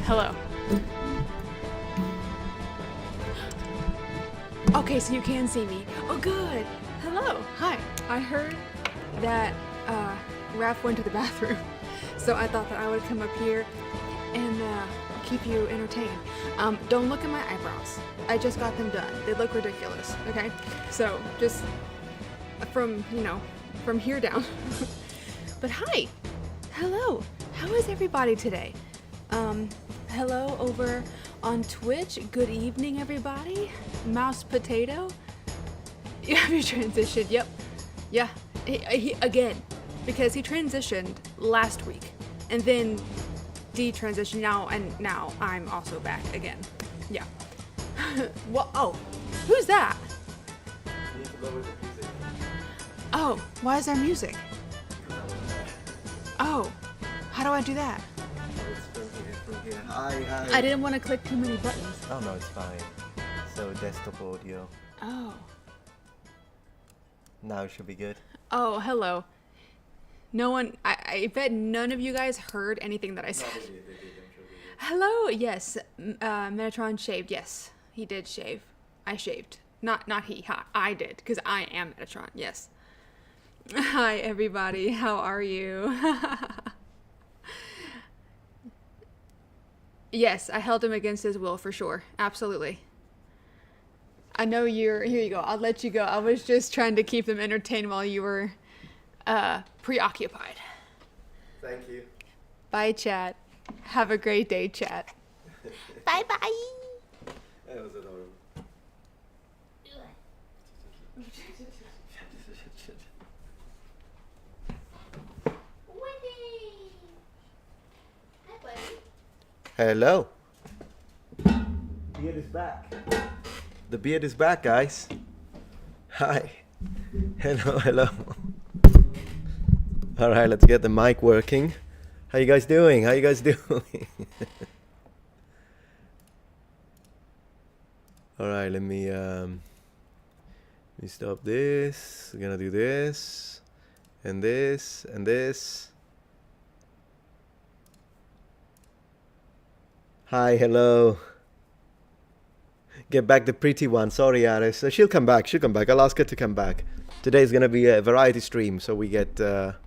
Hello. Okay, so you can see me. Oh, good. Hello. Hi. I heard that Raph went to the bathroom, so I thought that I would come up here and keep you entertained. Don't look at my eyebrows. I just got them done. They look ridiculous, okay? So just from here down. But hi. Hello. How is everybody today? Hello over on Twitch. Good evening, everybody. Mouse Potato. You have your transition. Yep. Yeah. He again, because he transitioned last week and then detransitioned now I'm also back again. Yeah. Well, oh, who's that? You need to lower the music. Oh, why is there music? Oh, how do I do that? From here. Hi. I didn't want to click too many buttons. Oh no, it's fine. So desktop audio. Oh. Now it should be good. Oh, hello. No one, I bet none of you guys heard anything that I said. They did, I'm sure they did. Hello, yes. Metatron shaved. Yes, he did shave. I shaved. Not he. I did, because I am Metatron. Yes. Hi, everybody. How are you? Yes, I held him against his will for sure. Absolutely. I know here you go. I'll let you go. I was just trying to keep them entertained while you were preoccupied. Thank you. Bye, chat. Have a great day, chat. Bye-bye. That was adorable. Hello. Beard is back. The beard is back, guys. Hi. Hello. All right, let's get the mic working. How you guys doing? All right, let me stop this. We're gonna do this and this and this. Hi, hello. Get back the pretty one. Sorry, Aris. She'll come back. I'll ask her to come back. Today's gonna be a variety stream, so we get a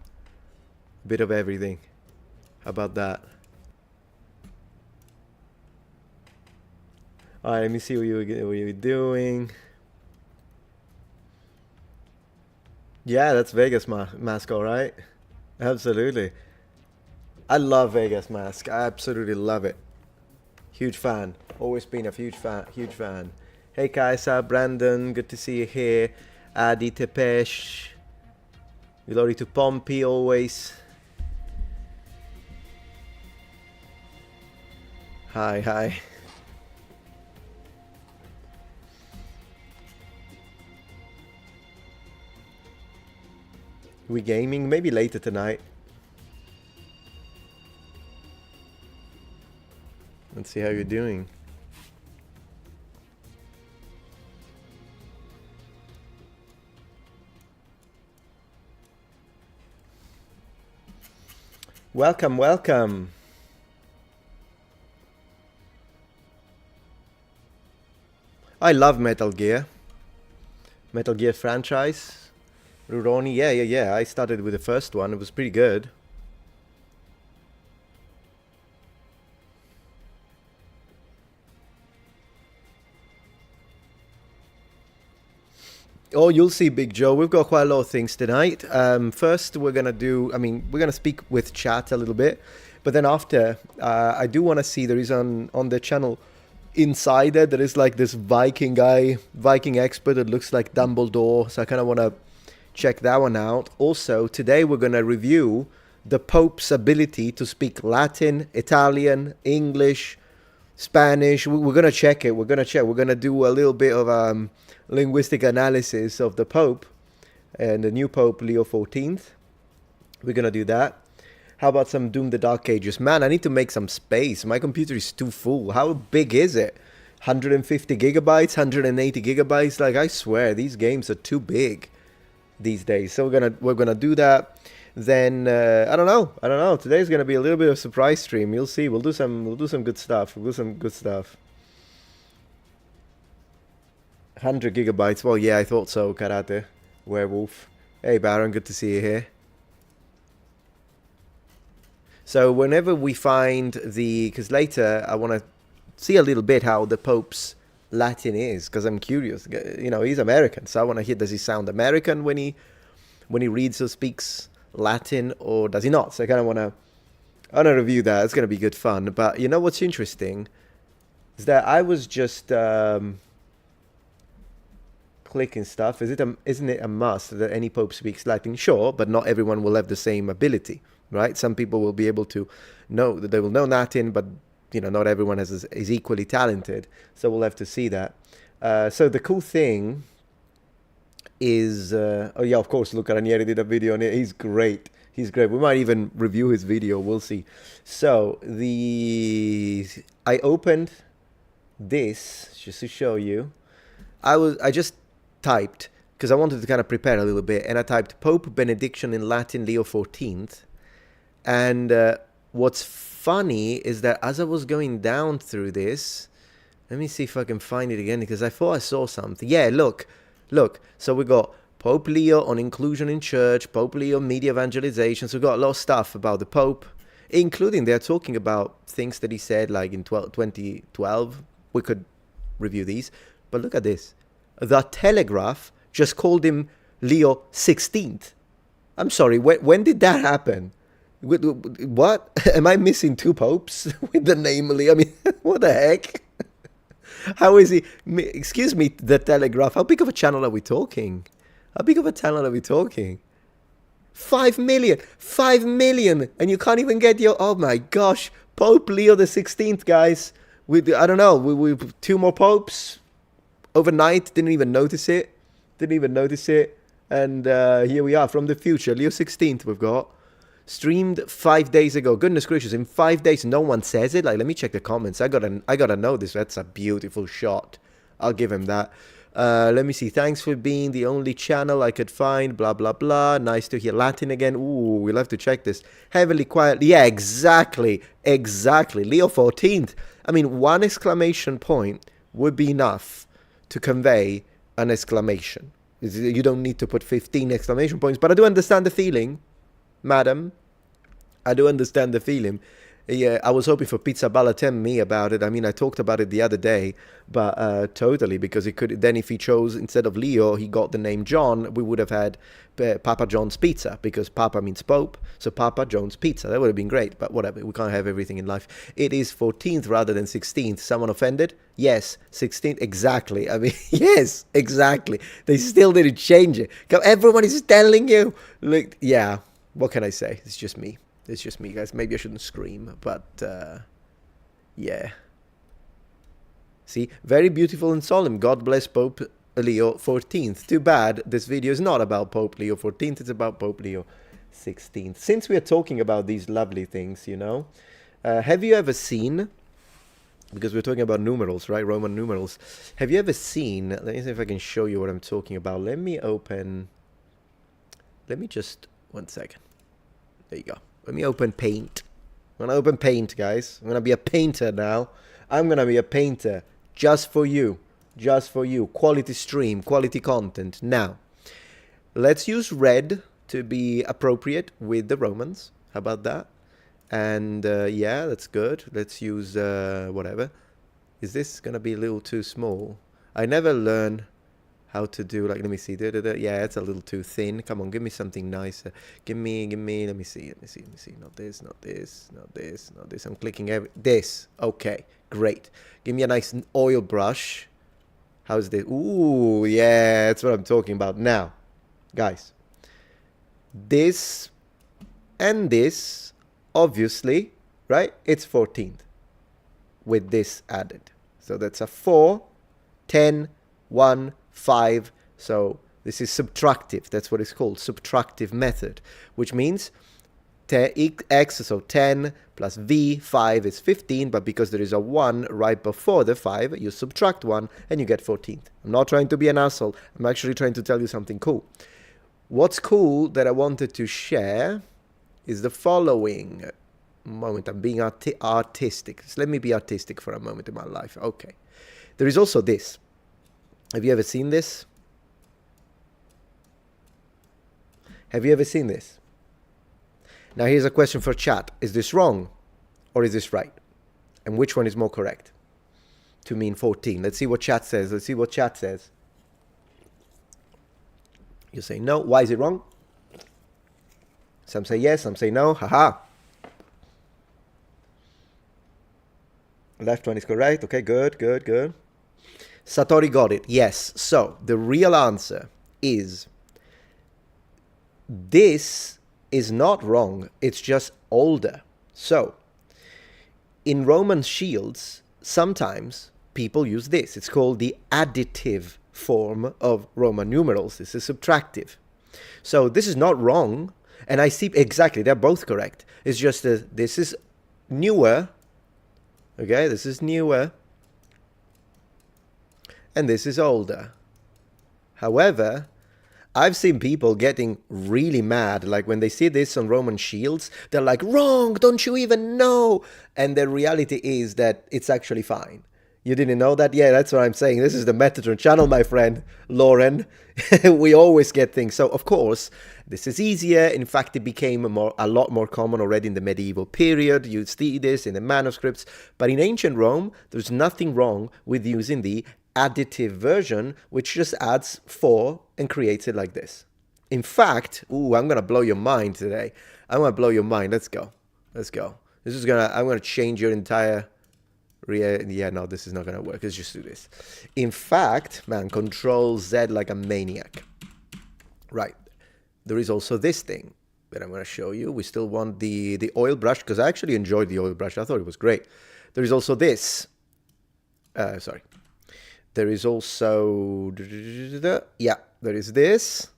bit of everything. How about that? All right, let me see what you're doing. Yeah, that's Vegas mask, all right? Absolutely. I love Vegas mask. I absolutely love it. Huge fan. Always been a huge fan. Hey Kaisa, Brandon, good to see you here. Adi Tepesh. Glory to Pompey always. Hi. We gaming? Maybe later tonight. Let's see how you're doing. Welcome. I love Metal Gear franchise. Rurouni, yeah. I started with the first one. It was pretty good. Oh, you'll see, Big Joe. We've got quite a lot of things tonight. First, we're going to speak with chat a little bit. But then after, I do want to see, there is on the channel Insider, there is like this Viking expert that looks like Dumbledore. So I kind of want to check that one out. Also, today we're going to review the Pope's ability to speak Latin, Italian, English, Spanish. We're going to check it. We're going to do a little bit of linguistic analysis of the Pope and the new Pope, Leo XIV. We're going to do that. How about some Doom the Dark Ages? Man, I need to make some space. My computer is too full. How big is it? 150 gigabytes, 180 gigabytes? Like, I swear, these games are too big these days. So we're gonna do that. then I don't know. I don't know. Today's gonna be a little bit of a surprise stream. You'll see. We'll do some good stuff. 100 gigabytes. Well, yeah, I thought so. Karate, werewolf. Hey, Baron. Good to see you here. So whenever we find because later I want to see a little bit how the Pope's Latin is, because I'm curious. You know, he's American, so I want to hear, does he sound American when he reads or speaks Latin, or does he not? So I kind of want to review that. It's going to be good fun. But you know what's interesting is that I was just clicking stuff. Isn't it a must that any Pope speaks Latin? Sure, but not everyone will have the same ability, right? Some people will be able to know that they will know Latin, but you know, not everyone is equally talented. So we'll have to see that. So the cool thing is, oh yeah, of course, Luca Ranieri did a video on it. He's great. He's great. We might even review his video. We'll see. So I opened this just to show you. I just typed, because I wanted to kind of prepare a little bit, and I typed Pope Benediction in Latin, Leo XIV. And what's funny is that as I was going down through this, let me see if I can find it again, because I thought I saw something. Yeah, look. So we got Pope Leo on inclusion in church, Pope Leo media evangelization. So we got a lot of stuff about the Pope, including they're talking about things that he said like in 2012. We could review these. But look at this. The Telegraph just called him Leo 16th. I'm sorry, when did that happen? What? Am I missing two popes with the name Leo? I mean, what the heck? How is he? Excuse me, the Telegraph. How big of a channel are we talking? 5 million. 5 million. And you can't even get your... Oh my gosh. Pope Leo the 16th, guys. I don't know. We two more popes overnight. Didn't even notice it. And here we are from the future. Leo 16th we've got. Streamed 5 days ago. Goodness gracious, in 5 days no one says it. Like, let me check the comments. I gotta know this. That's a beautiful shot. I'll give him that. Let me see. Thanks for being the only channel I could find. Blah blah blah. Nice to hear Latin again. Ooh, we'll have to check this. Heavily quiet. Yeah, exactly. Leo 14th. I mean, one exclamation point would be enough to convey an exclamation. You don't need to put 15 exclamation points. But I do understand the feeling, madam. I do understand the feeling. Yeah, I was hoping for Pizza Balla tell me about it. I mean, I talked about it the other day, but totally, because it could. Then if he chose, instead of Leo, he got the name John, we would have had Papa John's Pizza, because Papa means Pope, so Papa John's Pizza. That would have been great, but whatever. We can't have everything in life. It is 14th rather than 16th. Someone offended? Yes, 16th, exactly. I mean, yes, exactly. They still didn't change it. Everyone is telling you. Like, yeah, what can I say? It's just me. It's just me, guys. Maybe I shouldn't scream, but yeah. See, very beautiful and solemn. God bless Pope Leo XIV. Too bad this video is not about Pope Leo XIV. It's about Pope Leo XVI. Since we are talking about these lovely things, you know, have you ever seen, because we're talking about numerals, right? Roman numerals. Have you ever seen, let me see if I can show you what I'm talking about. Let me just, 1 second. There you go. Let me open Paint. I'm going to open Paint, guys. I'm going to be a painter now. I'm going to be a painter just for you. Just for you. Quality stream, quality content. Now, let's use red to be appropriate with the Romans. How about that? And yeah, that's good. Let's use whatever. Is this going to be a little too small? I never learn how to do, like, let me see. Yeah, it's a little too thin. Come on, give me something nicer. Give me, let me see. Not this. I'm clicking this. Okay, great. Give me a nice oil brush. How's this? Ooh, yeah, that's what I'm talking about. Now, guys, this and this, obviously, right? It's 14th with this added. So that's a 4, 10, 1, 5. So this is subtractive. That's what it's called, subtractive method, which means x, so 10 plus v, 5 is 15, but because there is a 1 right before the 5, you subtract 1 and you get 14th. I'm not trying to be an asshole. I'm actually trying to tell you something cool. What's cool that I wanted to share is the following. Moment, I'm being artistic. So let me be artistic for a moment in my life. Okay. There is also this. Have you ever seen this? Have you ever seen this? Now here's a question for chat. Is this wrong or is this right? And which one is more correct? To mean 14. Let's see what chat says. Let's see what chat says. You say no. Why is it wrong? Some say yes, some say no. Haha. Left one is correct. Okay, good, good, good. Satori got it. Yes. So the real answer is this is not wrong. It's just older. So in Roman shields, sometimes people use this. It's called the additive form of Roman numerals. This is subtractive. So this is not wrong. And I see exactly, they're both correct. It's just that this is newer. Okay, this is newer. And this is older. However, I've seen people getting really mad, like when they see this on Roman shields, they're like, wrong, don't you even know? And the reality is that it's actually fine. You didn't know that? Yeah, that's what I'm saying. This is the Metatron channel, my friend, Lauren. We always get things. So, of course, this is easier. In fact, it became a lot more common already in the medieval period. You see this in the manuscripts. But in ancient Rome, there's nothing wrong with using the additive version, which just adds 4 and creates it like this. In fact, ooh, I'm going to blow your mind today. I'm going to blow your mind. Let's go. Let's go. I'm going to change your entire... Yeah, no, this is not going to work. Let's just do this. In fact, man, Control Z like a maniac. Right. There is also this thing that I'm going to show you. We still want the oil brush because I actually enjoyed the oil brush. I thought it was great. There is also this. Sorry. There is also... Yeah, there is this.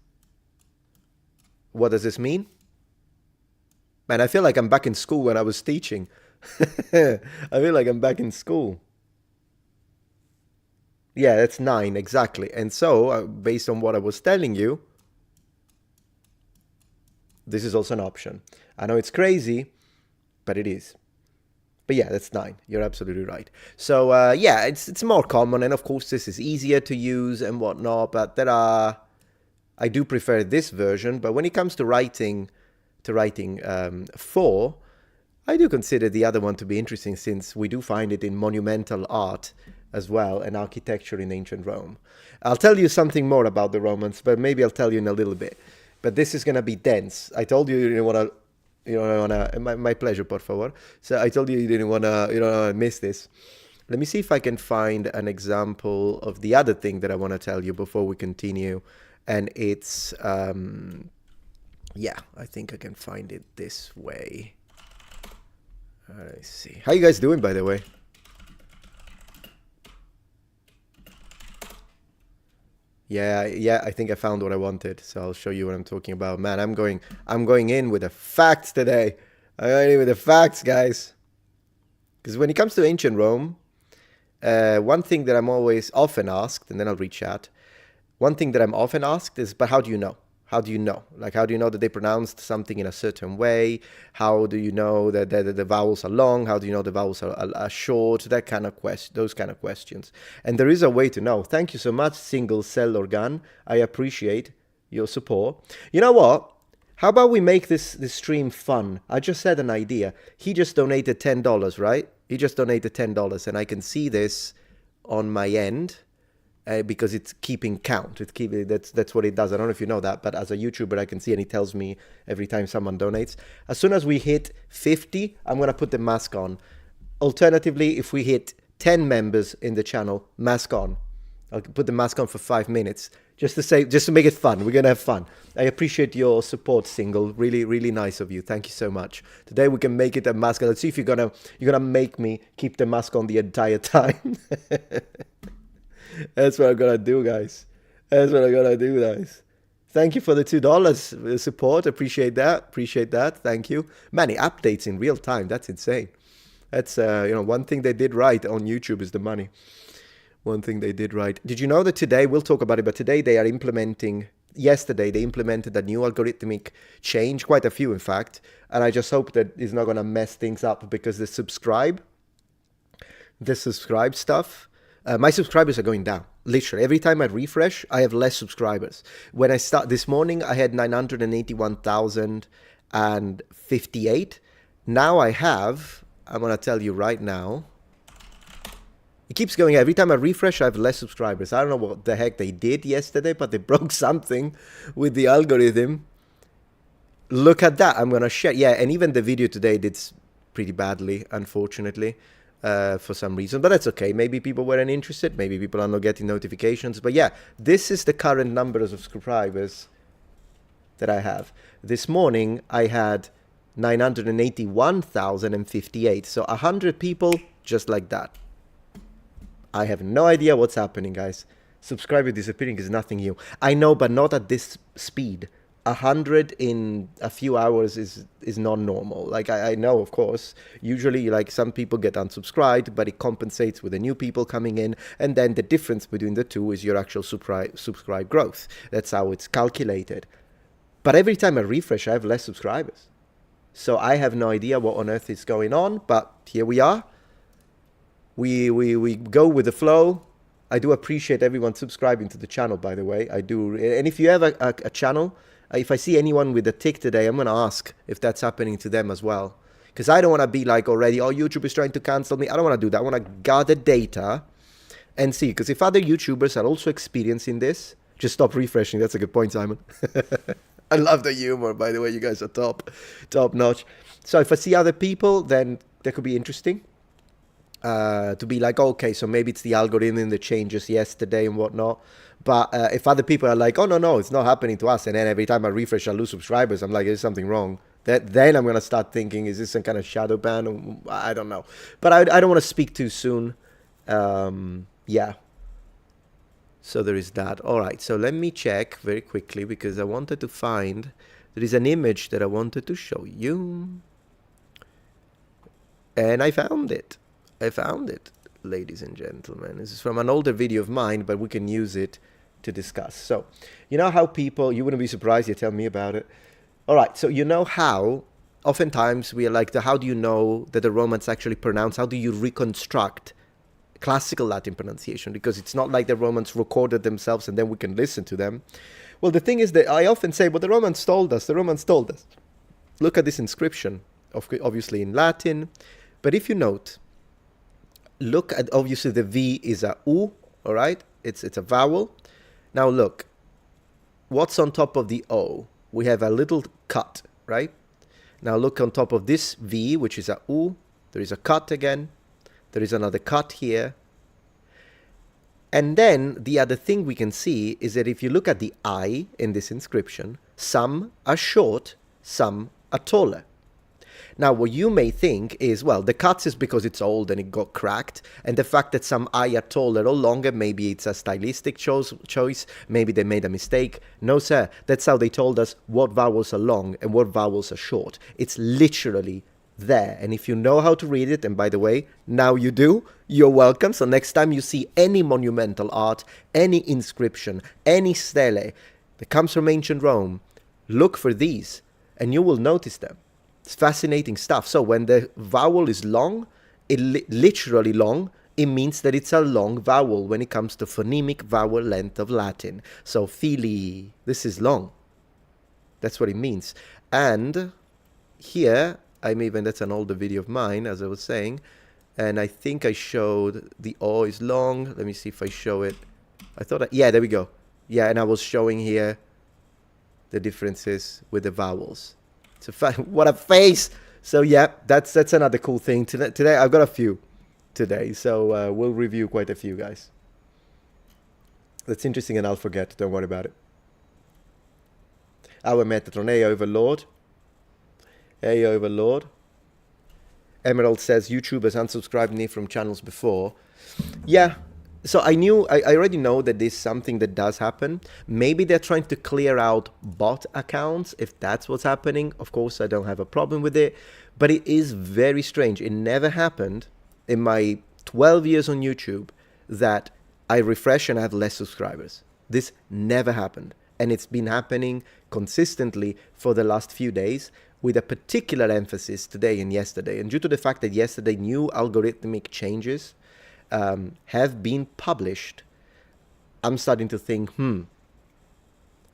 What does this mean? Man, I feel like I'm back in school when I was teaching. I feel like I'm back in school. Yeah, that's 9, exactly. And so, based on what I was telling you, this is also an option. I know it's crazy, but it is. But yeah, that's 9. You're absolutely right. So, yeah, it's more common. And of course, this is easier to use and whatnot. But I do prefer this version. But when it comes to writing 4... I do consider the other one to be interesting since we do find it in monumental art as well and architecture in ancient Rome. I'll tell you something more about the Romans, but maybe I'll tell you in a little bit. But this is going to be dense. I told you didn't want to, my pleasure, por favor. So I told you didn't want to, miss this. Let me see if I can find an example of the other thing that I want to tell you before we continue. And it's, yeah, I think I can find it this way. Let's see. How you guys doing, by the way? Yeah, I think I found what I wanted. So I'll show you what I'm talking about. Man, I'm going in with the facts today. I'm going in with the facts, guys. Because when it comes to ancient Rome, one thing that I'm often asked, and then I'll read chat. One thing that I'm often asked is, but how do you know? How do you know? Like, how do you know that they pronounced something in a certain way? How do you know that the vowels are long? How do you know the vowels are short? Those kind of questions. And there is a way to know. Thank you so much, Single Cell Organ. I appreciate your support. You know what? How about we make this stream fun? I just had an idea. He just donated $10, right? He just donated $10, and I can see this on my end. Because it's keeping count. That's what it does. I don't know if you know that, but as a YouTuber, I can see and it tells me every time someone donates. As soon as we hit 50, I'm going to put the mask on. Alternatively, if we hit 10 members in the channel, mask on. I'll put the mask on for 5 minutes just to make it fun. We're going to have fun. I appreciate your support, Single. Really, really nice of you. Thank you so much. Today we can make it a mask. Let's see if you're gonna make me keep the mask on the entire time. That's what I'm gonna do, guys. That's what I'm gonna do, guys. Thank you for the $2 support. Appreciate that. Thank you. Man, it updates in real time. That's insane. That's one thing they did right on YouTube is the money. One thing they did right. Did you know that today, we'll talk about it, but today they are implementing yesterday they implemented a new algorithmic change, quite a few in fact, and I just hope that it's not going to mess things up, because the subscribe stuff, my subscribers are going down. Literally, every time I refresh, I have less subscribers. When I start this morning, I had 981,058. Now I have, I'm going to tell you right now, it keeps going. Every time I refresh, I have less subscribers. I don't know what the heck they did yesterday, but they broke something with the algorithm. Look at that. I'm going to share. Yeah, and even the video today did pretty badly, unfortunately. For some reason, but that's okay. Maybe people weren't interested, maybe people are not getting notifications, but yeah, this is the current numbers of subscribers that I have. This morning I had 981,058, so 100 people just like that. I have no idea what's happening, guys. Subscriber disappearing is nothing new. I know, but not at this speed. 100 in a few hours is not normal. Like, I know, of course, usually like some people get unsubscribed, but it compensates with the new people coming in, and then the difference between the two is your actual subscribe growth. That's how it's calculated. But every time I refresh, I have less subscribers. So I have no idea what on earth is going on, but here we are. We go with the flow. I do appreciate everyone subscribing to the channel, by the way. I do. And if you have a channel, if I see anyone with a tick today, I'm going to ask if that's happening to them as well. Because I don't want to be like already, oh, YouTube is trying to cancel me. I don't want to do that. I want to gather data and see. Because if other YouTubers are also experiencing this, just stop refreshing. That's a good point, Simon. I love the humor, by the way. You guys are top notch. So if I see other people, then that could be interesting. To be like, okay, so maybe it's the algorithm that changes yesterday and whatnot. But if other people are like, oh, no, it's not happening to us, and then every time I refresh, I lose subscribers, I'm like, there's something wrong. Then I'm going to start thinking, is this some kind of shadow ban? I don't know. But I don't want to speak too soon. Yeah. So there is that. All right, so let me check very quickly, because I wanted to find, there is an image that I wanted to show you. And I found it. Ladies and gentlemen. This is from an older video of mine, but we can use it to discuss. So, you know how people, you wouldn't be surprised, you tell me about it. All right, so you know how oftentimes we are like, how do you know that the Romans actually pronounce, how do you reconstruct classical Latin pronunciation? Because it's not like the Romans recorded themselves and then we can listen to them. Well, the thing is that I often say, well, the Romans told us. Look at this inscription, obviously in Latin. But if you note, look at, obviously the V is a U, all right? It's a vowel. Now look, what's on top of the O? We have a little cut, right? Now look on top of this V, which is a U, there is a cut again. There is another cut here. And then the other thing we can see is that if you look at the I in this inscription, some are short, some are taller. Now, what you may think is, well, the cuts is because it's old and it got cracked, and the fact that some I are taller or longer, maybe it's a stylistic choice, maybe they made a mistake. No, sir, that's how they told us what vowels are long and what vowels are short. It's literally there, and if you know how to read it, and by the way, now you do, you're welcome. So next time you see any monumental art, any inscription, any stele that comes from ancient Rome, look for these, and you will notice them. It's fascinating stuff. So when the vowel is long, literally long, it means that it's a long vowel when it comes to phonemic vowel length of Latin. So fili, this is long. That's what it means. And here, that's an older video of mine, as I was saying, and I think I showed the O is long. Let me see if I show it. Yeah, there we go. Yeah, and I was showing here the differences with the vowels. What a face! So yeah, that's another cool thing. Today I've got a few today, so we'll review quite a few, guys. That's interesting, and I'll forget. Don't worry about it. Our Metatron, hey Overlord. Hey Overlord. Emerald says YouTube has unsubscribed me from channels before. Yeah. So I already know that there's something that does happen. Maybe they're trying to clear out bot accounts. If that's what's happening, of course, I don't have a problem with it. But it is very strange. It never happened in my 12 years on YouTube that I refresh and I have less subscribers. This never happened. and it's been happening consistently for the last few days, with a particular emphasis today and yesterday. And due to the fact that yesterday new algorithmic changes have been published, I'm starting to think,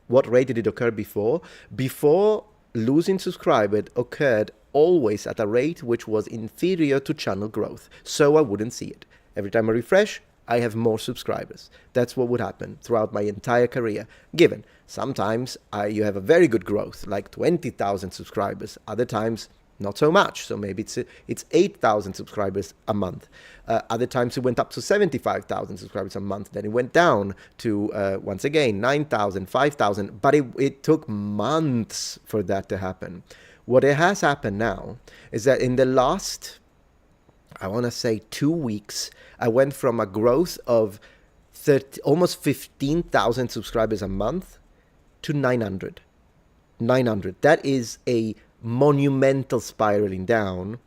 what rate did it occur before? Before, losing subscribers occurred always at a rate which was inferior to channel growth, so I wouldn't see it. Every time I refresh, I have more subscribers. That's what would happen throughout my entire career. Given sometimes you have a very good growth, like 20,000 subscribers. Other times, not so much. So maybe it's 8,000 subscribers a month. Other times it went up to 75,000 subscribers a month. Then it went down to, once again, 9,000, 5,000. But it took months for that to happen. What has happened now is that in the last, I want to say 2 weeks, I went from a growth of almost 15,000 subscribers a month to 900. 900. That is a monumental spiraling down,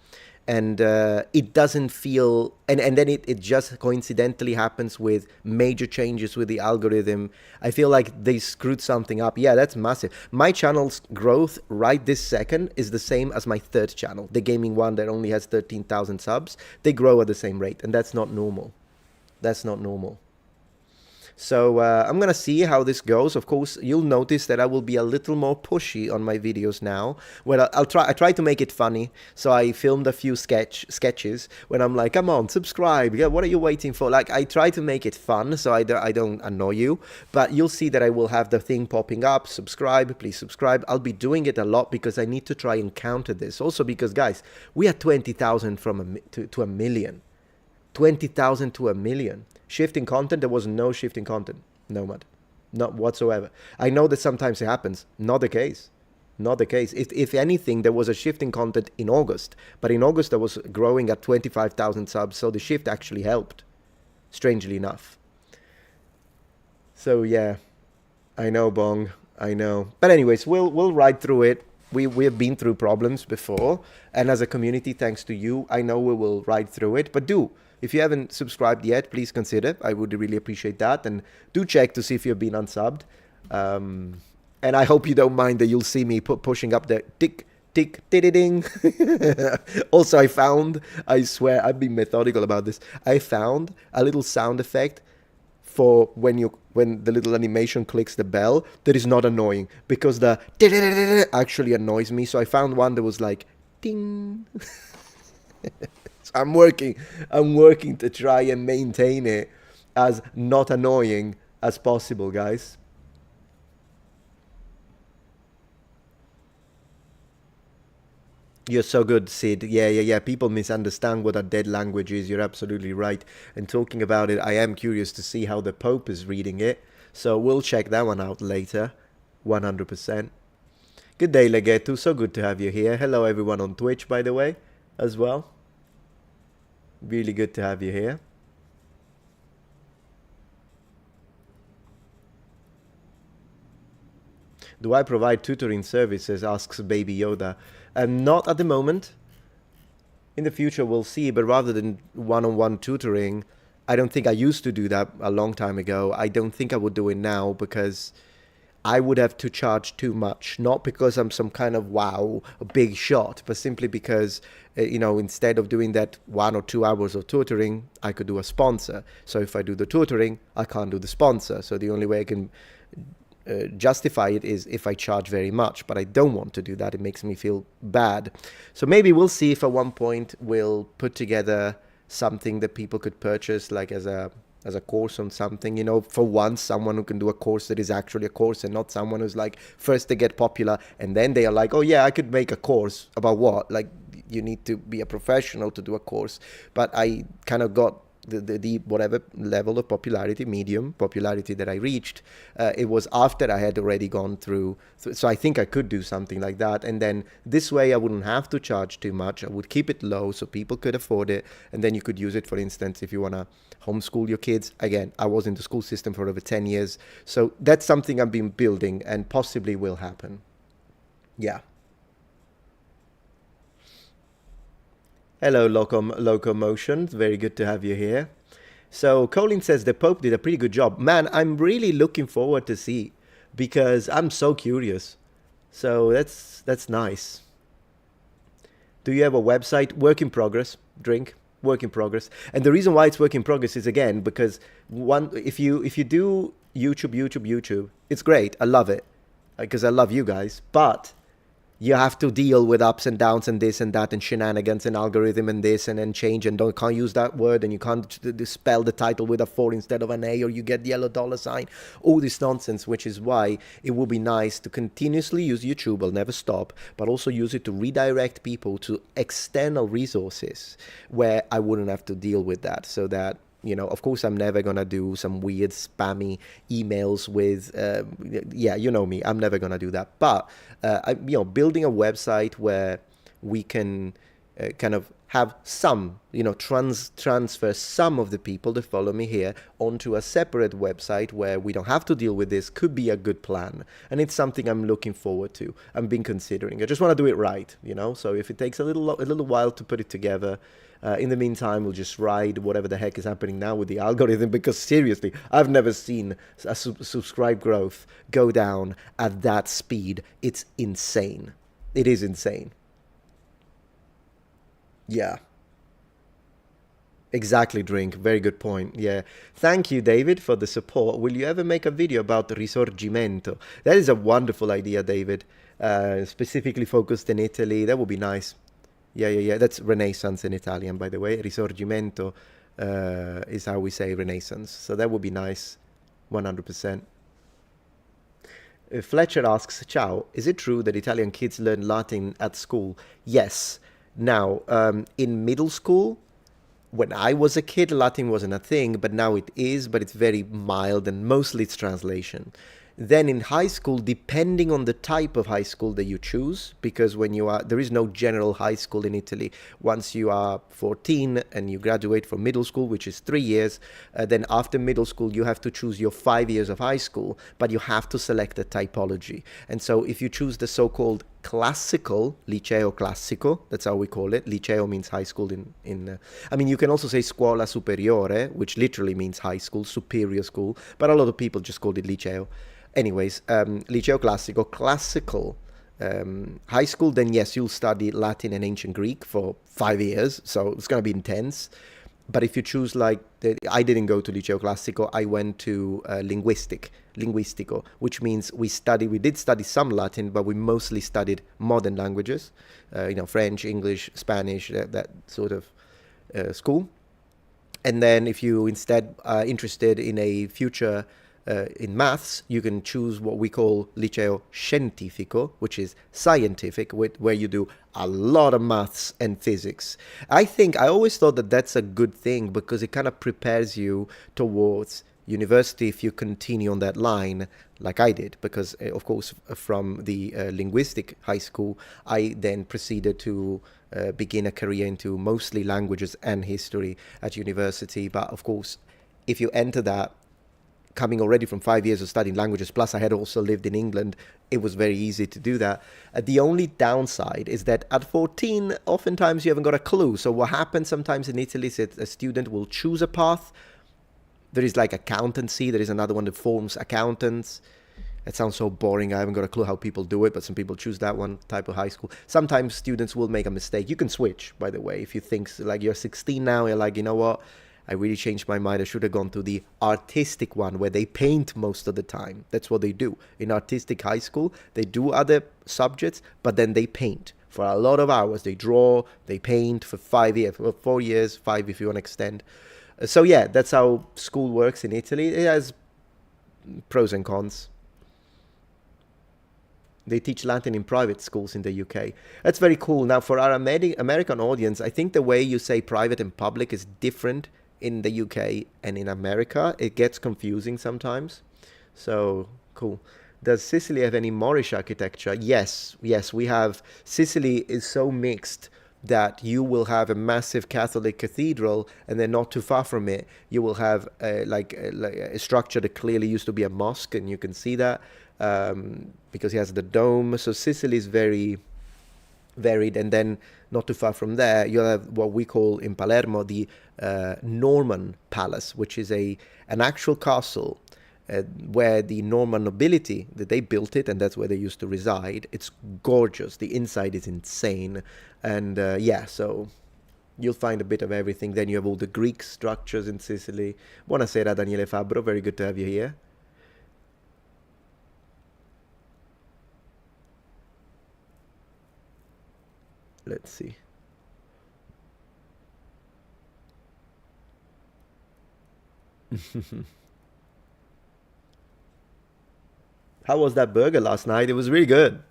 and it doesn't feel, and then it just coincidentally happens with major changes with the algorithm. I feel like they screwed something up. Yeah, that's massive. My channel's growth right this second is the same as my third channel, the gaming one that only has 13,000 subs. They grow at the same rate, and that's not normal. That's not normal. So I'm going to see how this goes. Of course, you'll notice that I will be a little more pushy on my videos now. Well, I try to make it funny. So I filmed a few sketches when I'm like, come on, subscribe. Yeah, what are you waiting for? Like, I try to make it fun so I don't annoy you. But you'll see that I will have the thing popping up. Subscribe, please subscribe. I'll be doing it a lot because I need to try and counter this. Also because, guys, we are 20,000 to a million. 20,000 to a million. Shifting content, there was no shifting content. No, mud. Not whatsoever. I know that sometimes it happens. Not the case. Not the case. If anything, there was a shift in content in August. But in August, I was growing at 25,000 subs. So the shift actually helped. Strangely enough. So, yeah. I know, Bong. I know. But anyways, we'll ride through it. We have been through problems before. And as a community, thanks to you, I know we will ride through it. But if you haven't subscribed yet, please consider. I would really appreciate that. And do check to see if you've been unsubbed. And I hope you don't mind that you'll see me pushing up the tick, tick, ding. Also, I swear, I've been methodical about this. I found a little sound effect for when the little animation clicks the bell that is not annoying. Because the actually annoys me. So I found one that was like, ding. I'm working to try and maintain it as not annoying as possible, guys. You're so good, Sid. Yeah. People misunderstand what a dead language is. You're absolutely right. And talking about it, I am curious to see how the Pope is reading it. So we'll check that one out later. 100%. Good day, Legetu. So good to have you here. Hello, everyone on Twitch, by the way, as well. Really good to have you here. Do I provide tutoring services? Asks Baby Yoda. Not at the moment. In the future, we'll see. But rather than one-on-one tutoring, I don't think I used to do that a long time ago. I don't think I would do it now because I would have to charge too much. Not because I'm some kind of a big shot, but simply because, instead of doing that 1 or 2 hours of tutoring, I could do a sponsor. So if I do the tutoring, I can't do the sponsor. So the only way I can justify it is if I charge very much, but I don't want to do that. It makes me feel bad. So maybe we'll see if at one point we'll put together something that people could purchase, like as a course on something, for once, someone who can do a course that is actually a course and not someone who's like, first they get popular and then they are like, oh yeah, I could make a course about what? Like, you need to be a professional to do a course. But I kind of got the whatever level of medium popularity that I reached. It was after I had already gone through. So I think I could do something like that. And then this way I wouldn't have to charge too much. I would keep it low so people could afford it. And then you could use it, for instance, if you want to homeschool your kids. Again, I was in the school system for over 10 years. So that's something I've been building and possibly will happen. Yeah. Hello, Locomotion. Very good to have you here. So Colin says the Pope did a pretty good job. Man, I'm really looking forward to see because I'm so curious. So that's nice. Do you have a website? Work in progress. Drink. Work in progress. And the reason why it's work in progress is again because one, if you do YouTube, it's great. I love it because I love you guys. But you have to deal with ups and downs and this and that and shenanigans and algorithm and this and then change and can't use that word and you can't spell the title with a 4 instead of an A or you get the yellow dollar sign, all this nonsense, which is why it would be nice to continuously use YouTube, I'll never stop, but also use it to redirect people to external resources where I wouldn't have to deal with that, so that of course, I'm never going to do some weird spammy emails with, yeah, you know me, I'm never going to do that. But, building a website where we can kind of have some, transfer some of the people that follow me here onto a separate website where we don't have to deal with this could be a good plan. And it's something I'm looking forward to. I've been considering. I just want to do it right, So if it takes a little while to put it together, in the meantime, we'll just ride whatever the heck is happening now with the algorithm, because seriously, I've never seen a subscribe growth go down at that speed. It's insane. It is insane. Yeah. Exactly, Drink. Very good point. Yeah. Thank you, David, for the support. Will you ever make a video about Risorgimento? That is a wonderful idea, David. Specifically focused in Italy. That would be nice. Yeah. That's Renaissance in Italian, by the way. Risorgimento is how we say Renaissance. So that would be nice. 100%. Fletcher asks, Ciao, is it true that Italian kids learn Latin at school? Yes. Now, in middle school, when I was a kid, Latin wasn't a thing, but now it is, but it's very mild and mostly it's translation. Then in high school, depending on the type of high school that you choose, because there is no general high school in Italy. Once you are 14 and you graduate from middle school, which is 3 years, then after middle school, you have to choose your 5 years of high school, but you have to select a typology. And so if you choose the so-called classical, liceo classico, that's how we call it. Liceo means high school you can also say scuola superiore, which literally means high school, superior school, but a lot of people just called it liceo. Anyways, liceo classico, classical high school, then yes, you'll study Latin and ancient Greek for 5 years, so it's going to be intense. But if you choose I didn't go to Liceo Classico, I went to Linguistico, which means we did study some Latin, but we mostly studied modern languages, French, English, Spanish, that sort of school. And then if you instead are interested in a future in maths, you can choose what we call Liceo Scientifico, which is scientific, where you do a lot of maths and physics. I always thought that that's a good thing because it kind of prepares you towards university if you continue on that line like I did, because of course from the linguistic high school I then proceeded to begin a career into mostly languages and history at university. But of course if you enter that coming already from 5 years of studying languages, plus I had also lived in England, it was very easy to do that. The only downside is that at 14, oftentimes you haven't got a clue. So what happens sometimes in Italy is that a student will choose a path. There is like accountancy. There is another one that forms accountants. It sounds so boring. I haven't got a clue how people do it, but some people choose that one type of high school. Sometimes students will make a mistake. You can switch, by the way. If you think like you're 16 now, you're like, you know what? I really changed my mind. I should have gone to the artistic one where they paint most of the time. That's what they do. In artistic high school, they do other subjects, but then they paint for a lot of hours. They draw, they paint for 5 years, for 4 years, 5 if you want to extend. So yeah, that's how school works in Italy. It has pros and cons. They teach Latin in private schools in the UK. That's very cool. Now, for our American audience, I think the way you say private and public is different in the UK and in America. It gets confusing sometimes. So, cool. Does Sicily have any Moorish architecture? Yes, we have. Sicily is so mixed that you will have a massive Catholic cathedral, and then not too far from it, you will have a structure that clearly used to be a mosque, and you can see that because it has the dome. So Sicily is very varied, and then not too far from there, you have what we call in Palermo the Norman Palace, which is an actual castle where the Norman nobility, that they built it, and that's where they used to reside. It's gorgeous. The inside is insane. And yeah, so you'll find a bit of everything. Then you have all the Greek structures in Sicily. Buonasera, Daniele Fabbro. Very good to have you here. Let's see. How was that burger last night? It was really good.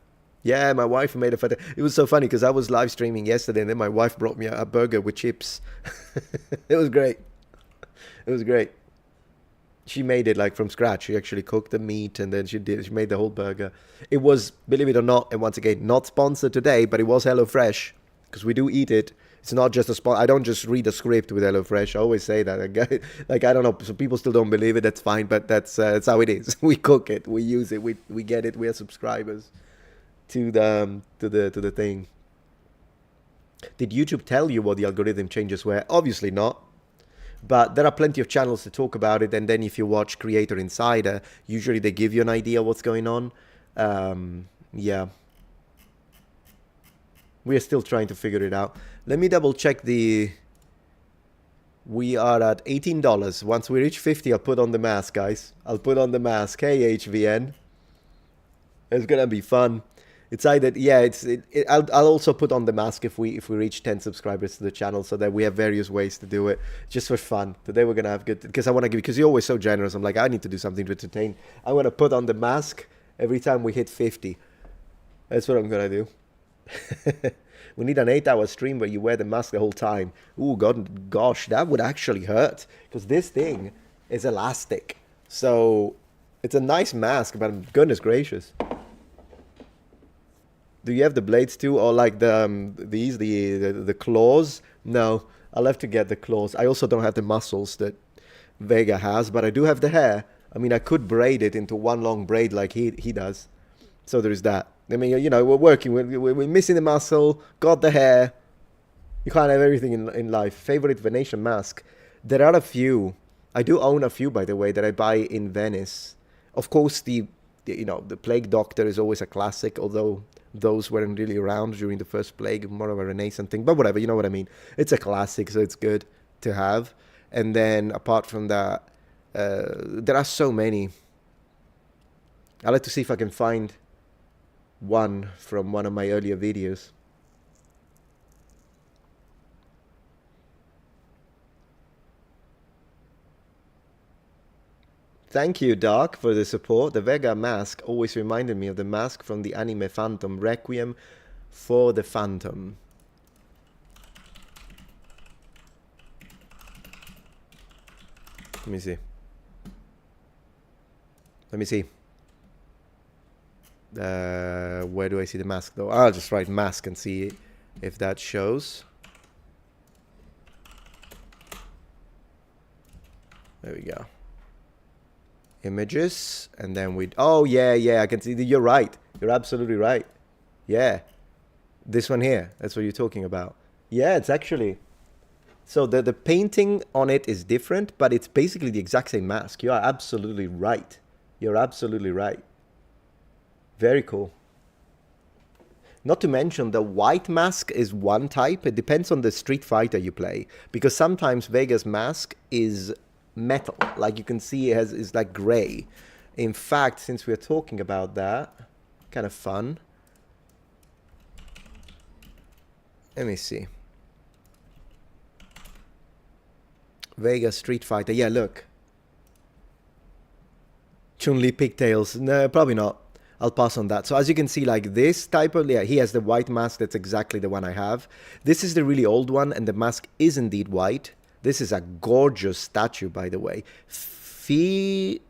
Yeah, my wife made a fantastic. It was so funny because I was live streaming yesterday, and then my wife brought me a burger with chips. It was great. It was great. She made it like from scratch. She actually cooked the meat, and then she made the whole burger. It was, believe it or not, and once again, not sponsored today, but it was HelloFresh because we do eat it. It's not just a spot. I don't just read a script with HelloFresh. I always say that. Like, I don't know. So people still don't believe it. That's fine, but that's how it is. We cook it. We use it. We get it. We are subscribers to the thing. Did YouTube tell you what the algorithm changes were? Obviously not. But there are plenty of channels to talk about it. And then if you watch Creator Insider, usually they give you an idea what's going on. Yeah. We are still trying to figure it out. Let me double check the... We are at $18. Once we reach 50, I'll put on the mask, guys. I'll put on the mask. Hey, HVN. It's gonna be fun. It's either... Yeah, I'll also put on the mask if we reach 10 subscribers to the channel, so that we have various ways to do it. Just for fun. Today we're gonna have good... Because I want to give... Because you're always so generous. I'm like, I need to do something to entertain. I'm gonna put on the mask every time we hit 50. That's what I'm gonna do. We need an 8-hour stream where you wear the mask the whole time. Ooh, gosh, that would actually hurt. Because this thing is elastic. So, it's a nice mask, but goodness gracious. Do you have the blades too? Or like the claws? No, I'll have to get the claws. I also don't have the muscles that Vega has, but I do have the hair. I mean, I could braid it into one long braid like he does. So there is that. I mean, you know, we're working. We're missing the muscle, got the hair. You can't have everything in life. Favorite Venetian mask? There are a few. I do own a few, by the way, that I buy in Venice. Of course, the Plague Doctor is always a classic, although those weren't really around during the first plague, more of a Renaissance thing. But whatever, you know what I mean. It's a classic, so it's good to have. And then apart from that, there are so many. I'll have to see if I can find one from one of my earlier videos. Thank you, Dark, for the support. The Vega mask always reminded me of the mask from the anime Phantom, Requiem for the Phantom. Let me see. Let me see. Where do I see the mask though? I'll just write mask and see if that shows. There we go. Images, and then we... Oh, yeah, I can see. You're right. You're absolutely right. Yeah. This one here. That's what you're talking about. Yeah, it's actually... So the painting on it is different, but it's basically the exact same mask. You are absolutely right. You're absolutely right. Very cool. Not to mention the white mask is one type. It depends on the Street Fighter you play. Because sometimes Vega's mask is metal. Like you can see it's like gray. In fact, since we're talking about that, kind of fun. Let me see. Vega Street Fighter. Yeah, look. Chun-Li pigtails. No, probably not. I'll pass on that. So as you can see, like this type of... Yeah, he has the white mask. That's exactly the one I have. This is the really old one, and the mask is indeed white. This is a gorgeous statue, by the way. Figure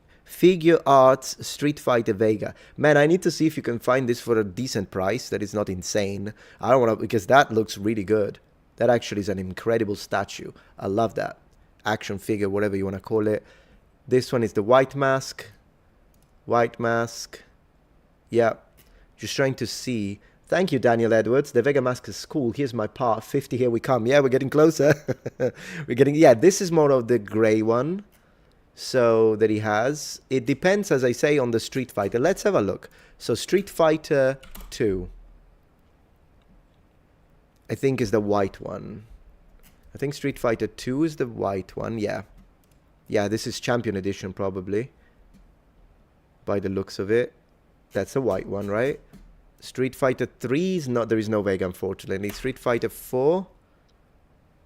Arts Street Fighter Vega. Man, I need to see if you can find this for a decent price. That is not insane. I don't want to... Because that looks really good. That actually is an incredible statue. I love that. Action figure, whatever you want to call it. This one is the white mask. White mask. Yeah, just trying to see. Thank you, Daniel Edwards. The Vega mask is cool. Here's my part. 50, here we come. Yeah, we're getting closer. We're getting... Yeah, this is more of the gray one. So that he has. It depends, as I say, on the Street Fighter. Let's have a look. So Street Fighter 2. I think is the white one. I think Street Fighter 2 is the white one. Yeah. Yeah, this is Champion Edition probably. By the looks of it. That's a white one, right? Street Fighter 3 is not... There is no Vega, unfortunately. Street Fighter 4...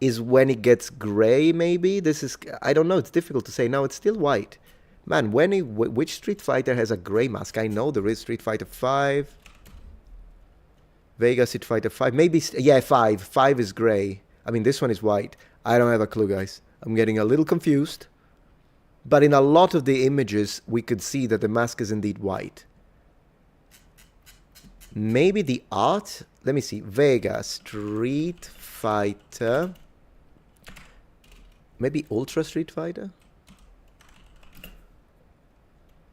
is when it gets gray, maybe. This is, I don't know, it's difficult to say. No, it's still white. Man, which Street Fighter has a gray mask? I know there is Street Fighter 5. Vega Street Fighter 5. Maybe, yeah, 5. 5 is gray. I mean, this one is white. I don't have a clue, guys. I'm getting a little confused. But in a lot of the images, we could see that the mask is indeed white. Maybe the art? Let me see. Vega Street Fighter... Maybe Ultra Street Fighter?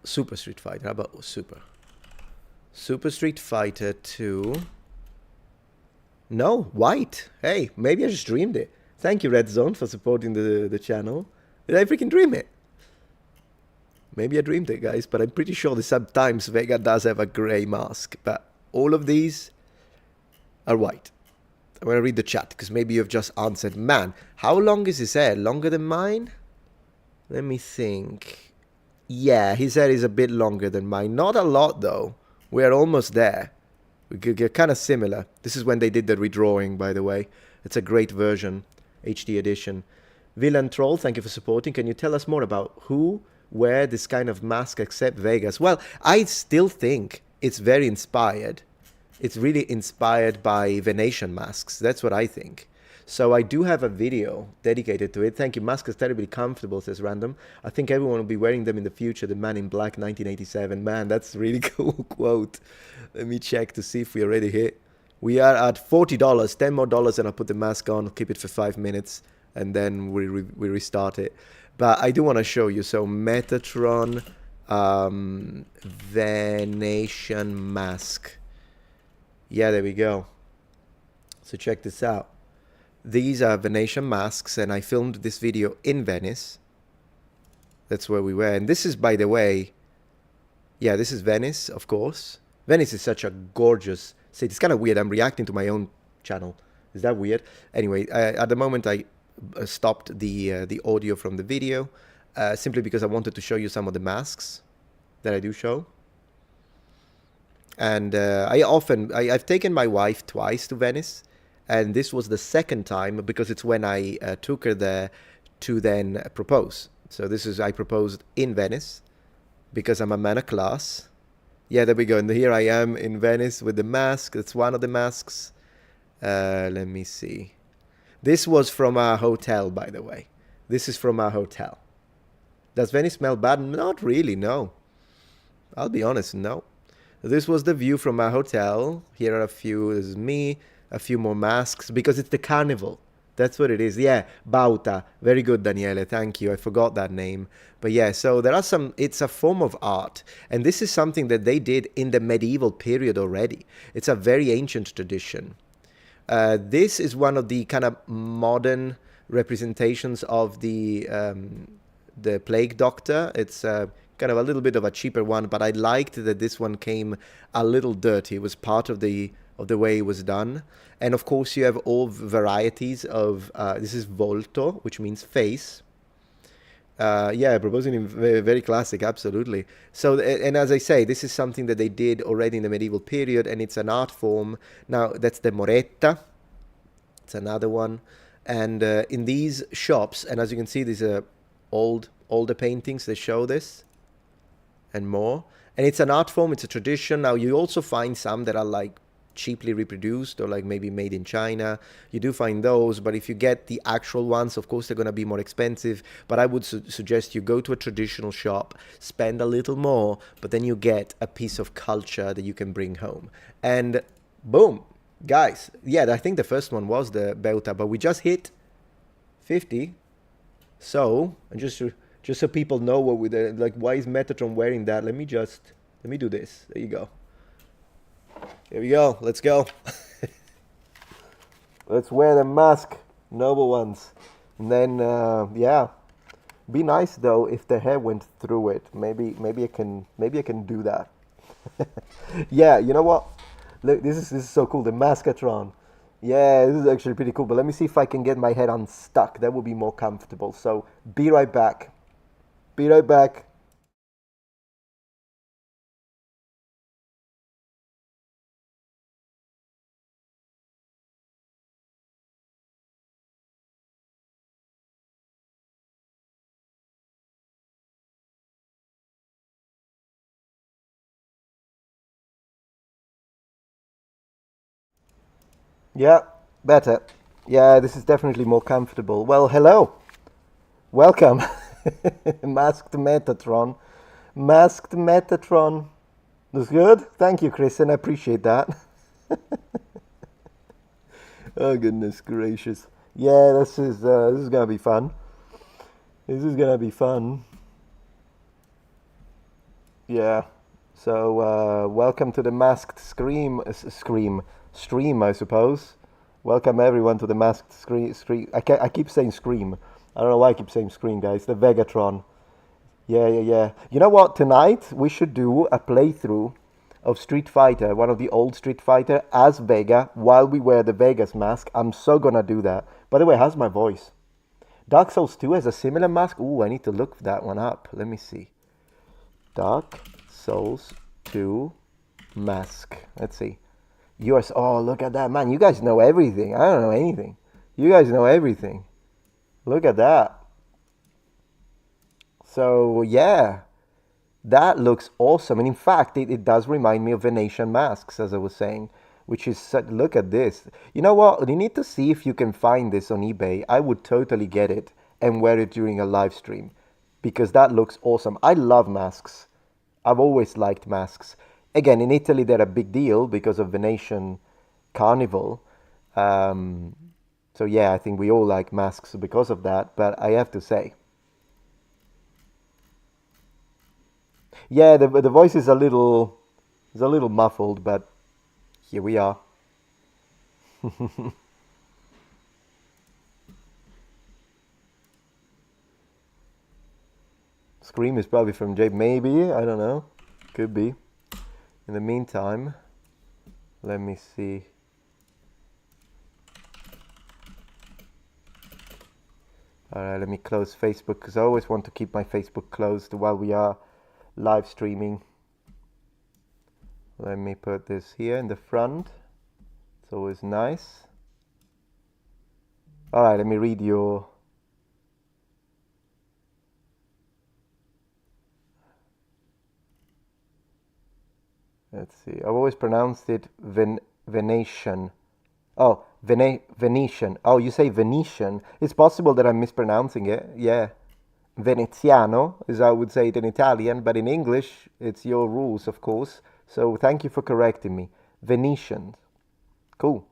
Super Street Fighter. How about Super? Super Street Fighter 2. No, white. Hey, maybe I just dreamed it. Thank you, Red Zone, for supporting the channel. Did I freaking dream it? Maybe I dreamed it, guys, but I'm pretty sure that sometimes Vega does have a grey mask. But all of these are white. I'm going to read the chat, because maybe you've just answered. Man, how long is his hair? Longer than mine? Let me think. Yeah, his hair is a bit longer than mine. Not a lot, though. We're almost there. We could get kind of similar. This is when they did the redrawing, by the way. It's a great version. HD edition. Villain Troll, thank you for supporting. Can you tell us more about who wear this kind of mask except Vegas? Well, I still think it's very inspired. It's really inspired by Venetian masks. That's what I think. So I do have a video dedicated to it. Thank you. Mask is terribly comfortable, says Random. I think everyone will be wearing them in the future. The Man in Black 1987. Man, that's a really cool quote. Let me check to see if we already hit. We are at $40. $10 more and I'll put the mask on. Keep it for 5 minutes. And then we restart it. But I do want to show you. So Metatron Venetian mask. Yeah, there we go. So check this out. These are Venetian masks, and I filmed this video in Venice. That's where we were. And this is, by the way, yeah, this is Venice, of course. Venice is such a gorgeous city. It's kind of weird. I'm reacting to my own channel. Is that weird? Anyway, at the moment, I stopped the audio from the video simply because I wanted to show you some of the masks that I do show. And I've taken my wife twice to Venice, and this was the second time because it's when I took her there to then propose. So I proposed in Venice because I'm a man of class. Yeah, there we go. And here I am in Venice with the mask. That's one of the masks. Let me see. This was from our hotel, by the way. This is from our hotel. Does Venice smell bad? Not really, no. I'll be honest, no. This was the view from our hotel. Here are a few, this is me, a few more masks, because it's the Carnival. That's what it is. Yeah, Bauta. Very good, Daniele. Thank you. I forgot that name. But yeah, so there are some, it's a form of art. And this is something that they did in the medieval period already. It's a very ancient tradition. This is one of the kind of modern representations of the Plague Doctor. It's kind of a little bit of a cheaper one, but I liked that this one came a little dirty. It was part of the way it was done. And of course you have all varieties of this is volto, which means face. Yeah, proposing in very classic, absolutely. So, and as I say, this is something that they did already in the medieval period, and it's an art form. Now, that's the Moretta. It's another one. And in these shops, and as you can see, these are older paintings, they show this and more. And it's an art form, it's a tradition. Now, you also find some that are like cheaply reproduced or like maybe made in China. You do find those, but if you get the actual ones, of course they're going to be more expensive. But I would suggest you go to a traditional shop, spend a little more, but then you get a piece of culture that you can bring home. And boom, guys, yeah, I think the first one was the Beuta, but we just hit 50. So, and just so people know what we did, like, why is Metatron wearing that? Let me do this. There you go. Here we go. Let's go. Let's wear the mask. Noble ones. And then, yeah. Be nice though if the hair went through it. Maybe I can do that. Yeah, you know what? Look, this is so cool. The Maskatron. Yeah, this is actually pretty cool. But let me see if I can get my head unstuck. That will be more comfortable. So be right back. Be right back. Yeah, better. Yeah, this is definitely more comfortable. Well, hello. Welcome. Masked Metatron. Masked Metatron. That's good. Thank you, Kristen. I appreciate that. Oh goodness gracious. Yeah, this is gonna be fun. This is gonna be fun. Yeah. So welcome to the masked stream, I suppose. Welcome everyone to the masked scream. I keep saying scream. I don't know why I keep saying scream, guys. The Vegatron. Yeah, yeah, yeah. You know what? Tonight we should do a playthrough of Street Fighter, one of the old Street Fighter, as Vega while we wear the Vegas mask. I'm so gonna do that. By the way, how's my voice? Dark Souls 2 has a similar mask. Ooh, I need to look that one up. Let me see. Dark Souls 2 mask. Let's see. Yours. Oh, look at that, man. You guys know everything. I don't know anything. You guys know everything. Look at that. So, yeah. That looks awesome. And in fact, it does remind me of Venetian masks, as I was saying, which is, look at this. You know what? You need to see if you can find this on eBay. I would totally get it and wear it during a live stream because that looks awesome. I love masks. I've always liked masks. Again, in Italy, they're a big deal because of Venetian Carnival. Um, so yeah, I think we all like masks because of that. But I have to say, yeah, the voice is a little muffled, but here we are. Scream is probably from Jay. Maybe, I don't know. Could be. In the meantime, let me see. Alright, let me close Facebook because I always want to keep my Facebook closed while we are live streaming. Let me put this here in the front. It's always nice. Alright, let me read your... Let's see. I've always pronounced it Venetian. Oh, Venetian. Oh, you say Venetian. It's possible that I'm mispronouncing it. Yeah. Veneziano, as I would say it in Italian, but in English, it's your rules, of course. So thank you for correcting me. Venetian. Cool.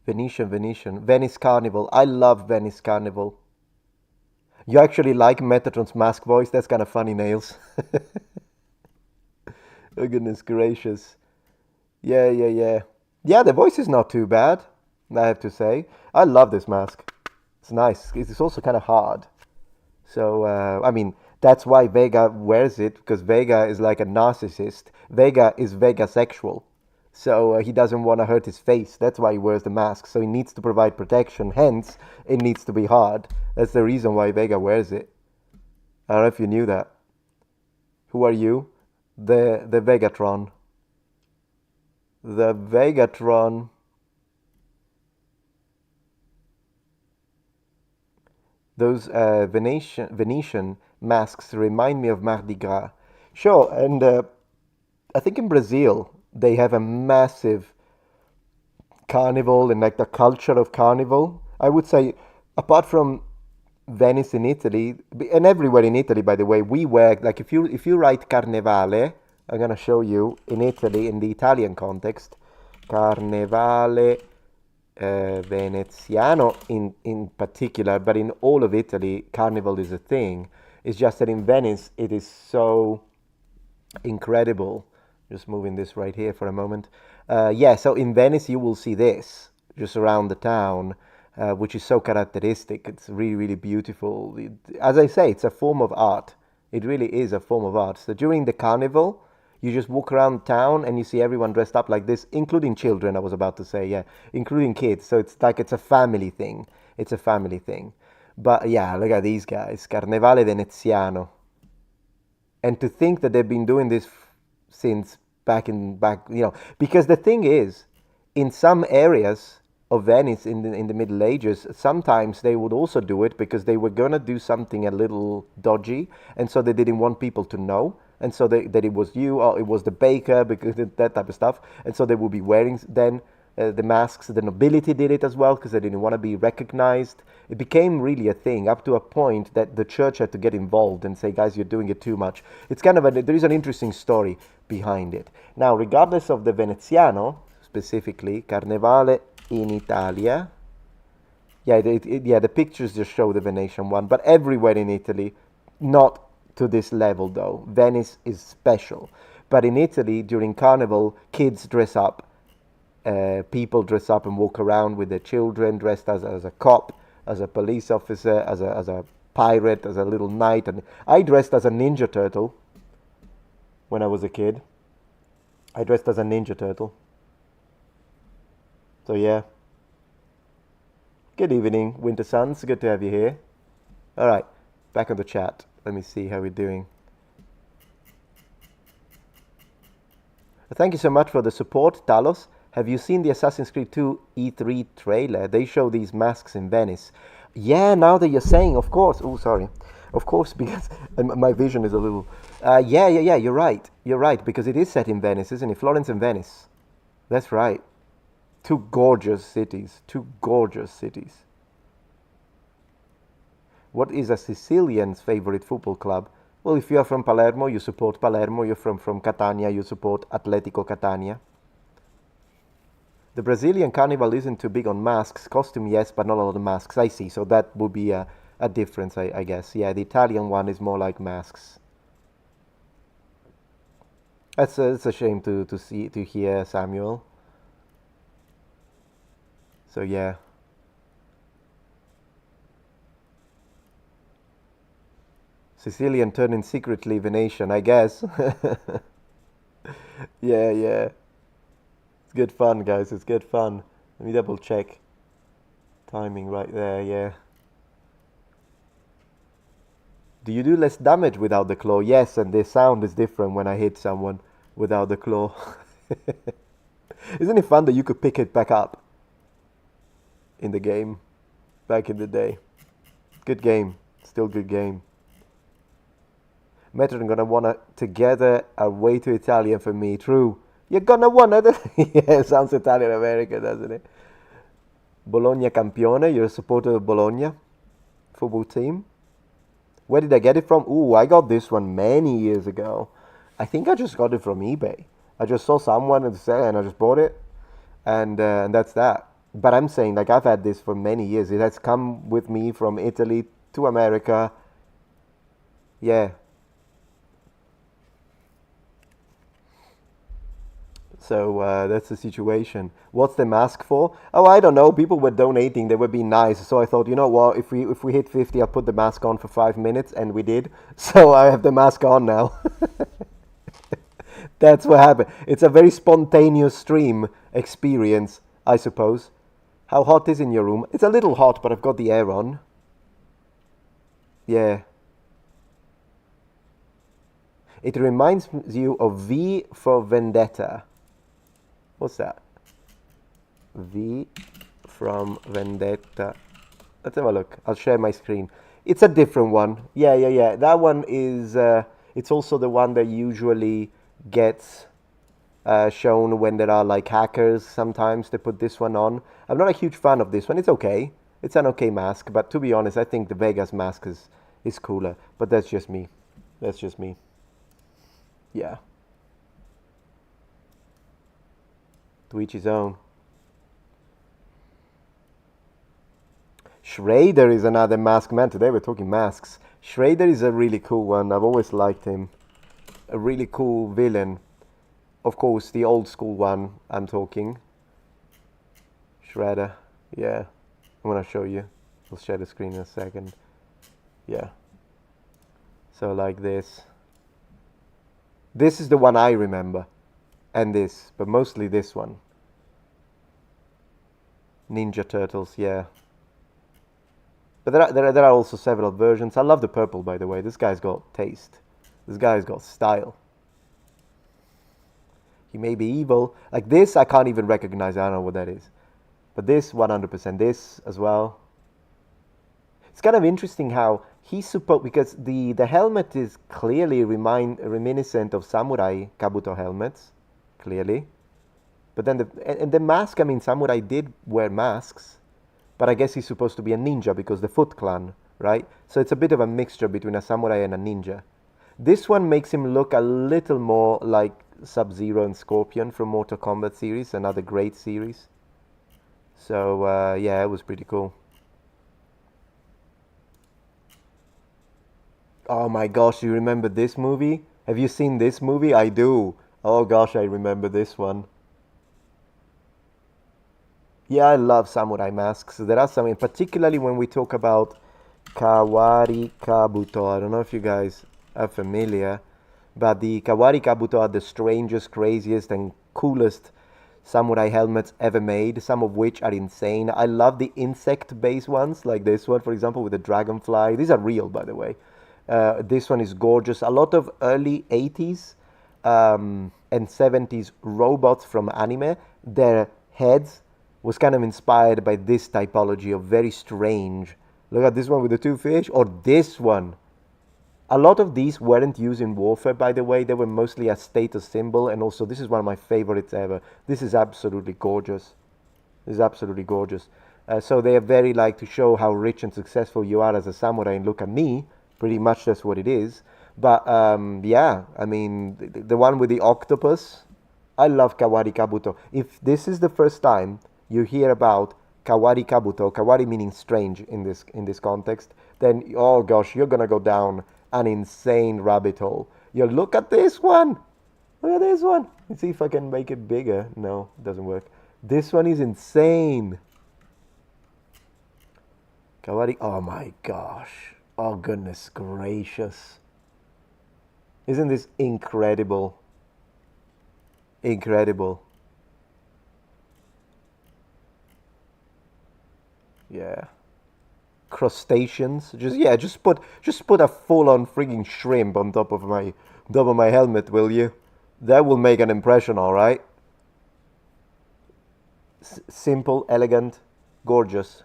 Venetian. Venice Carnival. I love Venice Carnival. You actually like Metatron's mask voice? That's kind of funny, Nails. Oh, goodness gracious. Yeah, yeah, yeah. Yeah, the voice is not too bad, I have to say. I love this mask. It's nice. It's also kind of hard. So, I mean, that's why Vega wears it, because Vega is like a narcissist. Vega is Vega sexual. So he doesn't want to hurt his face. That's why he wears the mask. So he needs to provide protection. Hence, it needs to be hard. That's the reason why Vega wears it. I don't know if you knew that. Who are you? The Vegatron. The Vegatron. Those Venetian masks remind me of Mardi Gras. Sure, and I think in Brazil they have a massive carnival and like the culture of carnival. I would say, apart from Venice in Italy, and everywhere in Italy, by the way, we wear like if you write Carnevale, I'm gonna show you in Italy in the Italian context, Carnevale Veneziano in particular, but in all of Italy, Carnival is a thing. It's just that in Venice, it is so incredible. Just moving this right here for a moment. Yeah, so in Venice, you will see this just around the town. which is so characteristic. It's really, really beautiful. As I say, it's a form of art. It really is a form of art. So during the carnival, you just walk around town and you see everyone dressed up like this, including children, I was about to say, yeah, including kids. So it's like it's a family thing. It's a family thing. But yeah, look at these guys. Carnevale Veneziano. And to think that they've been doing this since back, because the thing is, in some areas of Venice in the Middle Ages, sometimes they would also do it because they were gonna do something a little dodgy, and so they didn't want people to know, and so that it was you or it was the baker, because that type of stuff, and so they would be wearing then the masks. The nobility did it as well because they didn't want to be recognized. It became really a thing up to a point that the church had to get involved and say, guys, you're doing it too much. It's kind of there is an interesting story behind it. Now, regardless of the Veneziano, specifically, Carnevale in Italia. Yeah, the pictures just show the Venetian one, but everywhere in Italy, not to this level though. Venice is special. But in Italy, during Carnival, kids dress up. People dress up and walk around with their children, dressed as a cop, as a police officer, as a pirate, as a little knight. And I dressed as a Ninja Turtle when I was a kid. I dressed as a Ninja Turtle. So yeah. Good evening, Winter Suns. Good to have you here. All right, back on the chat. Let me see how we're doing. Thank you so much for the support, Talos. Have you seen the Assassin's Creed 2 E3 trailer? They show these masks in Venice. Yeah, now that you're saying, of course. Oh, sorry. Of course, because my vision is a little... Yeah, you're right. You're right, because it is set in Venice, isn't it? Florence and Venice. That's right. Two gorgeous cities. Two gorgeous cities. What is a Sicilian's favorite football club? Well, if you are from Palermo, you support Palermo. You're from Catania, you support Atletico Catania. The Brazilian carnival isn't too big on masks. Costume, yes, but not a lot of masks. I see. So that would be a difference, I guess. Yeah, the Italian one is more like masks. It's a shame to hear, Samuel. So yeah. Sicilian turning secretly Venetian, I guess. Yeah. It's good fun, guys. It's good fun. Let me double check. Timing right there, yeah. Do you do less damage without the claw? Yes, and the sound is different when I hit someone without the claw. Isn't it fun that you could pick it back up in the game back in the day? Good game. Still good game. Metatron gonna wanna together are way too Italian for me. True. You're gonna wanna. Yeah, sounds Italian American, doesn't it? Bologna Campione. You're a supporter of Bologna football team. Where did I get it from? Ooh, I got this one many years ago. I think I just got it from eBay. I just saw someone and I just bought it, and that's that. But I'm saying, like, I've had this for many years. It has come with me from Italy to America. Yeah. So that's the situation. What's the mask for? Oh, I don't know. People were donating. They were being nice. So I thought, you know what? If we hit 50, I'll put the mask on for 5 minutes, and we did. So I have the mask on now. That's what happened. It's a very spontaneous stream experience, I suppose. How hot is in your room? It's a little hot, but I've got the air on. Yeah. It reminds you of V for Vendetta. What's that? V from Vendetta. Let's have a look. I'll share my screen. It's a different one. Yeah. That one is... it's also the one that usually gets shown when there are like hackers. Sometimes they put this one on. I'm not a huge fan of this one. It's okay. It's an okay mask. But to be honest, I think the Vegas mask is cooler. But that's just me. That's just me. Yeah. To each his own. Schrader is another mask. Man, today we're talking masks. Schrader is a really cool one. I've always liked him. A really cool villain. Of course, the old school one I'm talking. Shredder. Yeah. I'm gonna show you. I'll share the screen in a second. Yeah. So like this. This is the one I remember. And this, but mostly this one. Ninja Turtles, yeah. But there are also several versions. I love the purple, by the way. This guy's got taste. This guy's got style. He may be evil. Like this, I can't even recognize. I don't know what that is. But this, 100%. This as well. It's kind of interesting how he's supposed, because the helmet is clearly reminiscent of samurai Kabuto helmets, clearly. But then the mask, I mean, samurai did wear masks. But I guess he's supposed to be a ninja because the Foot Clan, right? So it's a bit of a mixture between a samurai and a ninja. This one makes him look a little more like Sub-Zero and Scorpion from Mortal Kombat series, another great series. So yeah, it was pretty cool. Oh my gosh, you remember this movie? Have you seen this movie? I do. Oh gosh, I remember this one. Yeah, I love samurai masks. There are some, particularly when we talk about Kawari Kabuto. I don't know if you guys are familiar, but the Kawari Kabuto are the strangest, craziest, and coolest samurai helmets ever made, some of which are insane. I love the insect-based ones, like this one, for example, with the dragonfly. These are real, by the way. This one is gorgeous. A lot of early 80s and 70s robots from anime, their heads was kind of inspired by this typology of very strange. Look at this one with the two fish, or this one. A lot of these weren't used in warfare, by the way. They were mostly a status symbol, and also this is one of my favorites ever. This is absolutely gorgeous. This is absolutely gorgeous. So they are very like to show how rich and successful you are as a samurai, and look at me. Pretty much that's what it is. But yeah, I mean, the one with the octopus, I love Kawari Kabuto. If this is the first time you hear about Kawari Kabuto, Kawari meaning strange in this context, then oh gosh, you're gonna go down an insane rabbit hole. You look at this one. Look at this one. Let's see if I can make it bigger. No, it doesn't work. This one is insane. Kawari, oh my gosh. Oh goodness gracious. Isn't this incredible? Incredible. Yeah. Crustaceans. Just put a full-on frigging shrimp on top of my helmet, will you? That will make an impression, all right. Simple, elegant, gorgeous.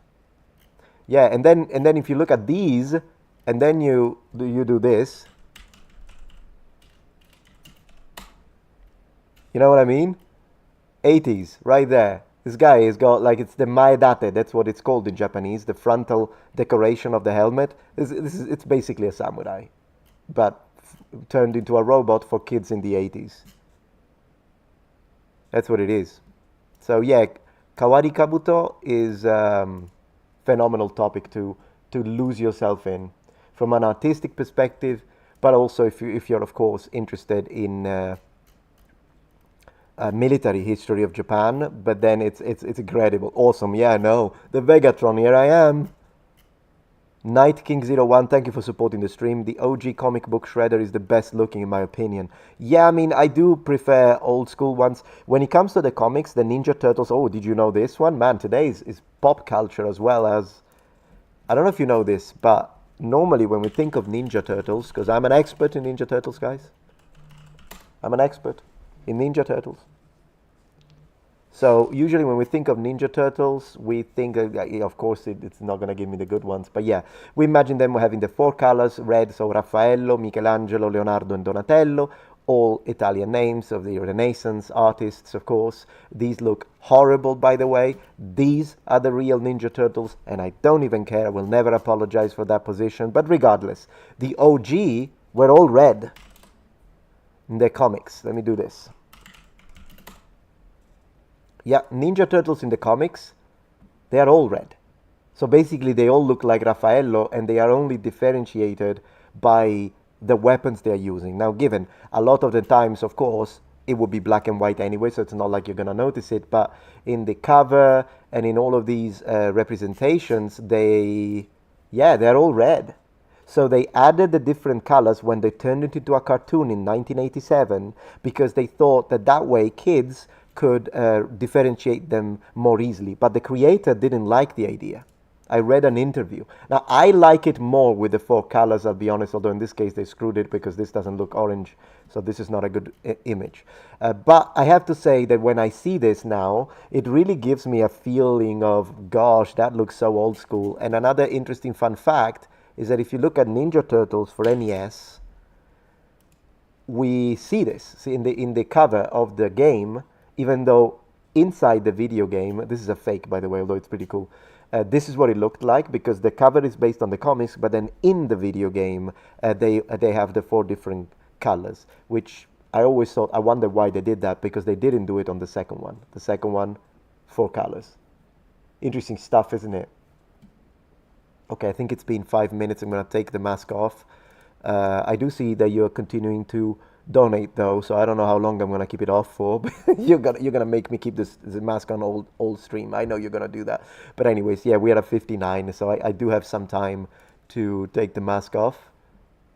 Yeah, and then if you look at these, and then you do this. You know what I mean? 80s, right there. This guy has got, like, it's the Mayate, that's what it's called in Japanese, the frontal decoration of the helmet. It's basically a samurai, but turned into a robot for kids in the 80s. That's what it is. So yeah, Kawari Kabuto is phenomenal topic to lose yourself in from an artistic perspective, but also if you're of course interested in military history of Japan. But then it's incredible, awesome. Yeah, no, the Vegatron, here I am. Night King 01, thank you for supporting the stream. The OG comic book Shredder is the best looking in my opinion. Yeah, I mean, I do prefer old school ones. When it comes to the comics, the Ninja Turtles, oh, did you know this one? Man, today is pop culture as well as, I don't know if you know this, but normally when we think of Ninja Turtles, because I'm an expert in Ninja Turtles, guys. I'm an expert in Ninja Turtles. So usually when we think of Ninja Turtles, we think, of course, it's not going to give me the good ones. But yeah, we imagine them having the four colors, red, so Raffaello, Michelangelo, Leonardo, and Donatello, all Italian names of the Renaissance artists, of course. These look horrible, by the way. These are the real Ninja Turtles, and I don't even care. I will never apologize for that position. But regardless, the OG were all red in their comics. Let me do this. Yeah, Ninja Turtles in the comics, they are all red. So basically they all look like Raffaello, and they are only differentiated by the weapons they are using. Now given, a lot of the times, of course, it would be black and white anyway, so it's not like you're gonna notice it. But in the cover and in all of these representations, they're all red. So they added the different colors when they turned it into a cartoon in 1987 because they thought that that way kids could differentiate them more easily. But the creator didn't like the idea. I read an interview. Now, I like it more with the four colors, I'll be honest, although in this case they screwed it because this doesn't look orange, so this is not a good image. But I have to say that when I see this now, it really gives me a feeling of, gosh, that looks so old school. And another interesting fun fact is that if you look at Ninja Turtles for NES, we see this in the cover of the game, even though inside the video game, this is a fake, by the way, although it's pretty cool. This is what it looked like because the cover is based on the comics, but then in the video game, they have the four different colors, which I always thought, I wonder why they did that, because they didn't do it on the second one. The second one, four colors. Interesting stuff, isn't it? Okay, I think it's been 5 minutes. I'm going to take the mask off. I do see that you're continuing to donate, though, so I don't know how long I'm going to keep it off for. But you're gonna make me keep this mask on all stream. I know you're going to do that. But anyways, yeah, we are at 59, so I do have some time to take the mask off.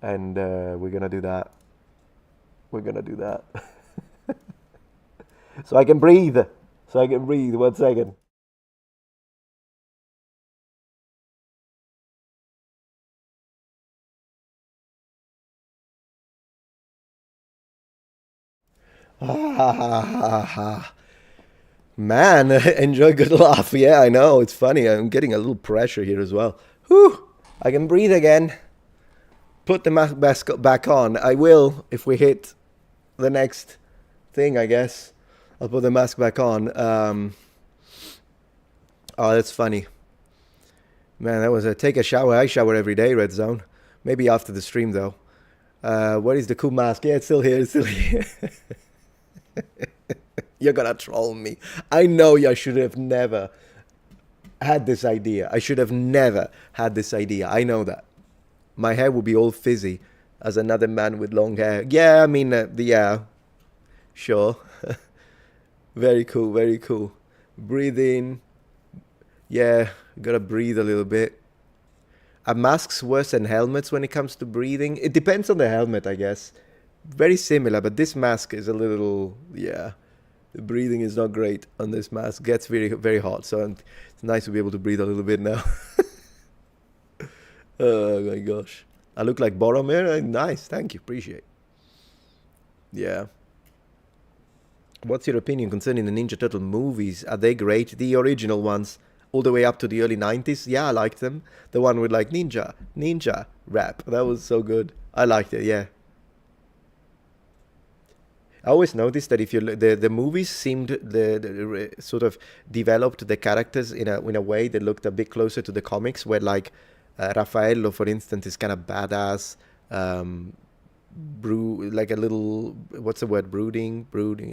And we're going to do that. We're going to do that. So I can breathe. So I can breathe. 1 second. Man, enjoy good laugh. Yeah, I know. It's funny. I'm getting a little pressure here as well. Whew. I can breathe again. Put the mask back on. I will if we hit the next thing, I guess. I'll put the mask back on. Oh, that's funny. Man, that was a take a shower. I shower every day, Red Zone. Maybe after the stream, though. Where is the cool mask? Yeah, it's still here. It's still here. You're gonna troll me. I know I should have never had this idea. I should have never had this idea. I know that. My hair would be all fizzy as another man with long hair. Yeah, I mean, yeah. Sure. Very cool, very cool. Breathe in. Yeah, gotta breathe a little bit. Are masks worse than helmets when it comes to breathing? It depends on the helmet, I guess. Very similar, but this mask is a little, yeah. The breathing is not great on this mask. Gets very, very hot, so it's nice to be able to breathe a little bit now. Oh my gosh. I look like Boromir? Nice, thank you, appreciate. Yeah. What's your opinion concerning the Ninja Turtle movies? Are they great? The original ones, all the way up to the early 90s? Yeah, I liked them. The one with like ninja rap. That was so good. I liked it, yeah. I always noticed that if you the movies seemed the sort of developed the characters in a way that looked a bit closer to the comics, where like Raffaello, for instance, is kind of badass, like a little, what's the word, brooding,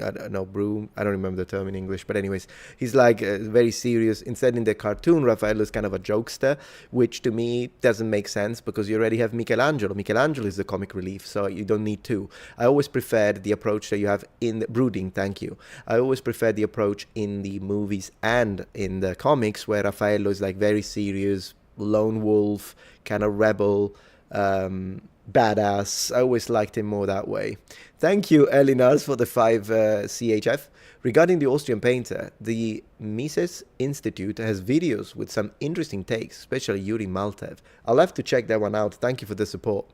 I don't know, I don't remember the term in English, but anyways, he's like very serious. Instead, in the cartoon, Raffaello is kind of a jokester, which to me doesn't make sense because you already have Michelangelo is the comic relief, so you don't need two. I always preferred the approach that you have in the brooding, thank you. I always prefer the approach in the movies and in the comics where Raffaello is like very serious, lone wolf, kind of rebel, badass. I always liked him more that way. Thank you, Elinas, for the 5 CHF. Regarding the Austrian painter, the Mises Institute has videos with some interesting takes, especially Yuri Maltev. I'll have to check that one out. Thank you for the support.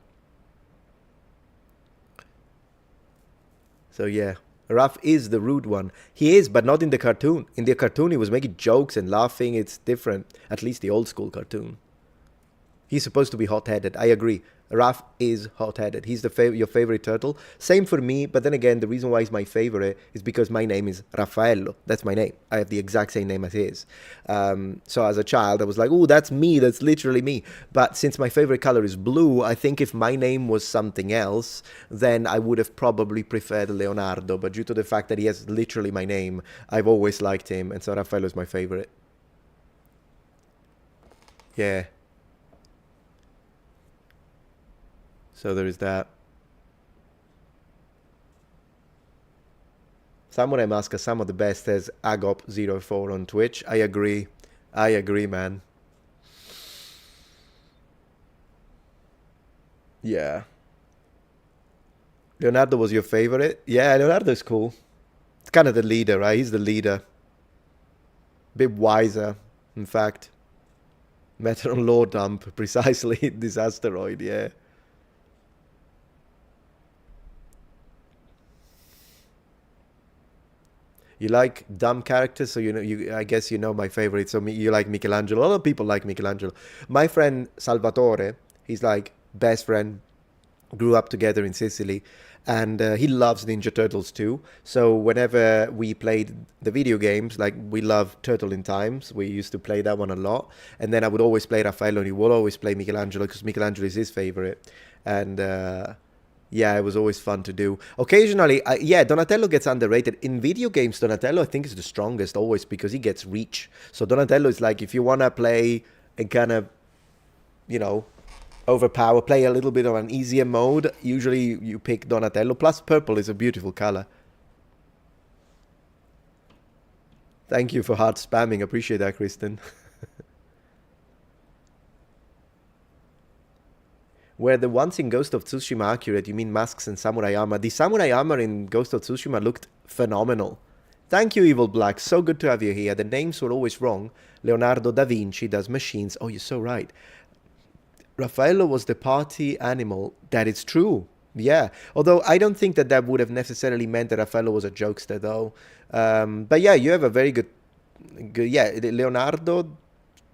So yeah, Raph is the rude one. He is, but not in the cartoon. In the cartoon, he was making jokes and laughing. It's different, at least the old school cartoon. He's supposed to be hot-headed. I agree. Raph is hot-headed. He's your favorite turtle. Same for me, but then again, the reason why he's my favorite is because my name is Raffaello. That's my name. I have the exact same name as his. So as a child, I was like, oh, that's me. That's literally me. But since my favorite color is blue, I think if my name was something else, then I would have probably preferred Leonardo. But due to the fact that he has literally my name, I've always liked him. And so Raffaello is my favorite. Yeah. So there is that. Samurai Mask are some of the best as Agop04 on Twitch. I agree. I agree, man. Yeah. Leonardo was your favorite? Yeah, Leonardo's cool. It's kind of the leader, right? He's the leader. Bit wiser, in fact. Metatron lore dump, precisely. This asteroid, yeah. You like dumb characters, so I guess you know my favorite. So you like Michelangelo. A lot of people like Michelangelo. My friend Salvatore, he's like best friend, grew up together in Sicily, and he loves Ninja Turtles too. So whenever we played the video games, like we love Turtle in Times, we used to play that one a lot. And then I would always play Raffaello, and he would always play Michelangelo because Michelangelo is his favorite. And yeah, it was always fun to do. Occasionally, yeah, Donatello gets underrated. In video games, Donatello, I think, is the strongest always because he gets reach. So Donatello is like, if you want to play and kind of, overpower, play a little bit of an easier mode, usually you pick Donatello. Plus, purple is a beautiful color. Thank you for hard spamming. Appreciate that, Kristen. Were the ones in Ghost of Tsushima accurate? You mean masks and samurai armor? The samurai armor in Ghost of Tsushima looked phenomenal. Thank you, Evil Black. So good to have you here. The names were always wrong. Leonardo da Vinci does machines. Oh, you're so right. Raffaello was the party animal. That is true. Yeah. Although I don't think that would have necessarily meant that Raffaello was a jokester, though. But yeah, you have a very good... Yeah, Leonardo...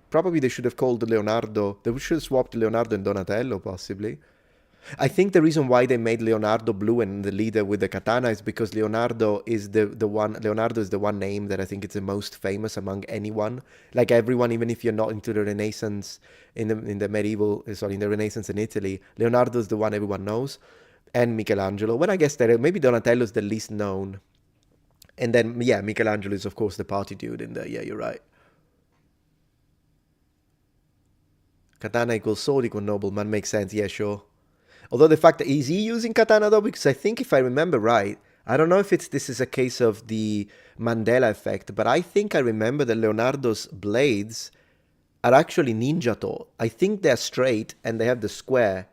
Probably they should have called Leonardo. They should have swapped Leonardo and Donatello, possibly. I think the reason why they made Leonardo blue and the leader with the katana is because Leonardo is the one. Leonardo is the one name that I think is the most famous among anyone. Like everyone, even if you're not into the Renaissance in the Renaissance in Italy, Leonardo is the one everyone knows, and Michelangelo. Well, I guess that maybe Donatello is the least known, and then yeah, Michelangelo is of course the party dude in there. Yeah, you're right. Katana equals sword equals nobleman makes sense. Yeah, sure. Although the fact that is he using katana though, because I think if I remember right, I don't know if this is a case of the Mandela effect, but I think I remember that Leonardo's blades are actually ninjato. I think they're straight and they have the square,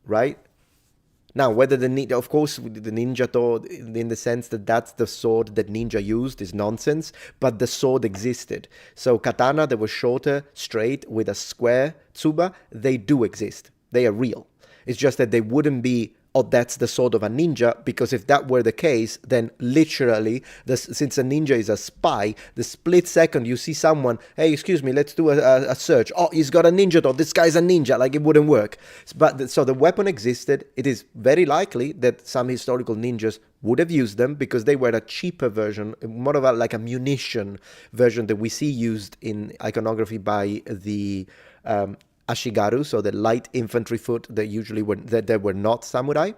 right? Now, whether of course, the ninjato, in the sense that that's the sword that ninja used, is nonsense, but the sword existed. So katana that was shorter, straight, with a square tsuba, they do exist. They are real. It's just that they wouldn't be, oh, that's the sword of a ninja, because if that were the case, then literally, since a ninja is a spy, the split second you see someone, hey, excuse me, let's do a search. Oh, he's got a ninja though. This guy's a ninja. Like, it wouldn't work. But so the weapon existed. It is very likely that some historical ninjas would have used them because they were a cheaper version, more of like a munition version that we see used in iconography by the Ashigaru, so the light infantry foot that usually were not samurai.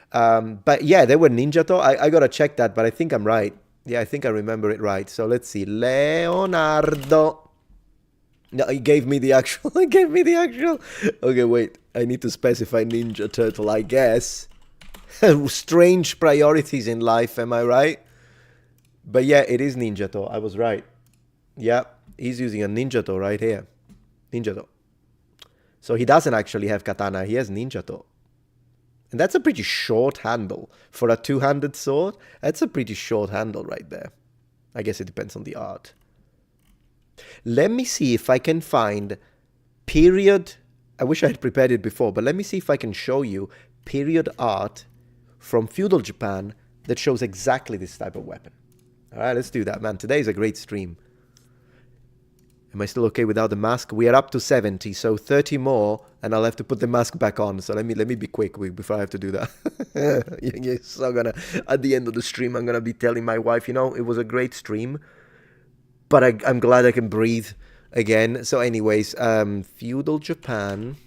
But yeah, they were ninjato. I gotta check that, but I think I'm right. Yeah, I think I remember it right. So let's see. Leonardo. No, he gave me the actual. He gave me the actual. Okay, wait. I need to specify Ninja Turtle, I guess. Strange priorities in life, am I right? But yeah, it is Ninjato. I was right. Yeah, he's using a Ninjato right here. Ninjato. So he doesn't actually have katana, he has ninjato. And that's a pretty short handle. For a two-handed sword, that's a pretty short handle right there. I guess it depends on the art. Let me see if I can find period... I wish I had prepared it before, but let me see if I can show you period art from feudal Japan that shows exactly this type of weapon. Alright, let's do that, man. Today is a great stream. Am I still okay without the mask? We are up to 70, so 30 more, and I'll have to put the mask back on. So let me be quick before I have to do that. You're so gonna, at the end of the stream, I'm gonna be telling my wife, it was a great stream, but I'm glad I can breathe again. So anyways, feudal Japan.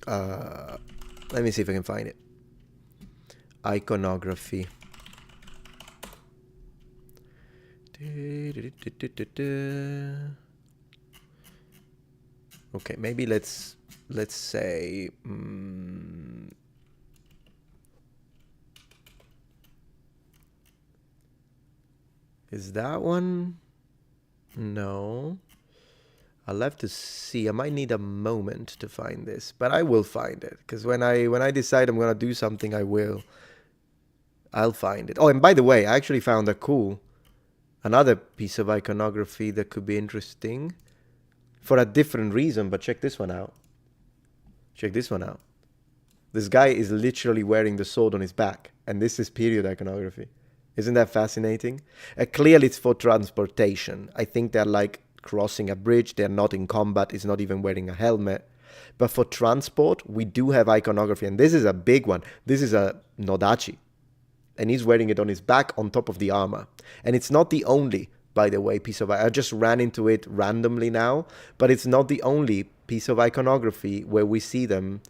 Let me see if I can find it. Iconography. Okay, maybe let's say is that one? No. I'll have to see. I might need a moment to find this, but I will find it because when I decide I'm gonna do something, I will. I'll find it. Oh, and by the way, I actually found another piece of iconography that could be interesting for a different reason, but check this one out. Check this one out. This guy is literally wearing the sword on his back, and this is period iconography. Isn't that fascinating? Clearly it's for transportation. I think they're like crossing a bridge. They're not in combat. He's not even wearing a helmet. But for transport, we do have iconography, and this is a big one. This is a Nodachi, and he's wearing it on his back on top of the armor. And it's not the only, by the way, piece of... I just ran into it randomly now, but it's not the only piece of iconography where we see them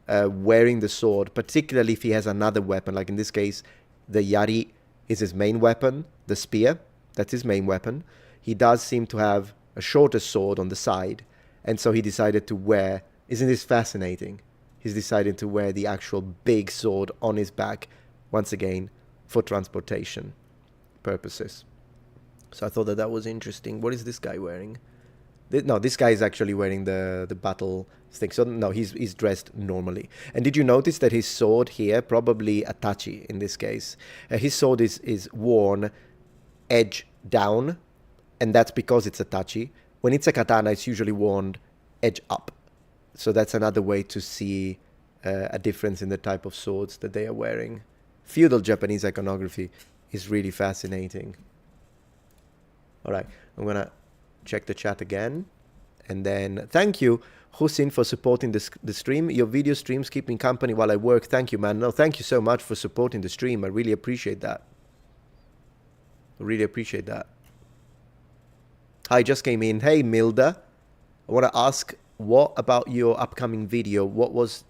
wearing the sword, particularly if he has another weapon. Like in this case, the Yari is his main weapon, the spear, that's his main weapon. He does seem to have a shorter sword on the side, and so he decided to wear... Isn't this fascinating? He's decided to wear the actual big sword on his back, once again, for transportation purposes. So I thought that was interesting. What is this guy wearing? No, this guy is actually wearing the battle thing. So no, he's dressed normally. And did you notice that his sword here, probably a tachi in this case, his sword is worn edge down, and that's because it's a tachi. When it's a katana, it's usually worn edge up. So that's another way to see a difference in the type of swords that they are wearing. Feudal Japanese iconography is really fascinating. All right, I'm gonna check the chat again, and then thank you, Hussein, for supporting the stream. Your video streams keep me company while I work. Thank you, man. No, thank you so much for supporting the stream. I really appreciate that. I really appreciate that. Hi, just came in. Hey, Milda. I want to ask, what about your upcoming video? What was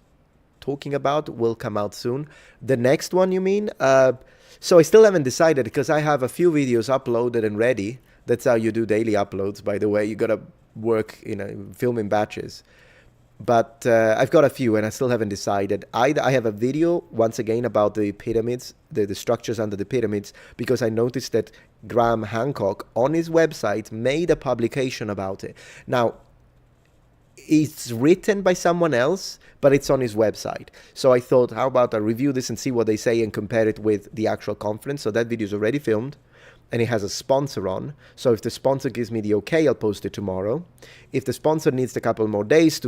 talking about will come out soon. The next one, you mean? So I still haven't decided because I have a few videos uploaded and ready. That's how you do daily uploads, by the way. You gotta work, film in batches. But I've got a few and I still haven't decided. I have a video, once again, about the pyramids, the structures under the pyramids, because I noticed that Graham Hancock on his website made a publication about it. Now, it's written by someone else, but it's on his website. So I thought, how about I review this and see what they say and compare it with the actual conference. So that video is already filmed and it has a sponsor on. So if the sponsor gives me the okay, I'll post it tomorrow. If the sponsor needs a couple more days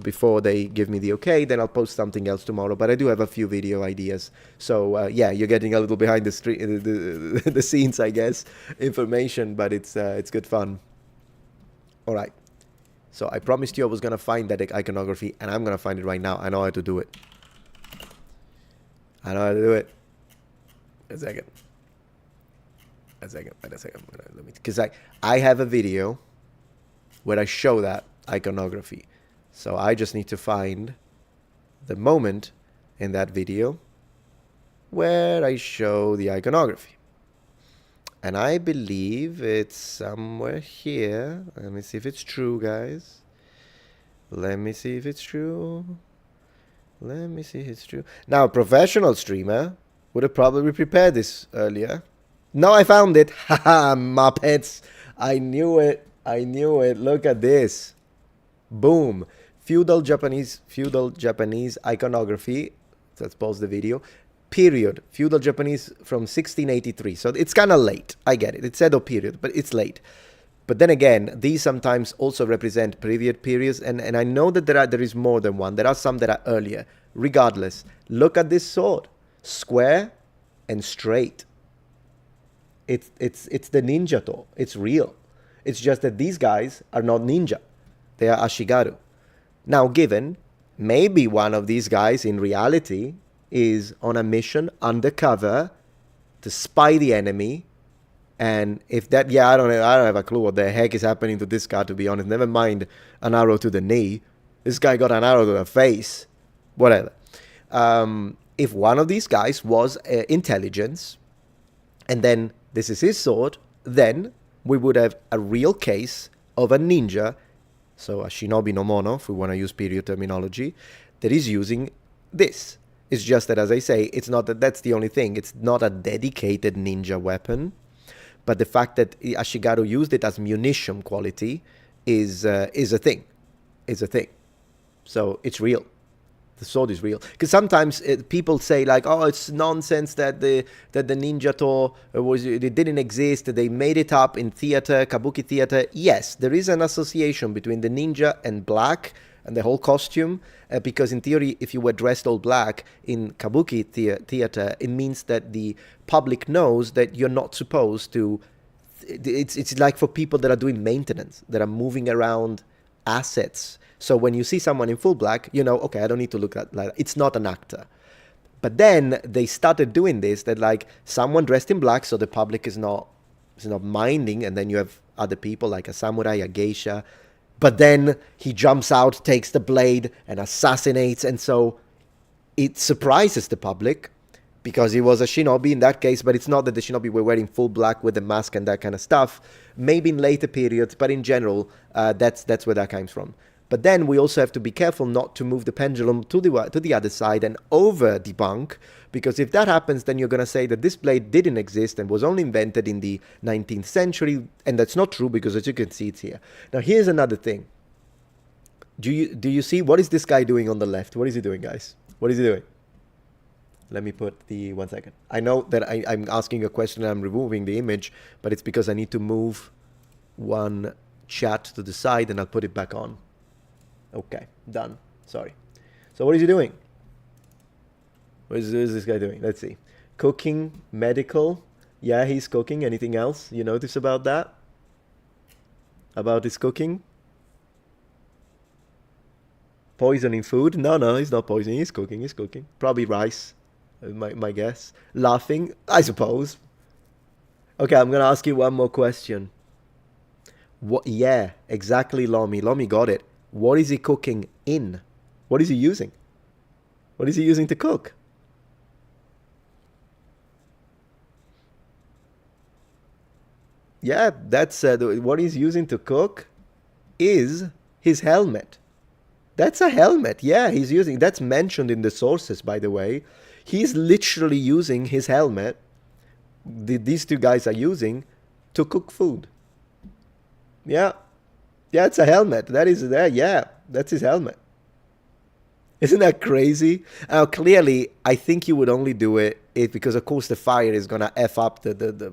before they give me the okay, then I'll post something else tomorrow. But I do have a few video ideas. So yeah, you're getting a little behind the scenes, I guess, information, but it's good fun. All right. So I promised you I was going to find that iconography, and I'm going to find it right now. I know how to do it. I know how to do it. A second. Wait a second. Because I have a video where I show that iconography. So I just need to find the moment in that video where I show the iconography. And I believe it's somewhere here. Let me see if it's true, guys. Let me see if it's true. Let me see if it's true. Now, a professional streamer would have probably prepared this earlier. No, I found it. Haha, Muppets. I knew it. I knew it. Look at this. Boom. Feudal Japanese iconography. Let's pause the video. Period. Feudal Japanese from 1683. So it's kind of late. I get it. It's Edo period, but it's late. But then again, these sometimes also represent previous periods. And I know that there is more than one. There are some that are earlier. Regardless, look at this sword. Square and straight. It's the ninja to. It's real. It's just that these guys are not ninja. They are Ashigaru. Now, given maybe one of these guys in reality is on a mission undercover to spy the enemy, and if that, I don't have a clue what the heck is happening to this guy, to be honest. Never mind an arrow to the knee. This guy got an arrow to the face. Whatever. If one of these guys was intelligence, and then this is his sword, then we would have a real case of a ninja so a shinobi no mono, if we want to use period terminology, that is using this. It's just that, as I say, it's not that that's the only thing. It's not a dedicated ninja weapon, but the fact that Ashigaru used it as munition quality is a thing. Is a thing. So it's real. The sword is real. Because sometimes people say like, oh, it's nonsense that the ninja to it didn't exist. They made it up in theater, kabuki theater. Yes, there is an association between the ninja and black and the whole costume. Because in theory, if you were dressed all black in kabuki theater, it means that the public knows that you're not supposed to. It's like for people that are doing maintenance, that are moving around assets. So when you see someone in full black, you know, okay, I don't need to look at like that. It's not an actor. But then they started doing this, that like someone dressed in black, so the public is not minding, and then you have other people like a samurai, a geisha, but then he jumps out, takes the blade, and assassinates, and so it surprises the public because he was a shinobi in that case, but it's not that the shinobi were wearing full black with the mask and that kind of stuff. Maybe in later periods, but in general, that's where that comes from. But then we also have to be careful not to move the pendulum to the other side and over debunk, because if that happens, then you're going to say that this blade didn't exist and was only invented in the 19th century, and that's not true, because as you can see, it's here. Now, here's another thing. Do you see, what is this guy doing on the left? What is he doing, guys? What is he doing? Let me put the, 1 second. I know that I'm asking a question and I'm removing the image, but it's because I need to move one chat to the side and I'll put it back on. Okay, done. Sorry. So what is he doing? What is this guy doing? Let's see. Cooking, medical. Yeah, he's cooking. Anything else you notice about that? About his cooking? Poisoning food? No, he's not poisoning. He's cooking. He's cooking. Probably rice, my guess. Laughing, I suppose. Okay, I'm going to ask you one more question. What? Yeah, exactly, Lomi. Lomi got it. What is he cooking in? What is he using? What is he using to cook? Yeah, that's what he's using to cook is his helmet. That's a helmet. Yeah, he's using. That's mentioned in the sources, by the way. He's literally using his helmet. These two guys are using to cook food. Yeah. Yeah, it's a helmet. That is there. Yeah, that's his helmet. Isn't that crazy? Now, clearly, I think you would only do it if, because of course the fire is gonna f up the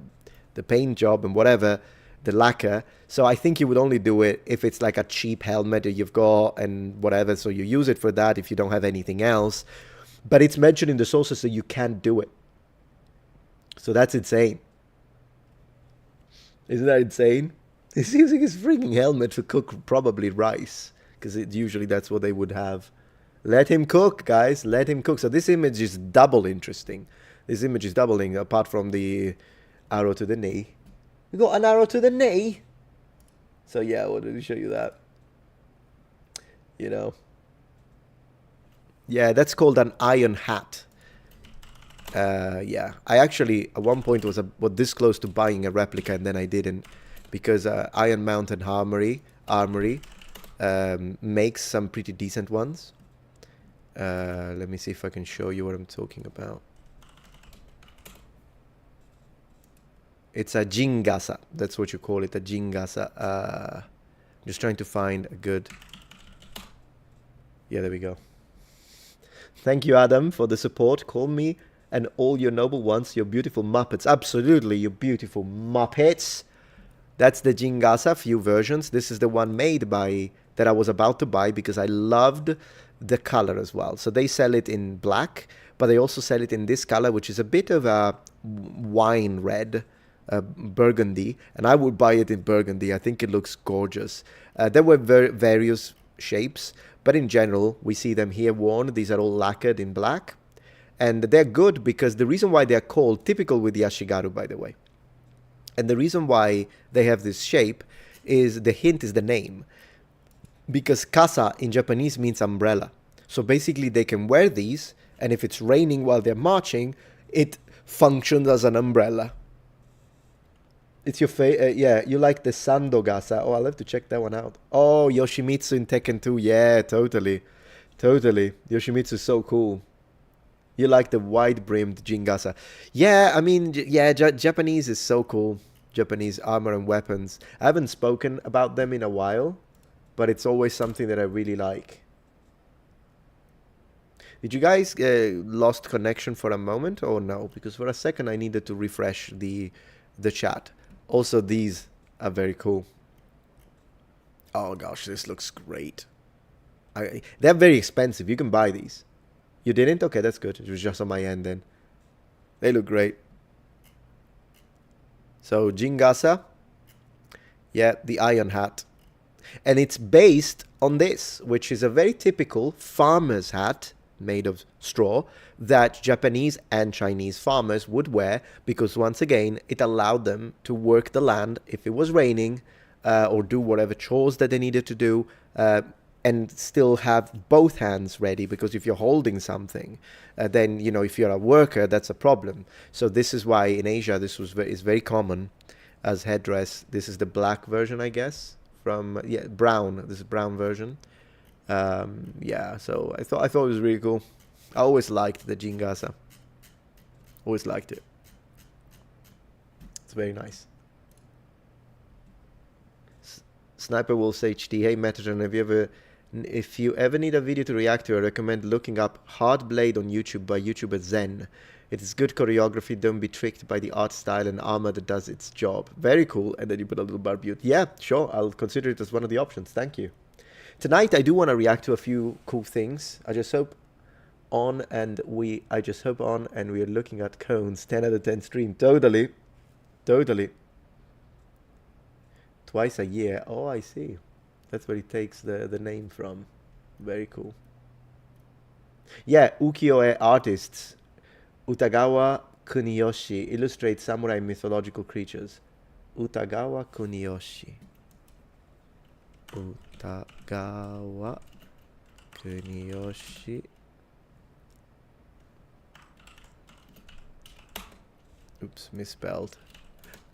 paint job and whatever, the lacquer. So I think you would only do it if it's like a cheap helmet that you've got and whatever. So you use it for that if you don't have anything else. But it's mentioned in the sources that you can't do it. So that's insane. Isn't that insane? He's using his freaking helmet to cook probably rice, because usually that's what they would have. Let him cook, guys. Let him cook. So this image is double interesting. This image is doubling, apart from the arrow to the knee. We got an arrow to the knee. So yeah, I wanted to show you that. You know. Yeah, that's called an iron hat. Yeah, I actually at one point was this close to buying a replica, and then I didn't, because Iron Mountain Armory makes some pretty decent ones. Let me see if I can show you what I'm talking about. It's a jingasa. That's what you call it, a jingasa. Just trying to find a good... Yeah, there we go. Thank you, Adam, for the support. Call me and all your noble ones, your beautiful Muppets. Absolutely, you beautiful Muppets. That's the jingasa, few versions. This is the one made by... that I was about to buy because I loved the color as well. So they sell it in black, but they also sell it in this color, which is a bit of a wine red, burgundy, and I would buy it in burgundy. I think it looks gorgeous. There were various shapes, but in general, we see them here worn. These are all lacquered in black, and they're good because the reason why they're called, typical with the Ashigaru, by the way, and the reason why they have this shape is, the hint is the name. Because kasa in Japanese means umbrella. So basically they can wear these, and if it's raining while they're marching, it functions as an umbrella. It's your yeah, you like the Sandogasa. Oh, I'll have to check that one out. Oh, Yoshimitsu in Tekken 2. Yeah, totally. Totally. Yoshimitsu is so cool. You like the wide-brimmed Jingasa. Yeah, I mean, yeah, Japanese is so cool. Japanese armor and weapons. I haven't spoken about them in a while, but it's always something that I really like. Did you guys lost connection for a moment or no? Because for a second I needed to refresh the chat. Also, these are very cool. Oh gosh, this looks great. They're very expensive. You can buy these. You didn't? Okay, that's good. It was just on my end then. They look great. So, Jingasa. Yeah, the iron hat. And it's based on this, which is a very typical farmer's hat made of straw that Japanese and Chinese farmers would wear because, once again, it allowed them to work the land if it was raining or do whatever chores that they needed to do and still have both hands ready, because if you're holding something, then, you know, if you're a worker, that's a problem. So this is why in Asia this is very common as headdress. This is the black version, I guess, from, yeah, brown. This is brown version. Yeah, so I thought it was really cool. I always liked the Jingasa. Always liked it. It's very nice. Sniper Wolves HD. Hey Metatron, if you ever need a video to react to, I recommend looking up Hard Blade on YouTube by YouTuber Zen. It is good choreography. Don't be tricked by the art style and armor that does its job. Very cool. And then you put a little barbute. Yeah, sure. I'll consider it as one of the options. Thank you. Tonight I do want to react to a few cool things. I just hope on and we are looking at cones. 10 out of 10 stream. Totally. Totally. Twice a year. Oh, I see. That's where he takes the name from. Very cool. Yeah, ukiyo-e artists. Utagawa Kuniyoshi illustrates samurai mythological creatures. Utagawa Kuniyoshi. Utagawa Kuniyoshi. Oops, misspelled.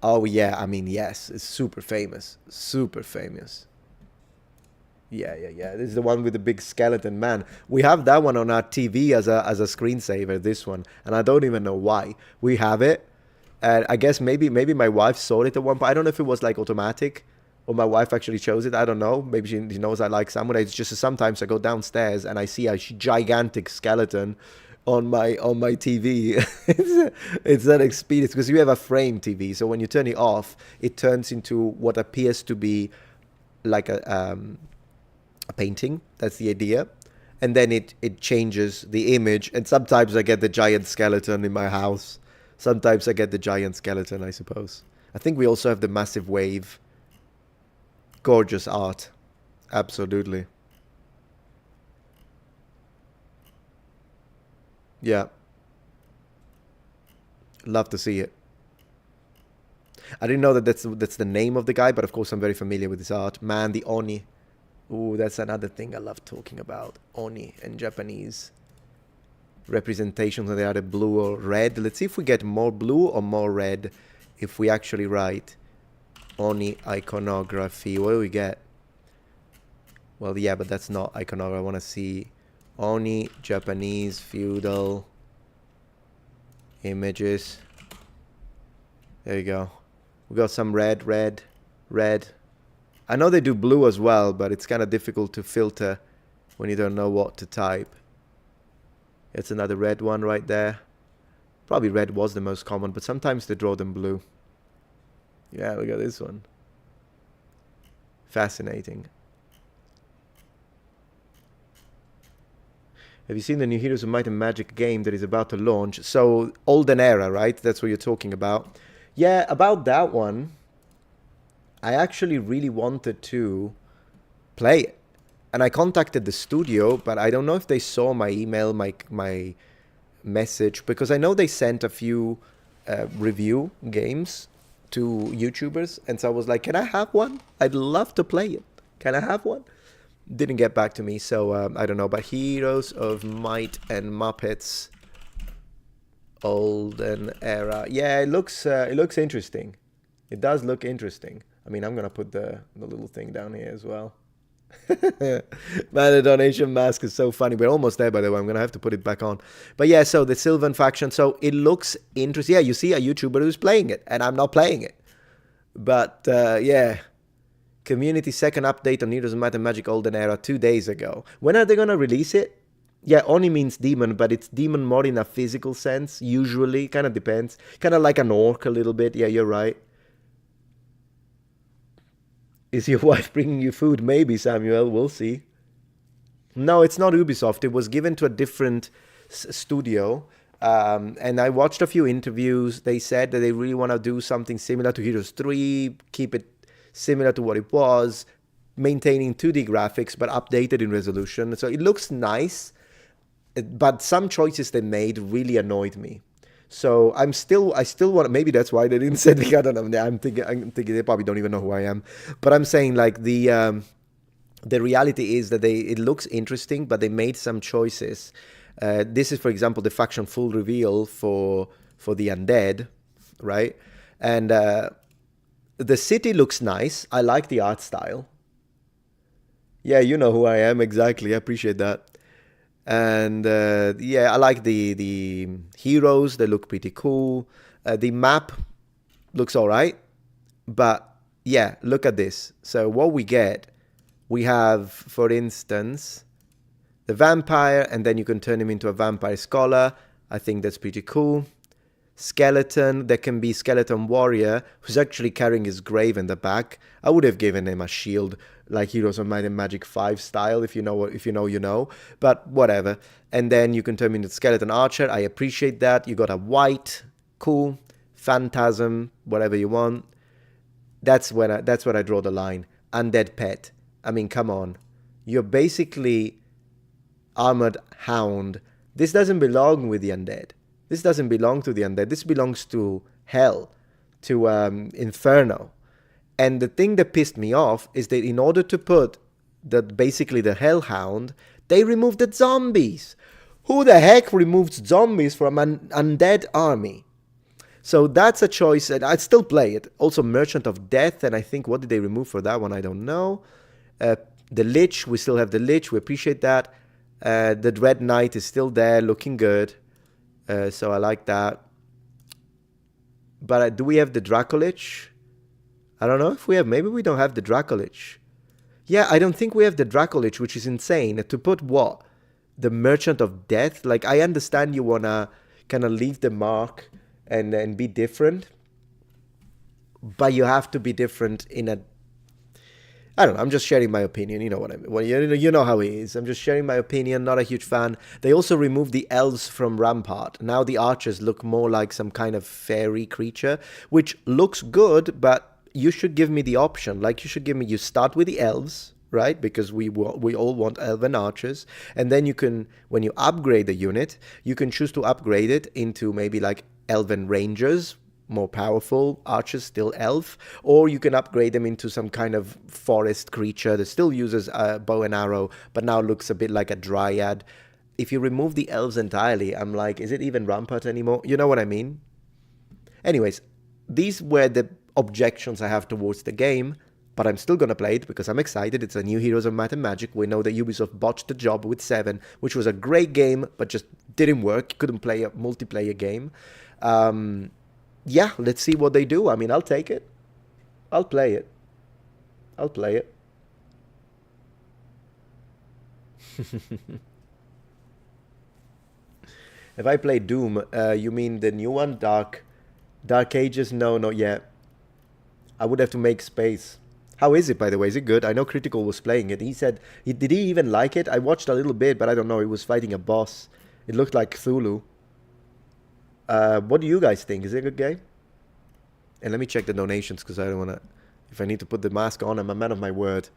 Oh yeah, I mean, yes, it's super famous. Super famous. Yeah. This is the one with the big skeleton man. We have that one on our TV as a screensaver, this one. And I don't even know why. We have it. And I guess maybe my wife saw it at one point. I don't know if it was like automatic or my wife actually chose it. I don't know. Maybe she knows I like samurai. It's just sometimes I go downstairs and I see a gigantic skeleton on my TV. It's that experience because you have a frame TV. So when you turn it off, it turns into what appears to be like a painting. That's the idea. And then it changes the image. And sometimes I get the giant skeleton in my house. Sometimes I get the giant skeleton, I suppose. I think we also have the massive wave. Gorgeous art. Absolutely. Yeah. Love to see it. I didn't know that that's the name of the guy, but of course I'm very familiar with his art. Man, the Oni. Ooh, that's another thing I love talking about. Oni and Japanese representations, whether they are blue or red. Let's see if we get more blue or more red if we actually write Oni iconography. What do we get? Well, yeah, but that's not iconography. I want to see Oni Japanese feudal images. There you go. We got some red. I know they do blue as well, but it's kind of difficult to filter when you don't know what to type. It's another red one right there. Probably red was the most common, but sometimes they draw them blue. Yeah, look at this one. Fascinating. Have you seen the new Heroes of Might and Magic game that is about to launch? So, Olden Era, right? That's what you're talking about. Yeah, about that one, I actually really wanted to play it. And I contacted the studio, but I don't know if they saw my email, my message, because I know they sent a few review games to YouTubers. And so I was like, can I have one? I'd love to play it. Can I have one? Didn't get back to me, so I don't know. But Heroes of Might and Muppets, Olden Era. Yeah, it looks interesting. It does look interesting. I mean, I'm gonna put the little thing down here as well. Man, the donation mask is so funny. We're almost there, by the way. I'm gonna have to put it back on. But yeah, so the Sylvan faction. So it looks interesting. Yeah, you see a YouTuber who's playing it, and I'm not playing it. But yeah, community second update on Heroes of Might and Magic Golden Era 2 days ago. When are they gonna release it? Yeah, Oni means demon, but it's demon more in a physical sense. Usually, kind of depends. Kind of like an orc a little bit. Yeah, you're right. Is your wife bringing you food? Maybe, Samuel. We'll see. No, it's not Ubisoft. It was given to a different studio. And I watched a few interviews. They said that they really want to do something similar to Heroes 3, keep it similar to what it was, maintaining 2D graphics, but updated in resolution. So it looks nice, but some choices they made really annoyed me. So I still want. Maybe that's why they didn't send me. I don't know. I'm thinking they probably don't even know who I am. But I'm saying like the reality is that it looks interesting, but they made some choices. This is, for example, the faction full reveal for the undead, right? And the city looks nice. I like the art style. Yeah, you know who I am exactly. I appreciate that. And yeah, I like the heroes. They look pretty cool. The map looks all right. But yeah, look at this. So what we have, for instance, the vampire, and then you can turn him into a vampire scholar. I think that's pretty cool. Skeleton, there can be skeleton warrior who's actually carrying his grave in the back. I would have given him a shield like Heroes of Might and Magic 5 style, if you know, you know, but whatever. And then you can turn him into skeleton archer. I appreciate that. You got a white, cool, phantasm, whatever you want. That's when I draw the line. Undead pet. I mean, come on. You're basically armored hound. This doesn't belong with the undead. This doesn't belong to the undead. This belongs to hell, to Inferno. And the thing that pissed me off is that in order to put basically the hellhound, they removed the zombies. Who the heck removes zombies from an undead army? So that's a choice, and I'd still play it. Also, Merchant of Death, and I think, what did they remove for that one? I don't know. The Lich, we still have the Lich. We appreciate that. The Dread Knight is still there, looking good. So I like that. But do we have the Dracolich? I don't know if we have. Maybe we don't have the Dracolich. Yeah, I don't think we have the Dracolich, which is insane. To put what? The Merchant of Death? Like, I understand you want to kind of leave the mark and be different. But you have to be different in a... I don't know, I'm just sharing my opinion, you know what I mean. Well, you know how it is. I'm just sharing my opinion, not a huge fan. They also removed the elves from Rampart. Now the archers look more like some kind of fairy creature, which looks good, but you should give me the option. Like, you should give me, you start with the elves, right? Because we all want elven archers. And then you can, when you upgrade the unit, you can choose to upgrade it into maybe like elven rangers, more powerful archers, still elf, or you can upgrade them into some kind of forest creature that still uses a bow and arrow, but now looks a bit like a dryad. If you remove the elves entirely, I'm like, is it even Rampart anymore? You know what I mean? Anyways, these were the objections I have towards the game, but I'm still gonna play it because I'm excited. It's a new Heroes of Might and Magic. We know that Ubisoft botched the job with 7, which was a great game, but just didn't work. Couldn't play a multiplayer game. Yeah, let's see what they do. I mean, I'll take it. I'll play it. I'll play it. If I play Doom, you mean the new one? Dark Ages? No, not yet. I would have to make space. How is it, by the way? Is it good? I know Critical was playing it. He said, did he even like it? I watched a little bit, but I don't know. He was fighting a boss. It looked like Cthulhu. What do you guys think? Is it a good game? And let me check the donations because I don't want to... If I need to put the mask on, I'm a man of my word.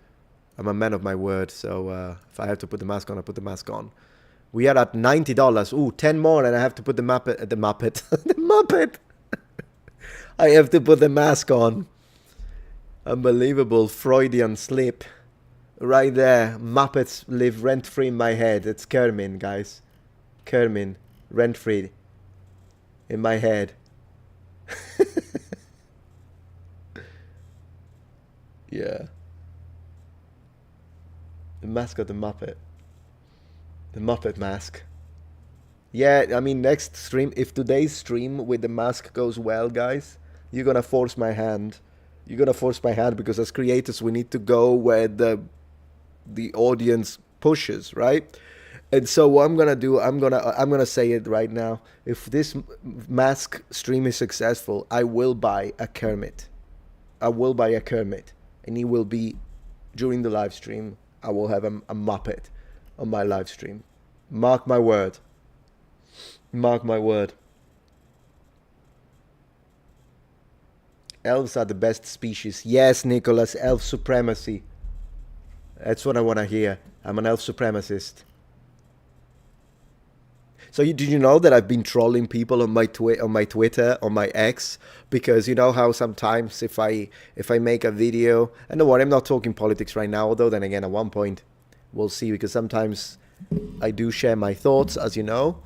I'm a man of my word. So if I have to put the mask on, I put the mask on. We are at $90. Ooh, 10 more and I have to put the Muppet. The Muppet. I have to put the mask on. Unbelievable Freudian slip. Right there. Muppets live rent-free in my head. It's Kermin, guys. Kermin. Rent-free. In my head. Yeah. The mask of the Muppet. The Muppet mask. Yeah, I mean, next stream, if today's stream with the mask goes well, guys, you're gonna force my hand. You're gonna force my hand because as creators, we need to go where the audience pushes, right? And so what I'm gonna do, I'm gonna say it right now. If this mask stream is successful, I will buy a Kermit. I will buy a Kermit, and he will be during the live stream. I will have a Muppet on my live stream. Mark my word. Mark my word. Elves are the best species. Yes, Nicholas, elf supremacy. That's what I want to hear. I'm an elf supremacist. So did you know that I've been trolling people on my Twitter, on my X, because you know how sometimes if I make a video, and don't worry, I'm not talking politics right now, although then again at one point we'll see, because sometimes I do share my thoughts, as you know,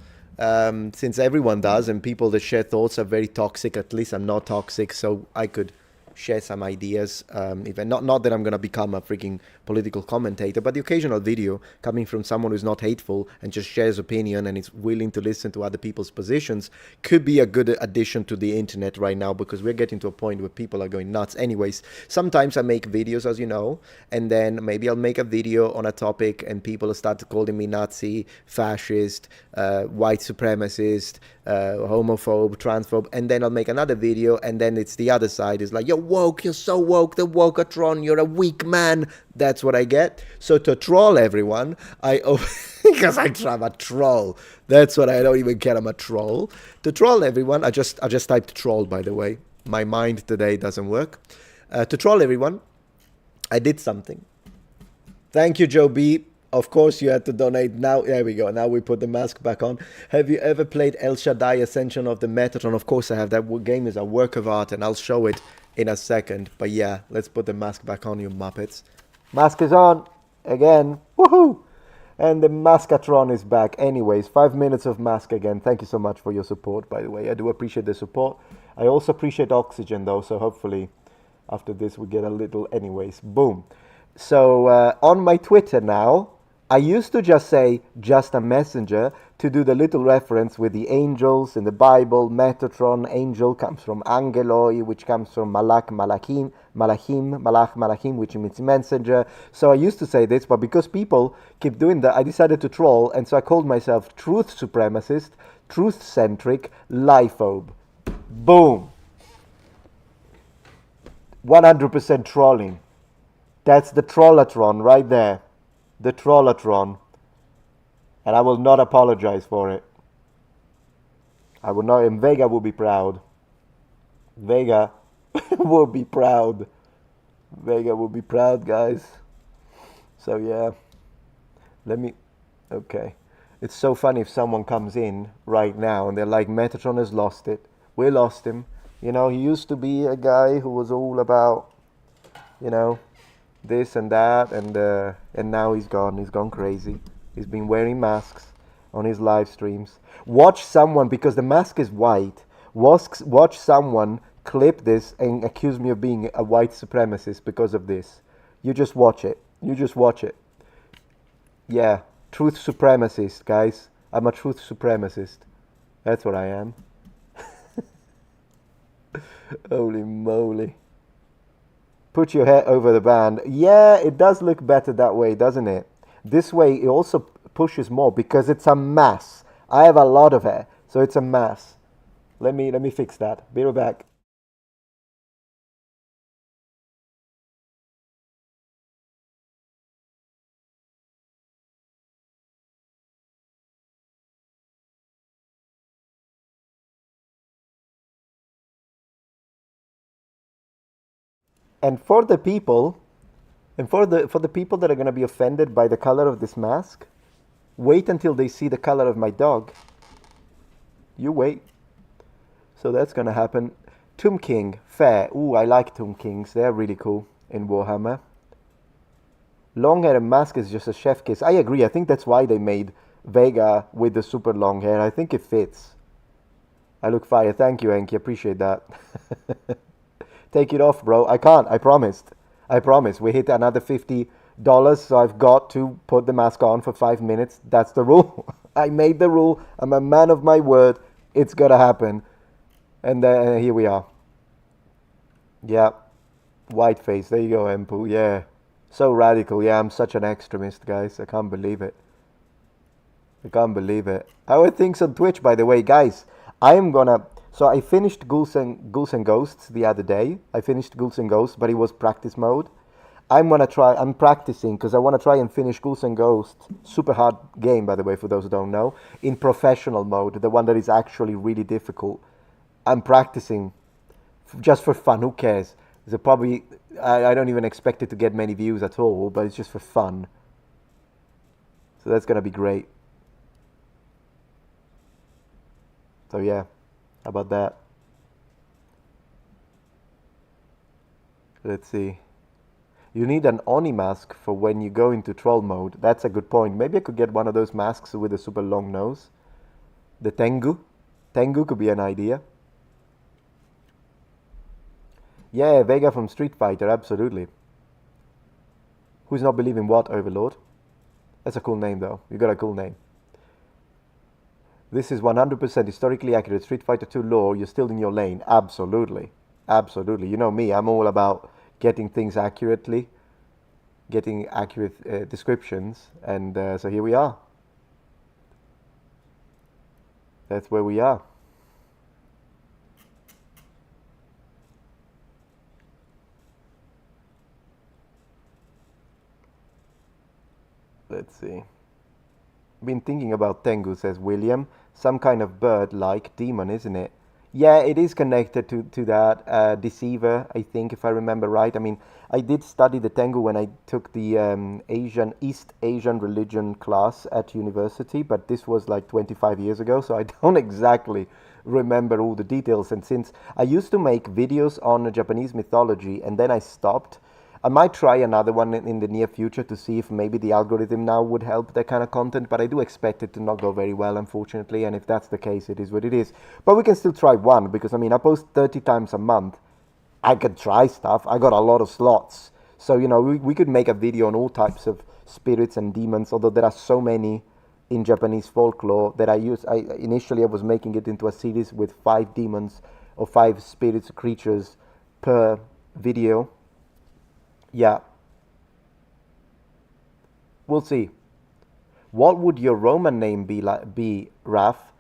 since everyone does, and people that share thoughts are very toxic. At least I'm not toxic, so I could share some ideas. Even not that I'm gonna become a freaking political commentator, but the occasional video coming from someone who's not hateful and just shares opinion and is willing to listen to other people's positions could be a good addition to the internet right now, because we're getting to a point where people are going nuts. Anyways, sometimes I make videos, as you know, and then maybe I'll make a video on a topic and people start calling me Nazi, fascist, white supremacist, homophobe, transphobe, and then I'll make another video, and then it's the other side. It's like, you're woke, you're so woke, the Wokatron, you're a weak man. That's what I get. So to troll everyone, because I'm a troll. That's what I don't even care. I'm a troll. To troll everyone, I just typed troll, by the way. My mind today doesn't work. To troll everyone, I did something. Thank you, Joe B. Of course, you had to donate. Now, there we go. Now we put the mask back on. Have you ever played El Shaddai Ascension of the Metatron? Of course I have. That game is a work of art, and I'll show it in a second. But yeah, let's put the mask back on, you Muppets. Mask is on again. Woohoo! And the Maskatron is back. Anyways, 5 minutes of mask again. Thank you so much for your support, by the way. I do appreciate the support. I also appreciate oxygen, though, so hopefully after this we get a little... Anyways, boom. So on my Twitter now, I used to just say just a messenger to do the little reference with the angels in the Bible. Metatron, angel, comes from angeloi, which comes from malachim, which means messenger. So I used to say this, but because people keep doing that, I decided to troll, and so I called myself truth supremacist, truth-centric, lifephobe. Boom. 100% trolling. That's the trollatron right there. The trollatron. And I will not apologize for it. I will not, and Vega will be proud. Vega will be proud. Vega will be proud, guys. So yeah. Okay. It's so funny if someone comes in right now and they're like, Metatron has lost it. We lost him. You know, he used to be a guy who was all about, you know, this and that, and now he's gone crazy. He's been wearing masks on his live streams. Watch someone, because the mask is white, watch someone clip this and accuse me of being a white supremacist because of this. You just watch it. Yeah, truth supremacist, guys. I'm a truth supremacist. That's what I am. Holy moly. Put your hair over the band. Yeah, it does look better that way, doesn't it? This way it also pushes more because it's a mass. I have a lot of hair, so it's a mass. Let me fix that. Be right back. And for the people for the people that are going to be offended by the color of this mask, wait until they see the color of my dog. You wait. So that's going to happen. Tomb King, fair. Ooh, I like Tomb Kings. They're really cool in Warhammer. Long hair and mask is just a chef kiss. I agree. I think that's why they made Vega with the super long hair. I think it fits. I look fire. Thank you, Enki. Appreciate that. Take it off, bro. I can't. I promised. I promise. We hit another $50, so I've got to put the mask on for 5 minutes. That's the rule. I made the rule. I'm a man of my word. It's gotta happen. And here we are. Yeah. White face. There you go, Empu. Yeah. So radical. Yeah, I'm such an extremist, guys. I can't believe it. I can't believe it. How are things on Twitch, by the way, guys? I am gonna. So I finished Ghouls and Ghosts the other day. I finished Ghouls and Ghosts, but it was practice mode. I'm gonna try. I'm practicing because I want to try and finish Ghouls and Ghosts. Super hard game, by the way, for those who don't know. In professional mode, the one that is actually really difficult. I'm practicing just for fun. Who cares? Probably I don't even expect it to get many views at all, but it's just for fun. So that's gonna be great. So yeah, how about that? Let's see. You need an Oni mask for when you go into troll mode. That's a good point. Maybe I could get one of those masks with a super long nose. The Tengu. Tengu could be an idea. Yeah, Vega from Street Fighter, absolutely. Who's not believing what, Overlord? That's a cool name, though. You got a cool name. This is 100% historically accurate Street Fighter 2 lore. You're still in your lane. Absolutely. Absolutely. You know me, I'm all about getting things accurately, getting accurate descriptions, and so here we are. That's where we are. Let's see. Been thinking about Tengu, says William. Some kind of bird-like demon, isn't it? Yeah, it is connected to that deceiver, I think, if I remember right. I mean, I did study the Tengu when I took the East Asian religion class at university, but this was like 25 years ago, so I don't exactly remember all the details. And since I used to make videos on Japanese mythology and then I stopped, I might try another one in the near future to see if maybe the algorithm now would help that kind of content, but I do expect it to not go very well, unfortunately, and if that's the case, it is what it is. But we can still try one, because, I mean, I post 30 times a month. I could try stuff. I got a lot of slots. So, you know, we could make a video on all types of spirits and demons, although there are so many in Japanese folklore that initially I was making it into a series with 5 demons or 5 spirits, creatures per video. Yeah. We'll see. What would your Roman name be, Raf?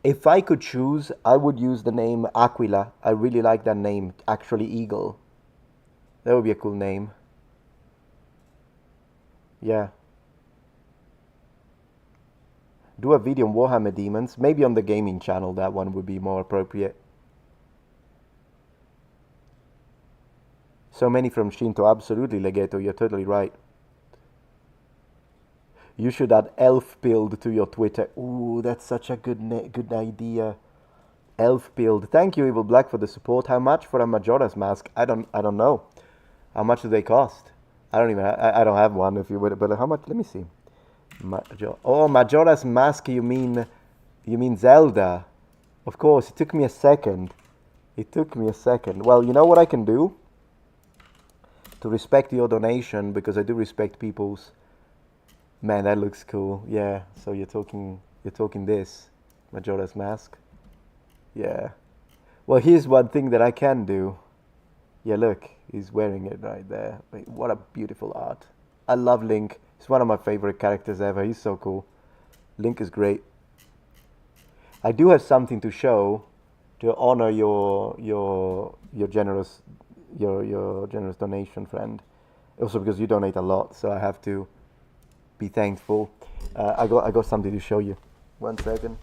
If I could choose, I would use the name Aquila. I really like that name. Actually, Eagle. That would be a cool name. Yeah. Do a video on Warhammer Demons. Maybe on the gaming channel, that one would be more appropriate. So many from Shinto. Absolutely, Legato. You're totally right. You should add elf build to your Twitter. Ooh, that's such a good idea. Elf build. Thank you, Evil Black, for the support. How much for a Majora's Mask? I don't know. How much do they cost? I don't have one. If you would, but how much? Let me see. Majora's Mask. You mean Zelda? Of course. It took me a second. Well, you know what I can do to respect your donation, because I do respect people's. Man, that looks cool. Yeah. So you're talking this Majora's Mask. Yeah. Well, here's one thing that I can do. Yeah, look, he's wearing it right there. Wait, what a beautiful art. I love Link. He's one of my favorite characters ever. He's so cool. Link is great. I do have something to show to honor your generous donation, friend. Also because you donate a lot, so I have to be thankful. I got something to show you. 1 second.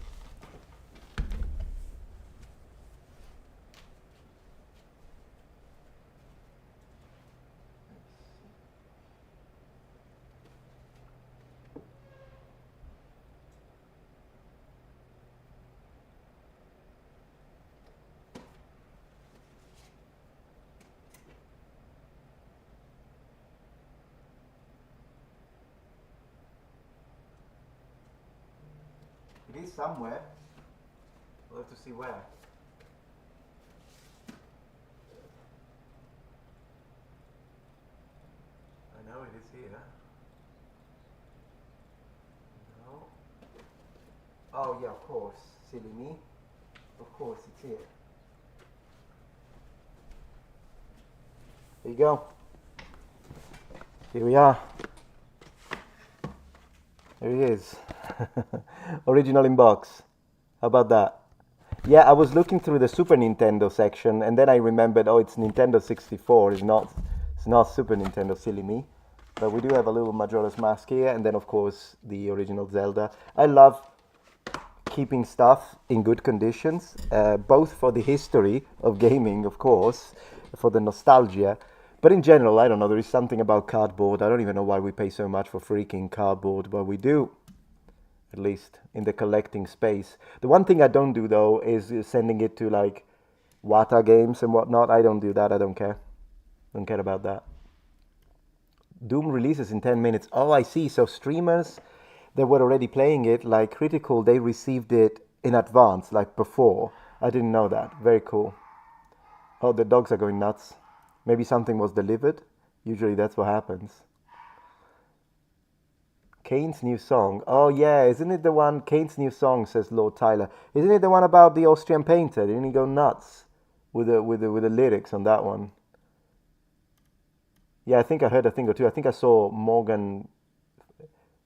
It is somewhere. We'll have to see where. I is here. No. Oh yeah, of course. Silly me. Of course, it's here. Here you go. Here we are. There he is. Original in box. How about that? Yeah, I was looking through the Super Nintendo section and then I remembered, oh, it's Nintendo 64. It's not Super Nintendo, silly me. But we do have a little Majora's Mask here, and then of course the original Zelda. I love keeping stuff in good conditions, both for the history of gaming, of course, for the nostalgia, but in general, I don't know, there is something about cardboard. I don't even know why we pay so much for freaking cardboard, but we do, at least in the collecting space. The one thing I don't do though is sending it to like Wata games and whatnot. I don't do that. I don't care. Don't care about that. Doom releases in 10 minutes. Oh, I see. So streamers that were already playing it, like Critical, they received it in advance, like before. I didn't know that. Very cool. Oh, the dogs are going nuts. Maybe something was delivered. Usually that's what happens. Kane's new song. Oh yeah, isn't it the one? Kane's new song, says Lord Tyler. Isn't it the one about the Austrian painter? Didn't he go nuts with the lyrics on that one? Yeah, I think I heard a thing or two. I think I saw Morgan,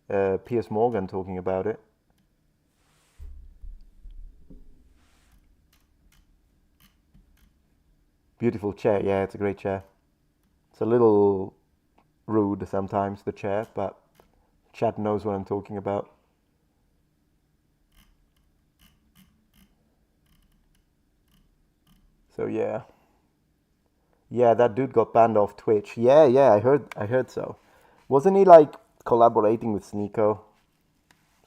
Piers Morgan talking about it. Beautiful chair. Yeah, it's a great chair. It's a little rude sometimes, the chair, but Chad knows what I'm talking about. So yeah. Yeah, that dude got banned off Twitch. Yeah, I heard so. Wasn't he like collaborating with Sneeko?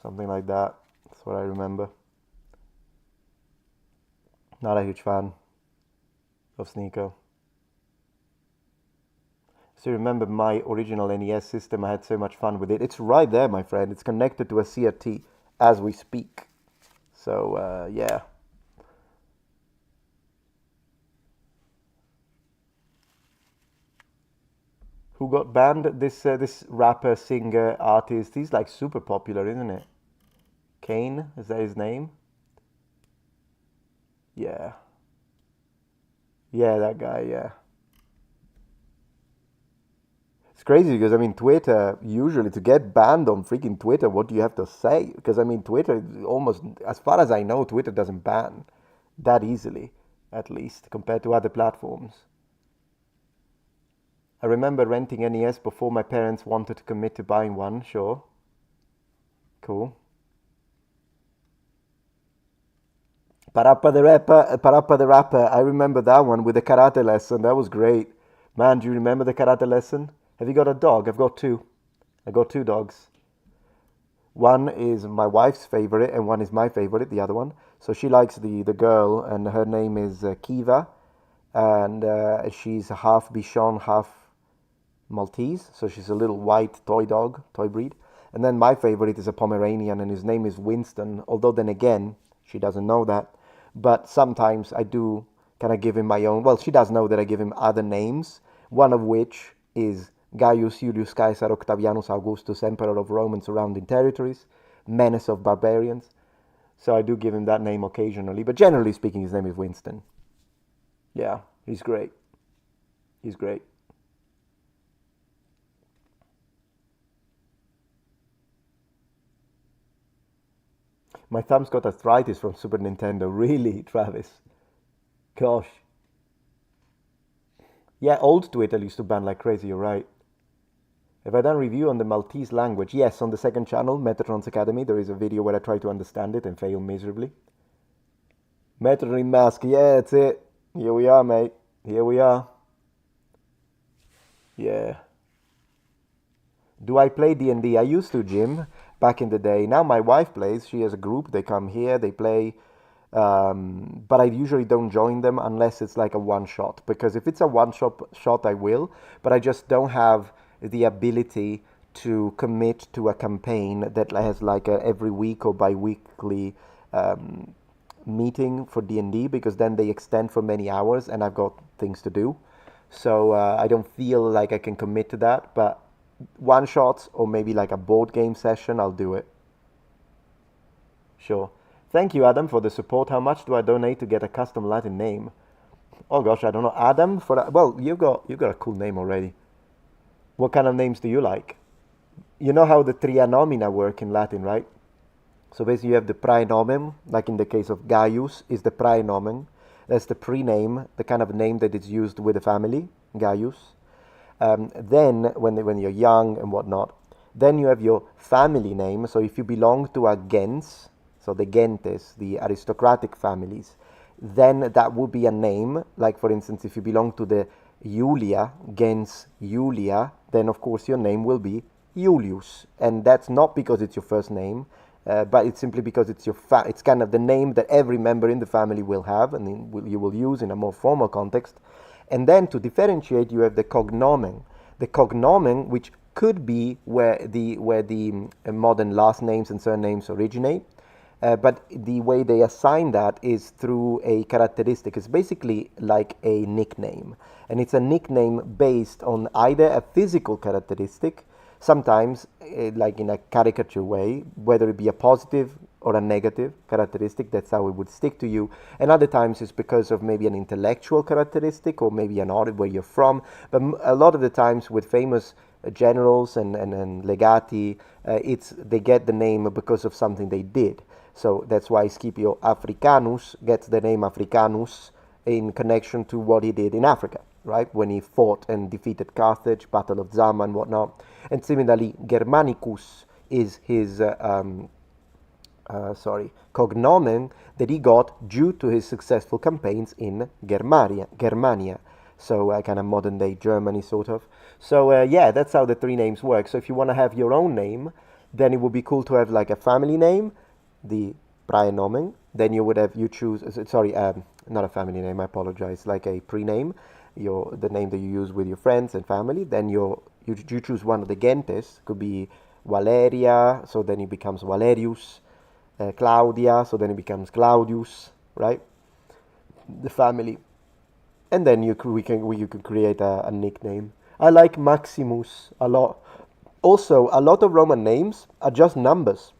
Something like that. That's what I remember. Not a huge fan of Sneeko. So remember my original NES system, I had so much fun with it. It's right there, my friend. It's connected to a CRT as we speak. So, yeah. Who got banned? This rapper, singer, artist. He's like super popular, isn't it? Kane, is that his name? Yeah. Yeah, that guy, yeah. It's crazy because I mean Twitter usually to get banned on freaking Twitter, what do you have to say? Because I mean Twitter almost as far as I know, Twitter doesn't ban that easily, at least compared to other platforms. I remember renting NES before my parents wanted to commit to buying one, sure. Cool. Parappa the Rapper. I remember that one with the karate lesson. That was great. Man, do you remember the karate lesson? Have you got a dog? I've got two. I got two dogs. One is my wife's favorite and one is my favorite, the other one. So she likes the girl and her name is Kiva and she's half Bichon, half Maltese. So she's a little white toy dog, toy breed. And then my favorite is a Pomeranian and his name is Winston. Although then again, she doesn't know that. But sometimes I do kind of give him my own. Well, she does know that I give him other names, one of which is Gaius Julius Caesar Octavianus Augustus, Emperor of Rome and surrounding territories, menace of barbarians. So I do give him that name occasionally, but generally speaking, his name is Winston. Yeah, he's great. He's great. My thumb's got arthritis from Super Nintendo. Really, Travis? Gosh. Yeah, old Twitter used to ban like crazy, you're right. Have I done review on the Maltese language? Yes, on the second channel, Metatron's Academy, there is a video where I try to understand it and fail miserably. Metatron in mask, yeah, that's it. Here we are, mate. Here we are. Yeah. Do I play D&D? I used to, Jim, back in the day. Now my wife plays. She has a group. They come here, they play. But I usually don't join them unless it's like a one shot. Because if it's a one shot, I will. But I just don't have the ability to commit to a campaign that has like a every week or bi-weekly meeting for D&D, because then they extend for many hours and I've got things to do. So I don't feel like I can commit to that. But one shots or maybe like a board game session, I'll do it. Sure. Thank you, Adam, for the support. How much do I donate to get a custom Latin name? Oh gosh, I don't know. Adam, for that. Well, you got a cool name already. What kind of names do you like? You know how the trianomina work in Latin, right? So basically, you have the praenomen, like in the case of Gaius, is the praenomen. That's the prename, the kind of name that is used with the family, Gaius. Then, when you're young and whatnot, then you have your family name. So if you belong to a gens, so the gentes, the aristocratic families, then that would be a name. Like for instance, if you belong to the Julia, gens Julia, then of course your name will be Julius, and that's not because it's your first name, but it's simply because it's it's kind of the name that every member in the family will have, and you will use in a more formal context. And then to differentiate, you have the cognomen. The cognomen, which could be where the modern last names and surnames originate, but the way they assign that is through a characteristic. It's basically like a nickname, and it's a nickname based on either a physical characteristic, sometimes like in a caricature way, whether it be a positive or a negative characteristic. That's how it would stick to you. And other times it's because of maybe an intellectual characteristic or maybe an order where you're from. But a lot of the times with famous generals and legati, they get the name because of something they did. So that's why Scipio Africanus gets the name Africanus in connection to what he did in Africa, right? When he fought and defeated Carthage, Battle of Zama and whatnot. And similarly, Germanicus is his cognomen that he got due to his successful campaigns in Germania. So kind of modern day Germany, sort of. So yeah, that's how the three names work. So if you want to have your own name, then it would be cool to have like a family name, the praenomen. Then you choose, not a family name, I apologize, like a prename, the name that you use with your friends and family. Then you choose one of the gentes, could be Valeria, so then it becomes Valerius, Claudia, so then it becomes Claudius, right? The family. And then you could create a nickname. I like Maximus a lot. Also, a lot of Roman names are just numbers.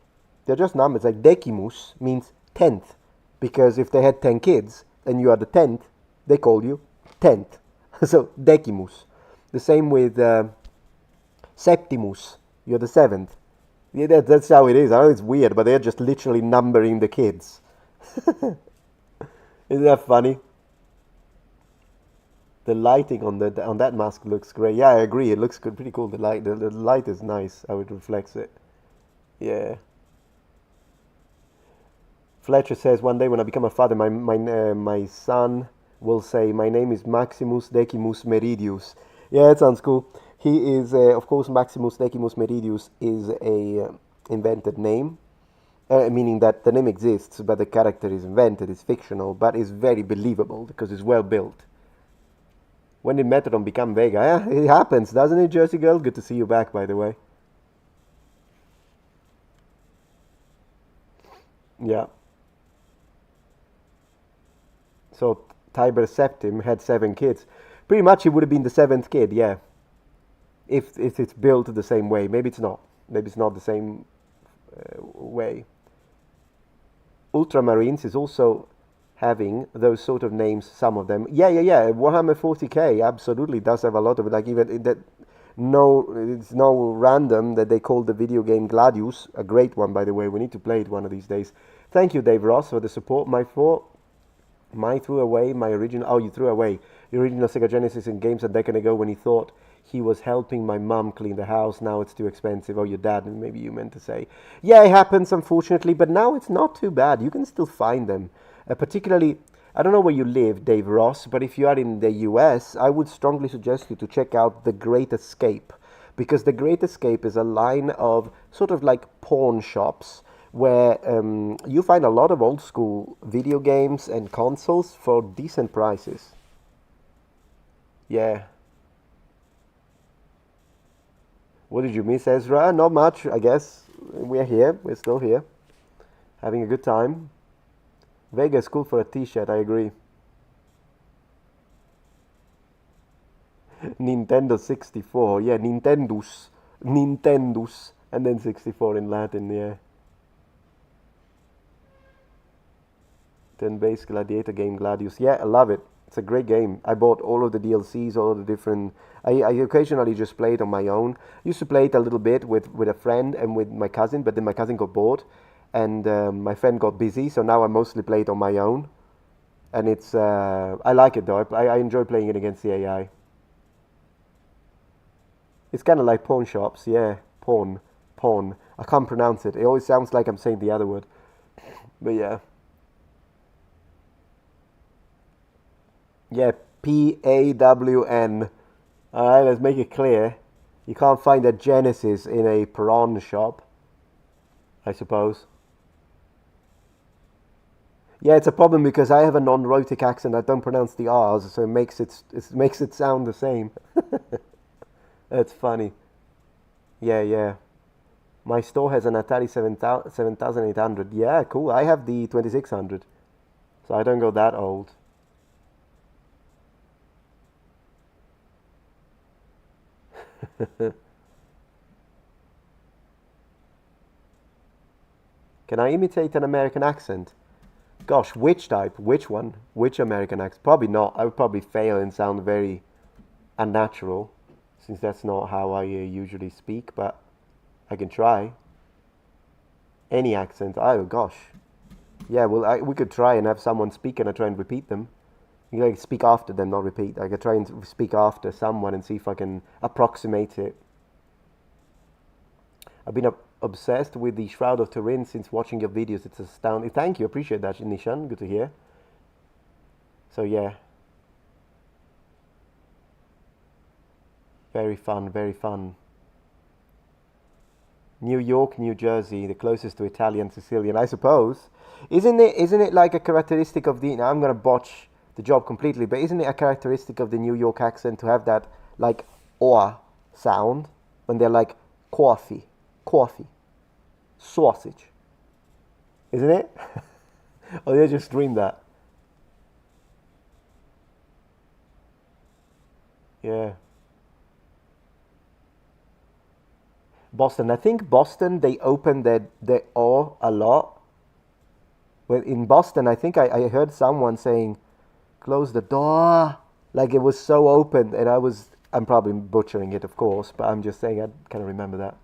They're just numbers. Like Decimus means 10th, because if they had 10 kids and you are the 10th, they call you 10th. So Decimus. The same with Septimus. You're the 7th. Yeah, that's how it is. I know it's weird, but they're just literally numbering the kids. Isn't that funny? The lighting on that mask looks great. Yeah, I agree. It looks good, pretty cool. The light is nice. How it reflects it. Yeah. Fletcher says, one day when I become a father, my son will say, my name is Maximus Decimus Meridius. Yeah, that sounds cool. He is, of course, Maximus Decimus Meridius is a invented name, meaning that the name exists, but the character is invented, it's fictional, but it's very believable because it's well built. When did Metatron become Vega? Yeah, it happens, doesn't it, Jersey Girl? Good to see you back, by the way. Yeah. So Tiber Septim had 7 kids. Pretty much he would have been the 7th kid, yeah. If it's built the same way. Maybe it's not. Maybe it's not the same way. Ultramarines is also having those sort of names, some of them. Yeah. Warhammer 40k absolutely does have a lot of it. Like even that, it's no random that they call the video game Gladius, a great one, by the way. We need to play it one of these days. Thank you, Dave Ross, for the support. You threw away the original Sega Genesis in games a decade ago when he thought he was helping my mum clean the house. Now it's too expensive. Oh, your dad, maybe you meant to say. Yeah, it happens, unfortunately, but now it's not too bad. You can still find them. Particularly, I don't know where you live, Dave Ross, but if you are in the US, I would strongly suggest you to check out The Great Escape, because The Great Escape is a line of sort of like pawn shops where you find a lot of old school video games and consoles for decent prices. Yeah. What did you miss, Ezra? Not much, I guess. We're here. We're still here. Having a good time. Vega is cool for a t-shirt, I agree. Nintendo 64. Yeah, Nintendo's. Nintendus, and then 64 in Latin, yeah. Turn-based gladiator game, Gladius. Yeah, I love it. It's a great game. I bought all of the DLCs, all of the different... I occasionally just play it on my own. Used to play it a little bit with a friend and with my cousin, but then my cousin got bored, and my friend got busy, so now I mostly play it on my own. And it's... I like it, though. I enjoy playing it against the AI. It's kind of like pawn shops, yeah. Pawn. I can't pronounce it. It always sounds like I'm saying the other word. But yeah. Yeah, Pawn. Alright, let's make it clear. You can't find a Genesis in a prawn shop, I suppose. Yeah, it's a problem because I have a non-rhotic accent. I don't pronounce the R's, so it makes it sound the same. That's funny. Yeah. My store has an Atari 7800. Yeah, cool. I have the 2600, so I don't go that old. Can I imitate an American accent? Gosh, which type? Which one? Which American accent? Probably not. I would probably fail and sound very unnatural, since that's not how I usually speak, but I can try. Any accent. Oh, gosh. Yeah, well, we could try and have someone speak and I try and repeat them. You like speak after them, not repeat. I could try and speak after someone and see if I can approximate it. I've been obsessed with the Shroud of Turin since watching your videos. It's astounding. Thank you, appreciate that, Nishan. Good to hear. So yeah, very fun, very fun. New York, New Jersey, the closest to Italian Sicilian, I suppose. Isn't it like a characteristic of the? Now I'm gonna botch the job completely, but isn't it a characteristic of the New York accent to have that like "or" sound when they're like coffee, sausage? Isn't it? Or they just dream that? Yeah. Boston. I think Boston, they open their "or" a lot. Well, in Boston, I think I heard someone saying, "Close the door," like it was so open, and I'm probably butchering it, of course, but I'm just saying I kind of remember that.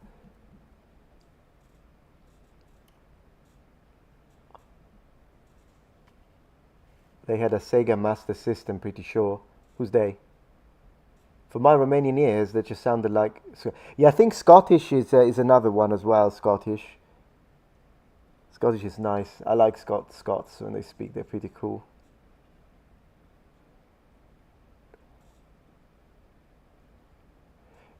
They had a Sega Master System, pretty sure. Who's they? For my Romanian ears, that just sounded like... Yeah, I think Scottish is another one as well, Scottish. Scottish is nice. I like Scots when they speak. They're pretty cool.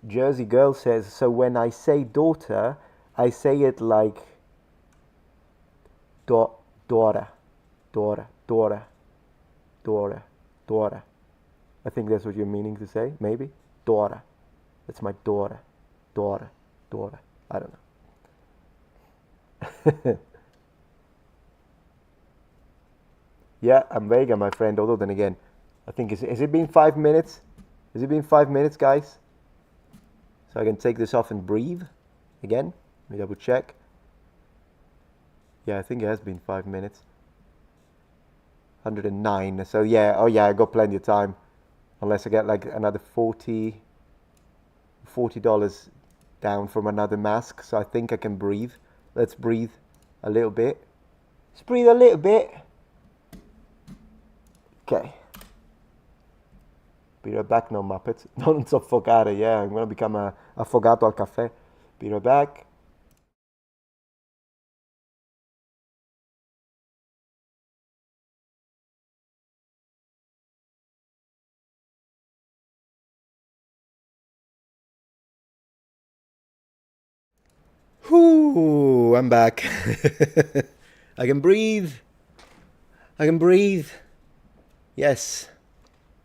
Jersey Girl says, so when I say daughter, I say it like... Dora. I think that's what you're meaning to say, maybe? Dora. That's my daughter. Daughter. I don't know. Yeah, I'm Vega, my friend, although then again, I think, has it been 5 minutes? Has it been 5 minutes, guys? So I can take this off and breathe again. Let me double check. Yeah, I think it has been 5 minutes. 109. So yeah, oh yeah, I got plenty of time. Unless I get like another $40 down from another mask. So I think I can breathe. Let's breathe a little bit. Let's breathe a little bit. Okay. Be right back now, Muppets. Non soffocare, yeah, I'm gonna become a affogato al caffè. Be right back. Whoo, I'm back. I can breathe. Yes,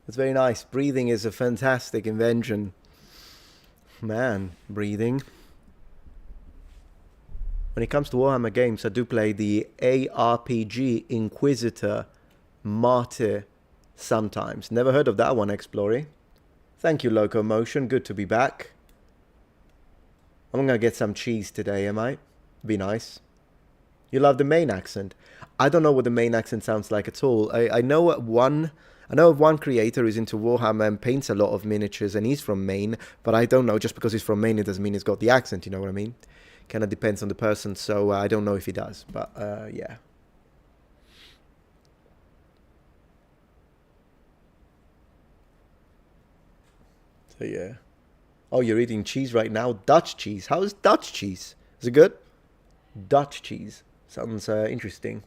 that's very nice. Breathing is a fantastic invention. Man, breathing. When it comes to Warhammer games, I do play the ARPG Inquisitor Martyr sometimes. Never heard of that one, Explory. Thank you, Locomotion. Good to be back. I'm gonna get some cheese today, am I? Be nice. You love the Maine accent. I don't know what the Maine accent sounds like at all. I know one. I know of one creator who's into Warhammer and paints a lot of miniatures, and he's from Maine. But I don't know. Just because he's from Maine, it doesn't mean he's got the accent. You know what I mean? Kind of depends on the person. So I don't know if he does. But yeah. So yeah. Oh, you're eating cheese right now? Dutch cheese. How's Dutch cheese? Is it good? Dutch cheese. Sounds interesting.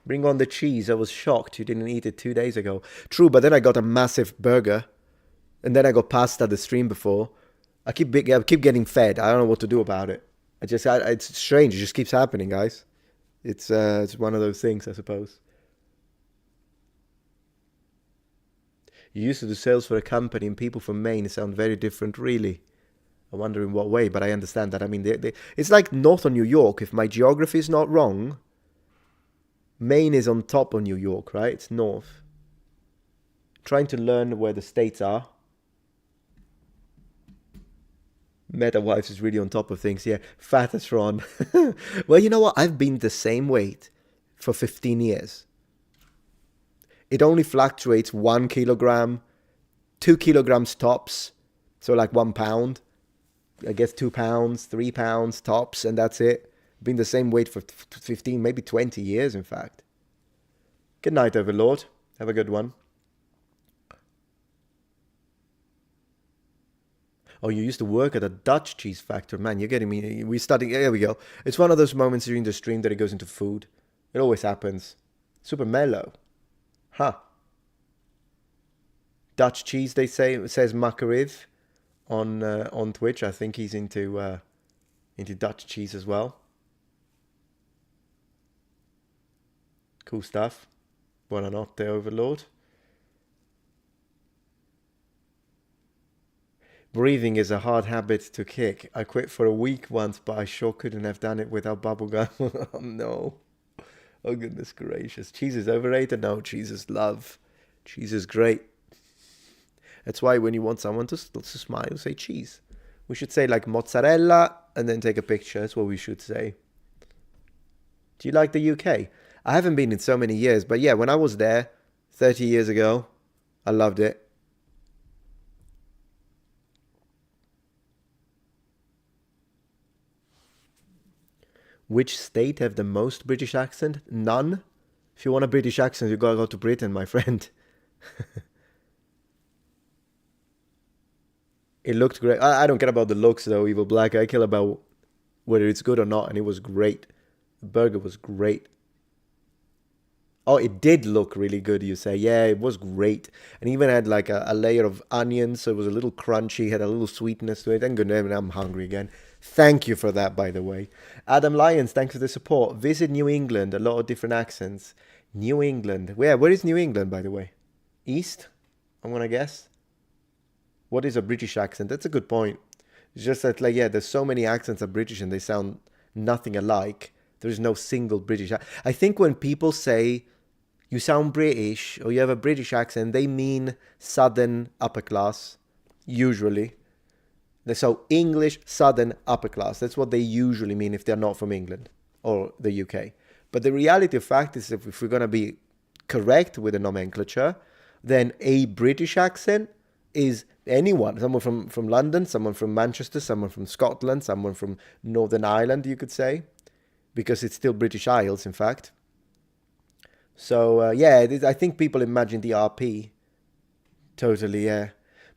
Bring on the cheese. I was shocked you didn't eat it 2 days ago. True, but then I got a massive burger, and then I got pasta the stream before. I keep getting fed. I don't know what to do about it. It's strange. It just keeps happening, guys. It's one of those things, I suppose. You used to do sales for a company, and people from Maine sound very different, really. I wonder in what way, but I understand that. I mean, it's like north of New York. If my geography is not wrong, Maine is on top of New York, right? It's north. Trying to learn where the states are. Meta Wives is really on top of things. Yeah, Fatatron. Well, you know what? I've been the same weight for 15 years. It only fluctuates 1 kilogram, 2 kilograms tops. So like 1 pound. I guess 2 pounds, 3 pounds tops, and that's it. Been the same weight for 15, maybe 20 years, in fact. Good night, Overlord. Have a good one. Oh, you used to work at a Dutch cheese factory. Man, you're getting me. We're starting. There we go. It's one of those moments during the stream that it goes into food. It always happens. Super mellow. Huh. Dutch cheese, they say, says Makarith on Twitch. I think he's into Dutch cheese as well. Cool stuff. Buonanotte, Overlord. Breathing is a hard habit to kick. I quit for a week once, but I sure couldn't have done it without bubblegum. Oh no. Oh goodness gracious. Cheese is overrated? No, cheese is love. Cheese is great. That's why when you want someone to smile, say cheese. We should say like mozzarella and then take a picture. That's what we should say. Do you like the UK? I haven't been in so many years, but yeah, when I was there 30 years ago, I loved it. Which state have the most British accent? None. If you want a British accent, you gotta go to Britain, my friend. It looked great. I don't care about the looks though, Evil Black. I care about whether it's good or not, and it was great. The burger was great. Oh, it did look really good, you say. Yeah, it was great. And even had like a layer of onions, so it was a little crunchy, had a little sweetness to it. And good, I'm hungry again. Thank you for that, by the way. Adam Lyons, thanks for the support. Visit New England, a lot of different accents. New England. Where is New England, by the way? East, I'm gonna guess. What is a British accent? That's a good point. It's just that, like, yeah, there's so many accents are British and they sound nothing alike. There is no single British. I think when people say you sound British or you have a British accent, they mean Southern upper class, usually. So English, Southern upper class. That's what they usually mean if they're not from England or the UK. But the reality of fact is if we're going to be correct with the nomenclature, then a British accent is anyone. Someone from London, someone from Manchester, someone from Scotland, someone from Northern Ireland, you could say. Because it's still British Isles, in fact. So, yeah, I think people imagine the RP. Totally, yeah.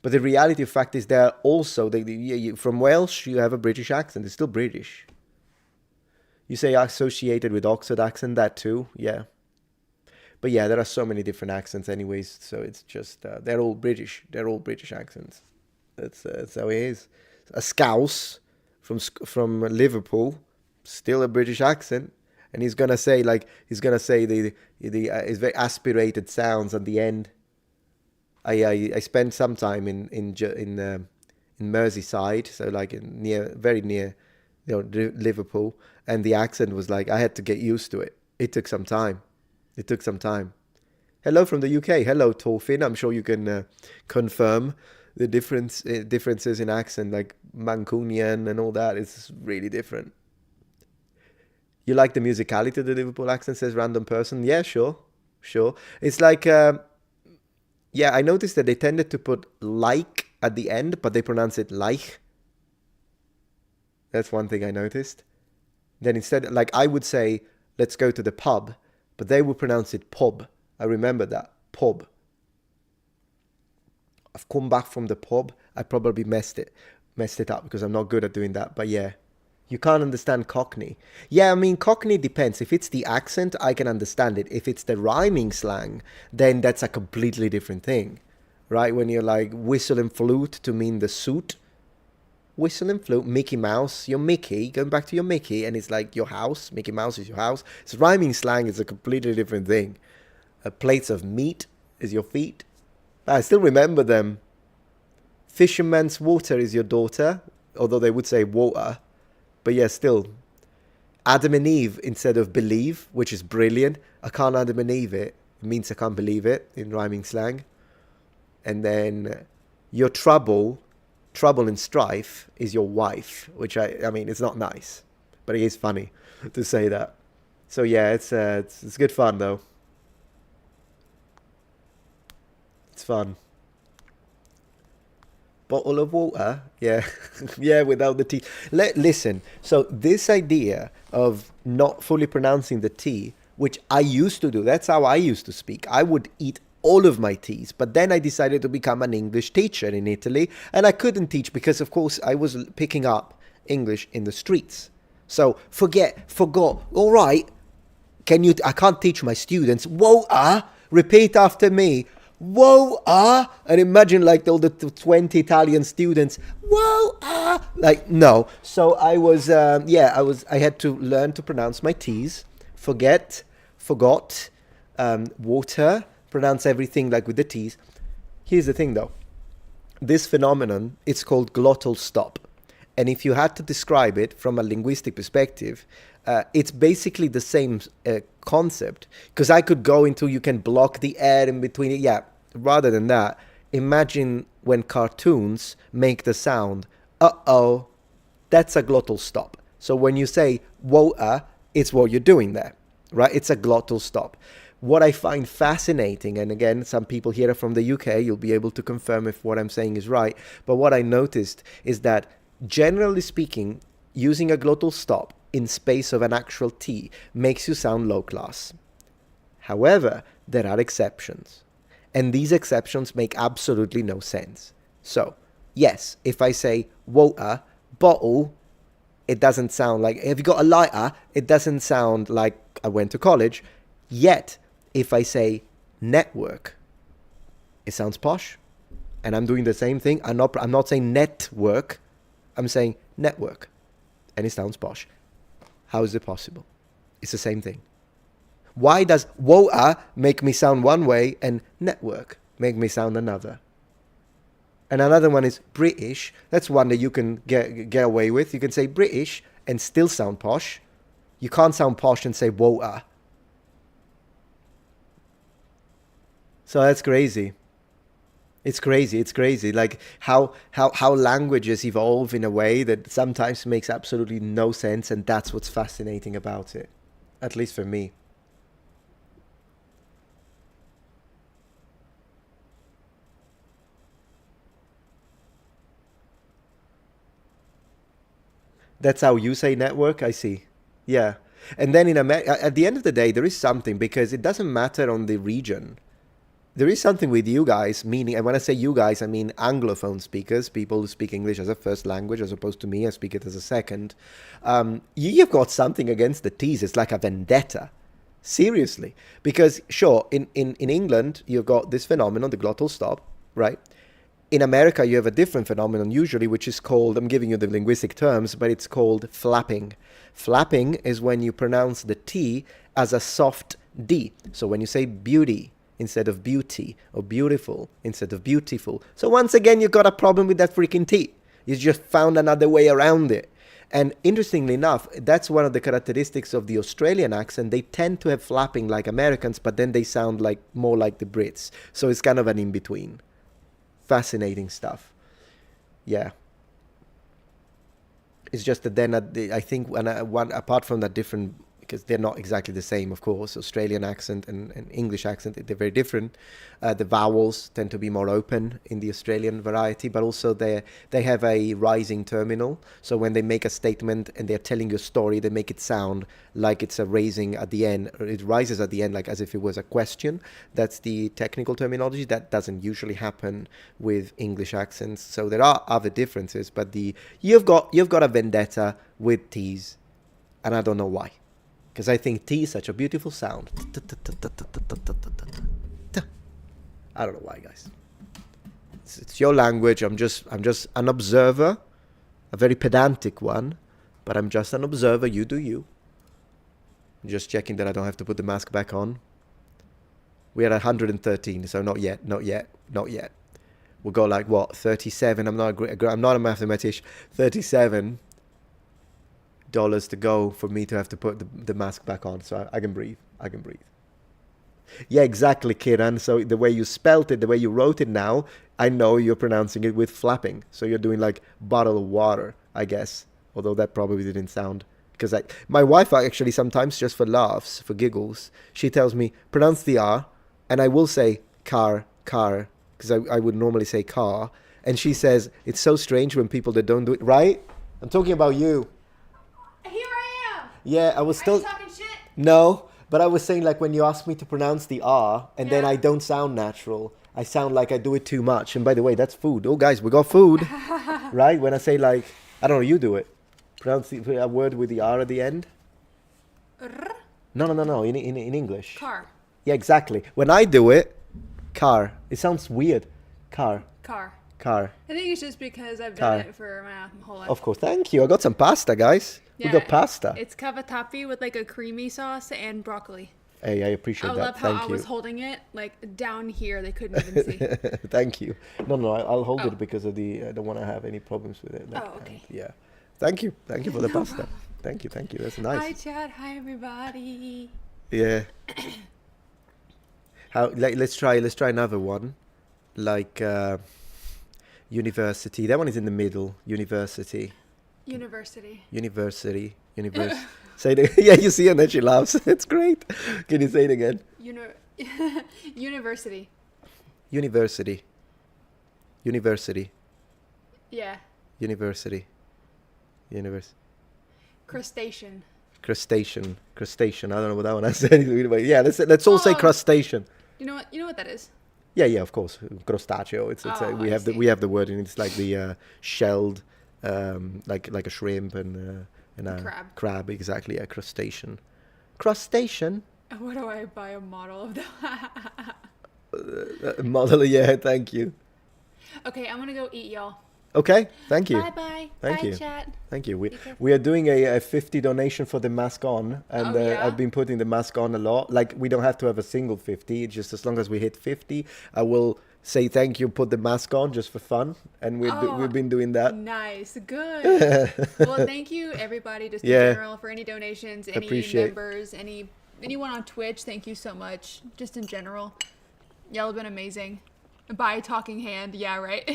But the reality of fact is they're also, from Welsh, you have a British accent. It's still British. You say associated with Oxford accent, that too, yeah. But yeah, there are so many different accents anyways, so it's just, they're all British. They're all British accents. That's how it is. A Scouse from Liverpool, still a British accent. And he's gonna say the his very aspirated sounds at the end. I spent some time in Merseyside, so like very near, Liverpool, and the accent was like I had to get used to it. It took some time. Hello from the UK. Hello, Torfin. I'm sure you can confirm The differences in accent, like Mancunian and all that, is really different. You like the musicality of the Liverpool accent, says random person. Yeah, sure, sure. It's like, yeah, I noticed that they tended to put like at the end, but they pronounce it like. That's one thing I noticed. Then instead, like I would say, let's go to the pub, but they would pronounce it pub. I remember that, pub. I've come back from the pub. I probably messed it up because I'm not good at doing that. But yeah, you can't understand Cockney. Yeah, I mean Cockney depends. If it's the accent, I can understand it. If it's the rhyming slang, then that's a completely different thing, right? When you're like whistle and flute to mean the suit. Whistle and flute, Mickey Mouse, your Mickey, going back to your Mickey, and it's like your house. Mickey Mouse is your house. It's rhyming slang is a completely different thing. Plates of meat is your feet. I still remember them. Fisherman's water is your daughter, although they would say water. But yeah, still. Adam and Eve instead of believe, which is brilliant. I can't Adam and Eve it. It means I can't believe it in rhyming slang. And then your trouble and strife is your wife, which I mean, it's not nice, but it is funny to say that. So yeah, it's good fun though. It's fun. Bottle of water, yeah, yeah, without the T. Listen, so this idea of not fully pronouncing the T, which I used to do, that's how I used to speak. I would eat all of my T's, but then I decided to become an English teacher in Italy, and I couldn't teach because, of course, I was picking up English in the streets. So forgot. All right, I can't teach my students. Water, repeat after me. Water, and imagine like all the 20 Italian students. Water, like no. So I had to learn to pronounce my T's. Forgot, water. Pronounce everything like with the T's. Here's the thing though. This phenomenon, it's called glottal stop. And if you had to describe it from a linguistic perspective, it's basically the same concept. Because I could go into, you can block the air in between it. Yeah, rather than that, imagine when cartoons make the sound, uh-oh, that's a glottal stop. So when you say water, it's what you're doing there, right? It's a glottal stop. What I find fascinating, and again, some people here are from the UK, you'll be able to confirm if what I'm saying is right, but what I noticed is that, generally speaking, using a glottal stop in space of an actual T makes you sound low class. However, there are exceptions, and these exceptions make absolutely no sense. So, yes, if I say water, bottle, it doesn't sound like, have you got a lighter? It doesn't sound like I went to college, yet if I say network, it sounds posh. And I'm doing the same thing. I'm not saying network. I'm saying network. And it sounds posh. How is it possible? It's the same thing. Why does water make me sound one way and network make me sound another? And another one is British. That's one that you can get away with. You can say British and still sound posh. You can't sound posh and say water. So that's crazy. It's crazy. Like how languages evolve in a way that sometimes makes absolutely no sense, and that's what's fascinating about it. At least for me. That's how you say network, I see. Yeah. And then at the end of the day, there is something, because it doesn't matter on the region. There is something with you guys, meaning, and when I say you guys, I mean Anglophone speakers, people who speak English as a first language, as opposed to me, I speak it as a second. You've got something against the T's. It's like a vendetta. Seriously. Because, sure, in England, you've got this phenomenon, the glottal stop, right? In America, you have a different phenomenon, usually, which is called, I'm giving you the linguistic terms, but it's called flapping. Flapping is when you pronounce the T as a soft D. So when you say beauty instead of beauty, or beautiful instead of beautiful. So once again, you've got a problem with that freaking T. You just found another way around it. And interestingly enough, that's one of the characteristics of the Australian accent. They tend to have flapping like Americans, but then they sound like more like the Brits. So it's kind of an in-between. fascinating stuff. Yeah. It's just that then I think one apart from that different, because they're not exactly the same, of course. Australian accent and English accent, they're very different. The vowels tend to be more open in the Australian variety, but also they have a rising terminal. So when they make a statement and they're telling you a story, they make it sound like it's a raising at the end, or it rises at the end, like as if it was a question. That's the technical terminology. That doesn't usually happen with English accents. So there are other differences, but you've got a vendetta with T's, and I don't know why. Because I think T is such a beautiful sound. I don't know why, guys. It's your language. I'm just an observer, a very pedantic one, but I'm just an observer. You do you. Just checking that I don't have to put the mask back on. We are at 113, so not yet. We'll go like what, 37. I'm not a mathematician. $37 to go for me to have to put the mask back on, so I can breathe. Yeah, exactly, Kiran. So the way you spelt it, the way you wrote it now, I know you're pronouncing it with flapping. So you're doing like bottle of water, I guess. Although that probably didn't sound, because my wife actually sometimes, just for laughs, for giggles, she tells me pronounce the R, and I will say car, because I would normally say car, and she says it's so strange when people that don't do it right. I'm talking about you. Here I am. Yeah, I was still. Are you talking shit? No, but I was saying, like, when you ask me to pronounce the R, and then I don't sound natural. I sound like I do it too much. And by the way, that's food. Oh, guys, we got food, right? When I say, like, I don't know, you do it. Pronounce a word with the R at the end. No. In English. Car. Yeah, exactly. When I do it, car. It sounds weird. Car. I think it's just because I've done it for my whole life. Of course. Thank you. I got some pasta, guys. Yeah, we got pasta. It's cavatappi with like a creamy sauce and broccoli. Hey, I appreciate that. I love how Thank I you. was holding it like down here. They couldn't even see. Thank you. No, I'll hold it because of I don't want to have any problems with it. Okay. Yeah. Thank you for the pasta. Thank you. That's nice. Hi, chat. Hi, everybody. Yeah. Let's try another one, like university. That one is in the middle. University. Say it. Yeah, you see, and then she laughs. It's great. Can you say it again? University. Yeah. University. Crustacean. I don't know what that one has anything to do with. Yeah, let's all say crustacean. You know what that is? Yeah, of course. Crostaceo. We have the word, and it's like the shelled, like a shrimp and a crab. Exactly, a crustacean. What do I buy a model of that? Model, yeah. Thank you. Okay, I'm gonna go eat, y'all. Okay, thank you. Bye. Thank you. Chat. Thank you. We are doing a 50 donation for the mask on, and I've been putting the mask on a lot. Like, we don't have to have a single 50, just as long as we hit 50, I will say thank you, put the mask on just for fun, and we've been doing that. Nice, good. Well, thank you everybody, just in general, for any donations, any members, anyone on Twitch. Thank you so much. Just in general, y'all have been amazing. Bye, talking hand. Yeah, right.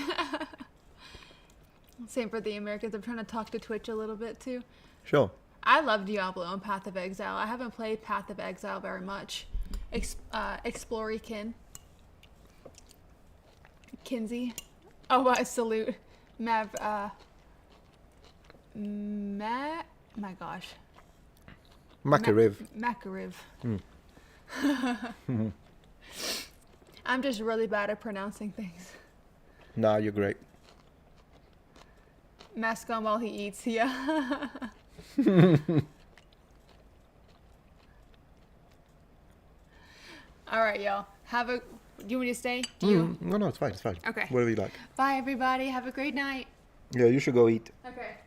Same for the Americans. I'm trying to talk to Twitch a little bit too. Sure. I love Diablo and Path of Exile. I haven't played Path of Exile very much. Explorikin. Kinsey. Oh, salute. My gosh. Makariv. I'm just really bad at pronouncing things. No, you're great. Mask on while he eats, yeah. All right, y'all. Do you want me to stay? Do you? No, it's fine. Okay. Whatever you like. Bye, everybody. Have a great night. Yeah, you should go eat. Okay.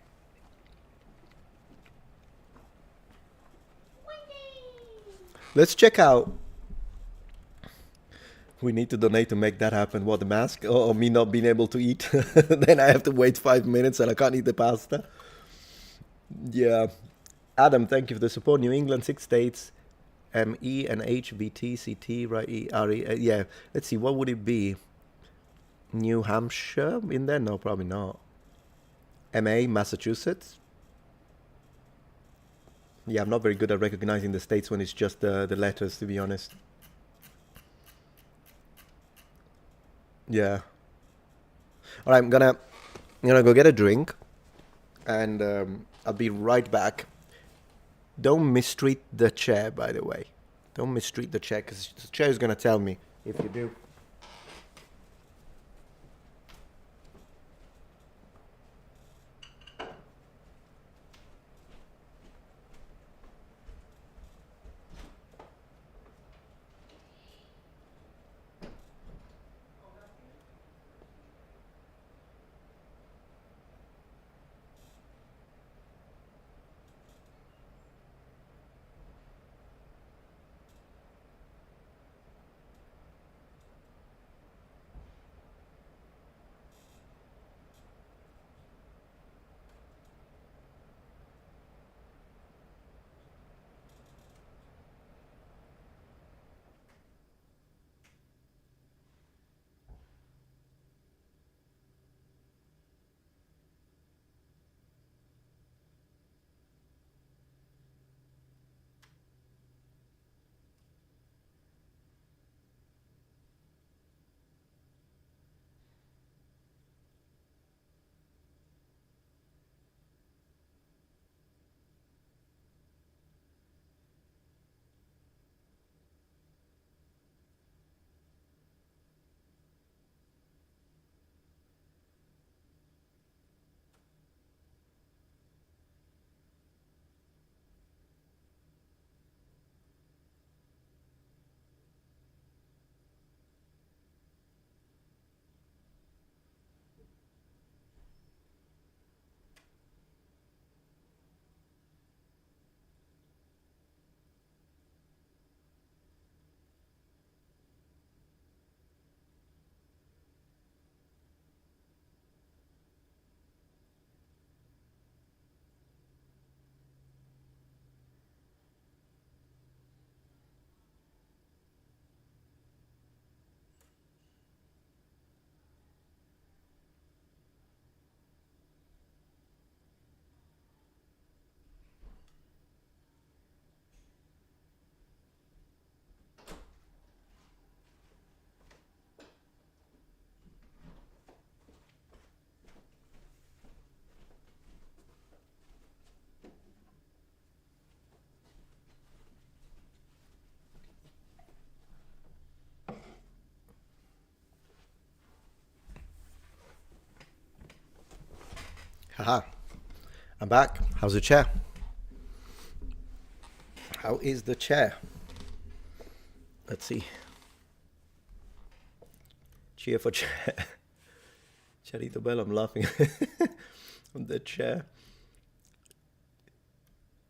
Let's check out. We need to donate to make that happen. What, the mask? Or me not being able to eat? Then I have to wait 5 minutes and I can't eat the pasta. Yeah. Adam, thank you for the support. New England, 6 states. MENHVTCT, right? ERE. Yeah. Let's see. What would it be? New Hampshire in there? No, probably not. MA, Massachusetts. Yeah, I'm not very good at recognizing the states when it's just the letters, to be honest. Yeah. All right, I'm gonna go get a drink, and I'll be right back. Don't mistreat the chair, by the way. Don't mistreat the chair, because the chair is gonna tell me if you do. Haha. I'm back. How's the chair? How is the chair? Let's see. Cheer for chair. Charito Bell, I'm laughing on the chair.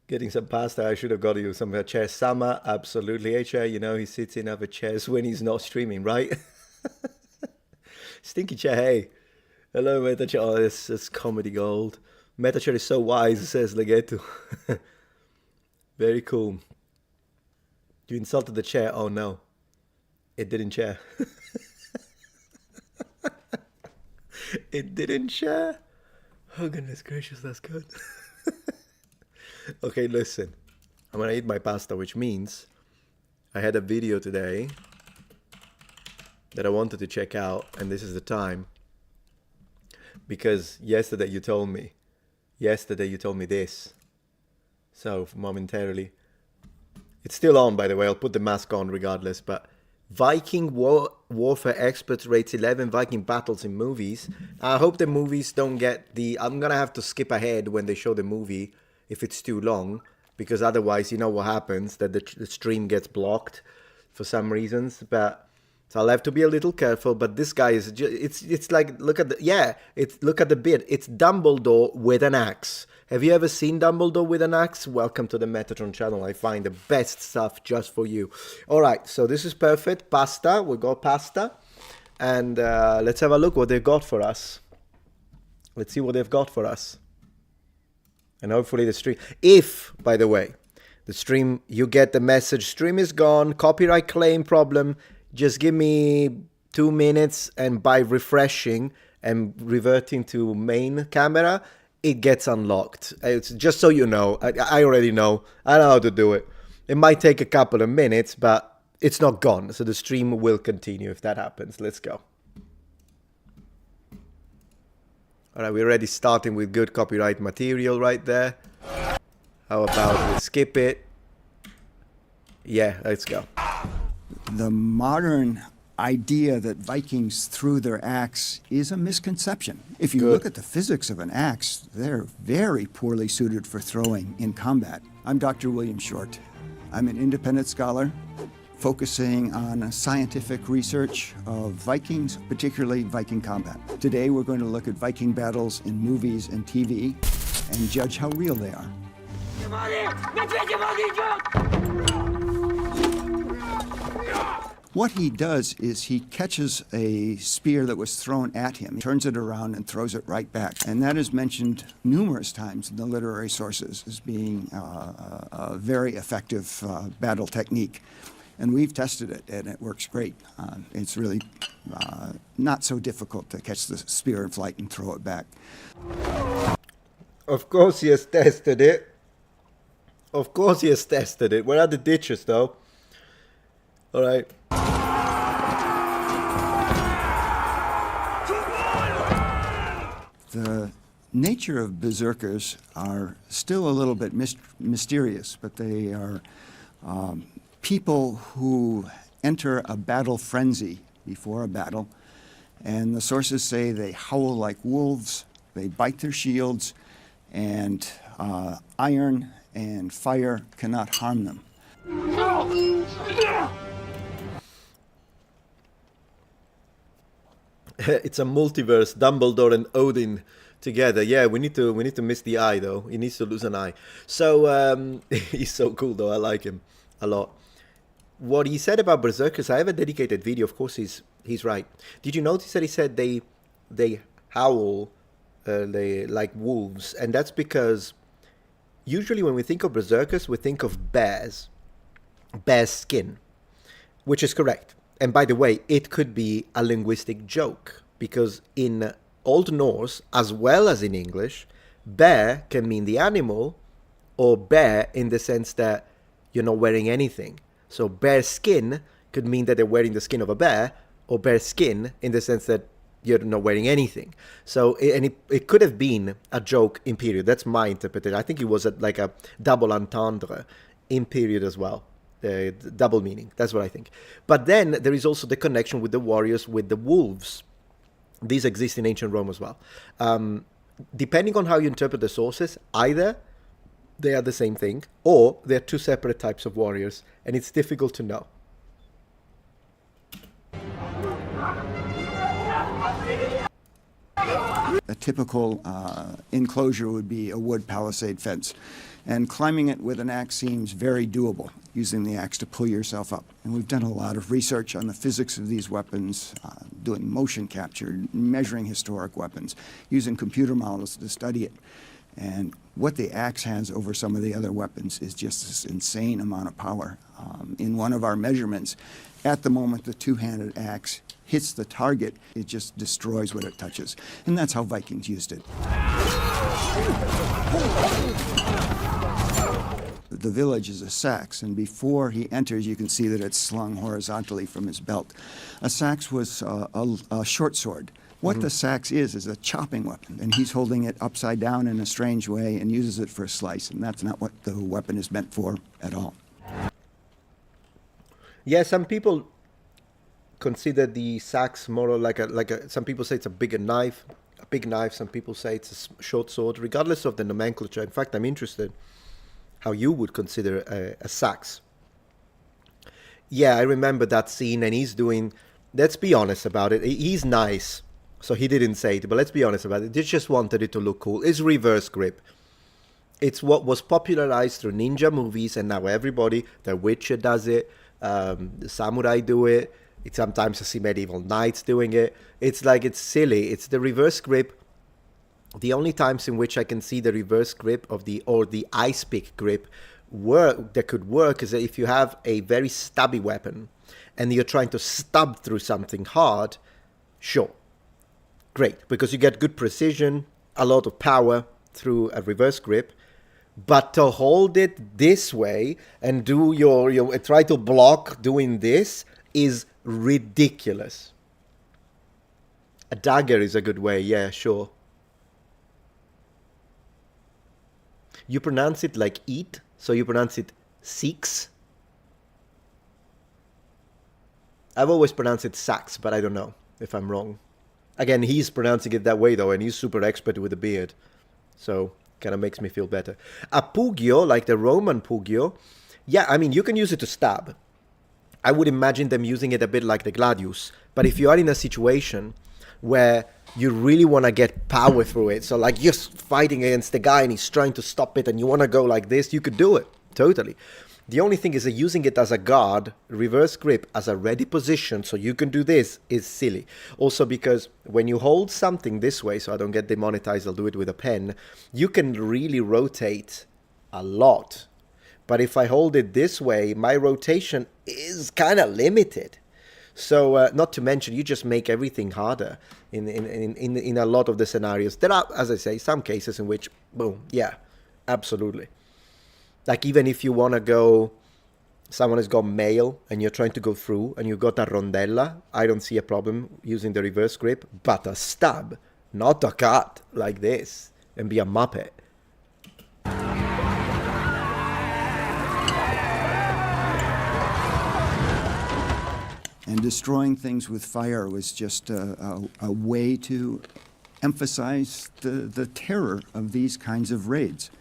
Getting some pasta. I should have got you some chair. Sama, absolutely. Hey, chair, you know he sits in other chairs when he's not streaming, right? Stinky chair, hey. Hello, Metatron. Oh, this is comedy gold. Metatron is so wise, says Legato. Very cool. You insulted the chair. Oh, no. It didn't chair. It didn't share. Oh, goodness gracious, that's good. Okay, listen. I'm gonna eat my pasta, which means I had a video today that I wanted to check out, and this is the time. Because yesterday you told me this. So, momentarily. It's still on, by the way. I'll put the mask on regardless, but Viking warfare experts rates 11 Viking battles in movies. I hope the movies don't get the... I'm gonna have to skip ahead when they show the movie if it's too long, because otherwise you know what happens, that the stream gets blocked for some reasons. But so I'll have to be a little careful. But this guy is it's like, look at the bit. It's Dumbledore with an axe. Have you ever seen Dumbledore with an axe? Welcome to the Metatron channel. I find the best stuff just for you. All right, so this is perfect. Pasta, we got pasta. And let's have a look what they've got for us. Let's see what they've got for us. And hopefully the stream... If, by the way, the stream, you get the message, stream is gone, copyright claim problem, just give me 2 minutes, and by refreshing and reverting to main camera, it gets unlocked. It's just so you know. I already know. I know how to do it. It might take a couple of minutes, but it's not gone. So the stream will continue if that happens. Let's go. All right, we're already starting with good copyright material right there. How about we skip it? Yeah, let's go. The modern idea that Vikings threw their axe is a misconception. If you look at the physics of an axe, they're very poorly suited for throwing in combat. I'm Dr. William Short. I'm an independent scholar focusing on scientific research of Vikings, particularly Viking combat. Today we're going to look at Viking battles in movies and TV and judge how real they are. What he does is he catches a spear that was thrown at him, turns it around and throws it right back. And that is mentioned numerous times in the literary sources as being a very effective battle technique. And we've tested it, and it works great. It's really not so difficult to catch the spear in flight and throw it back. Of course he has tested it. Of course he has tested it. Where are the ditches, though? All right. The nature of berserkers are still a little bit mysterious, but they are people who enter a battle frenzy before a battle, and the sources say they howl like wolves, they bite their shields, and iron and fire cannot harm them. It's a multiverse, Dumbledore and Odin together. Yeah, we need to miss the eye though. He needs to lose an eye. So he's so cool though. I like him a lot. What he said about berserkers, I have a dedicated video. Of course, he's right. Did you notice that he said they howl they like wolves, and that's because usually when we think of berserkers, we think of bear's skin, which is correct. And by the way, it could be a linguistic joke, because in Old Norse, as well as in English, bear can mean the animal, or bear in the sense that you're not wearing anything. So bear skin could mean that they're wearing the skin of a bear, or bear skin in the sense that you're not wearing anything. So, it could have been a joke in period. That's my interpretation. I think it was like a double entendre in period as well. Double meaning. That's what I think. But then there is also the connection with the warriors, with the wolves. These exist in ancient Rome as well. Depending on how you interpret the sources, either they are the same thing, or they're two separate types of warriors, and it's difficult to know. A typical enclosure would be a wood palisade fence, and climbing it with an axe seems very doable, using the axe to pull yourself up. And we've done a lot of research on the physics of these weapons, doing motion capture, measuring historic weapons, using computer models to study it. And what the axe has over some of the other weapons is just this insane amount of power. In one of our measurements, at the moment the two-handed axe hits the target, it just destroys what it touches. And that's how Vikings used it. The village is a sax, and before he enters, you can see that it's slung horizontally from his belt. A sax was a short sword. What the sax is a chopping weapon, and he's holding it upside down in a strange way and uses it for a slice, and that's not what the weapon is meant for at all. Yeah, some people consider the sax more like a. Some people say it's a big knife. Some people say it's a short sword. Regardless of the nomenclature, in fact, I'm interested how you would consider a sax. Yeah, I remember that scene, and he's doing. Let's be honest about it. He's nice, so he didn't say it. But let's be honest about it. He just wanted it to look cool. It's reverse grip. It's what was popularized through ninja movies, and now everybody, The Witcher does it. The samurai do it. Sometimes I see medieval knights doing it. It's like, it's silly. It's the reverse grip. The only times in which I can see the reverse grip of the ice pick grip that could work is that if you have a very stubby weapon, and you're trying to stab through something hard, sure, great, because you get good precision, a lot of power through a reverse grip. But to hold it this way and do your try to block doing this is ridiculous. A dagger is a good way, yeah, sure. You pronounce it like eat, so you pronounce it six. I've always pronounced it sax, but I don't know if I'm wrong. Again, he's pronouncing it that way though, and he's super expert with a beard. So, kind of makes me feel better. A pugio, like the Roman pugio, yeah, I mean, you can use it to stab. I would imagine them using it a bit like the gladius. But if you are in a situation where you really want to get power through it, so like you're fighting against the guy and he's trying to stop it and you want to go like this, you could do it, totally. The only thing is that using it as a guard, reverse grip, as a ready position, so you can do this, is silly. Also because when you hold something this way, so I don't get demonetized, I'll do it with a pen, you can really rotate a lot. But if I hold it this way, my rotation is kind of limited. So not to mention, you just make everything harder in a lot of the scenarios. There are, as I say, some cases in which, boom, yeah, absolutely. Like even if you want to go, someone has got mail and you're trying to go through and you've got a rondella, I don't see a problem using the reverse grip, but a stab, not a cut like this and be a muppet. And destroying things with fire was just a way to emphasize the terror of these kinds of raids.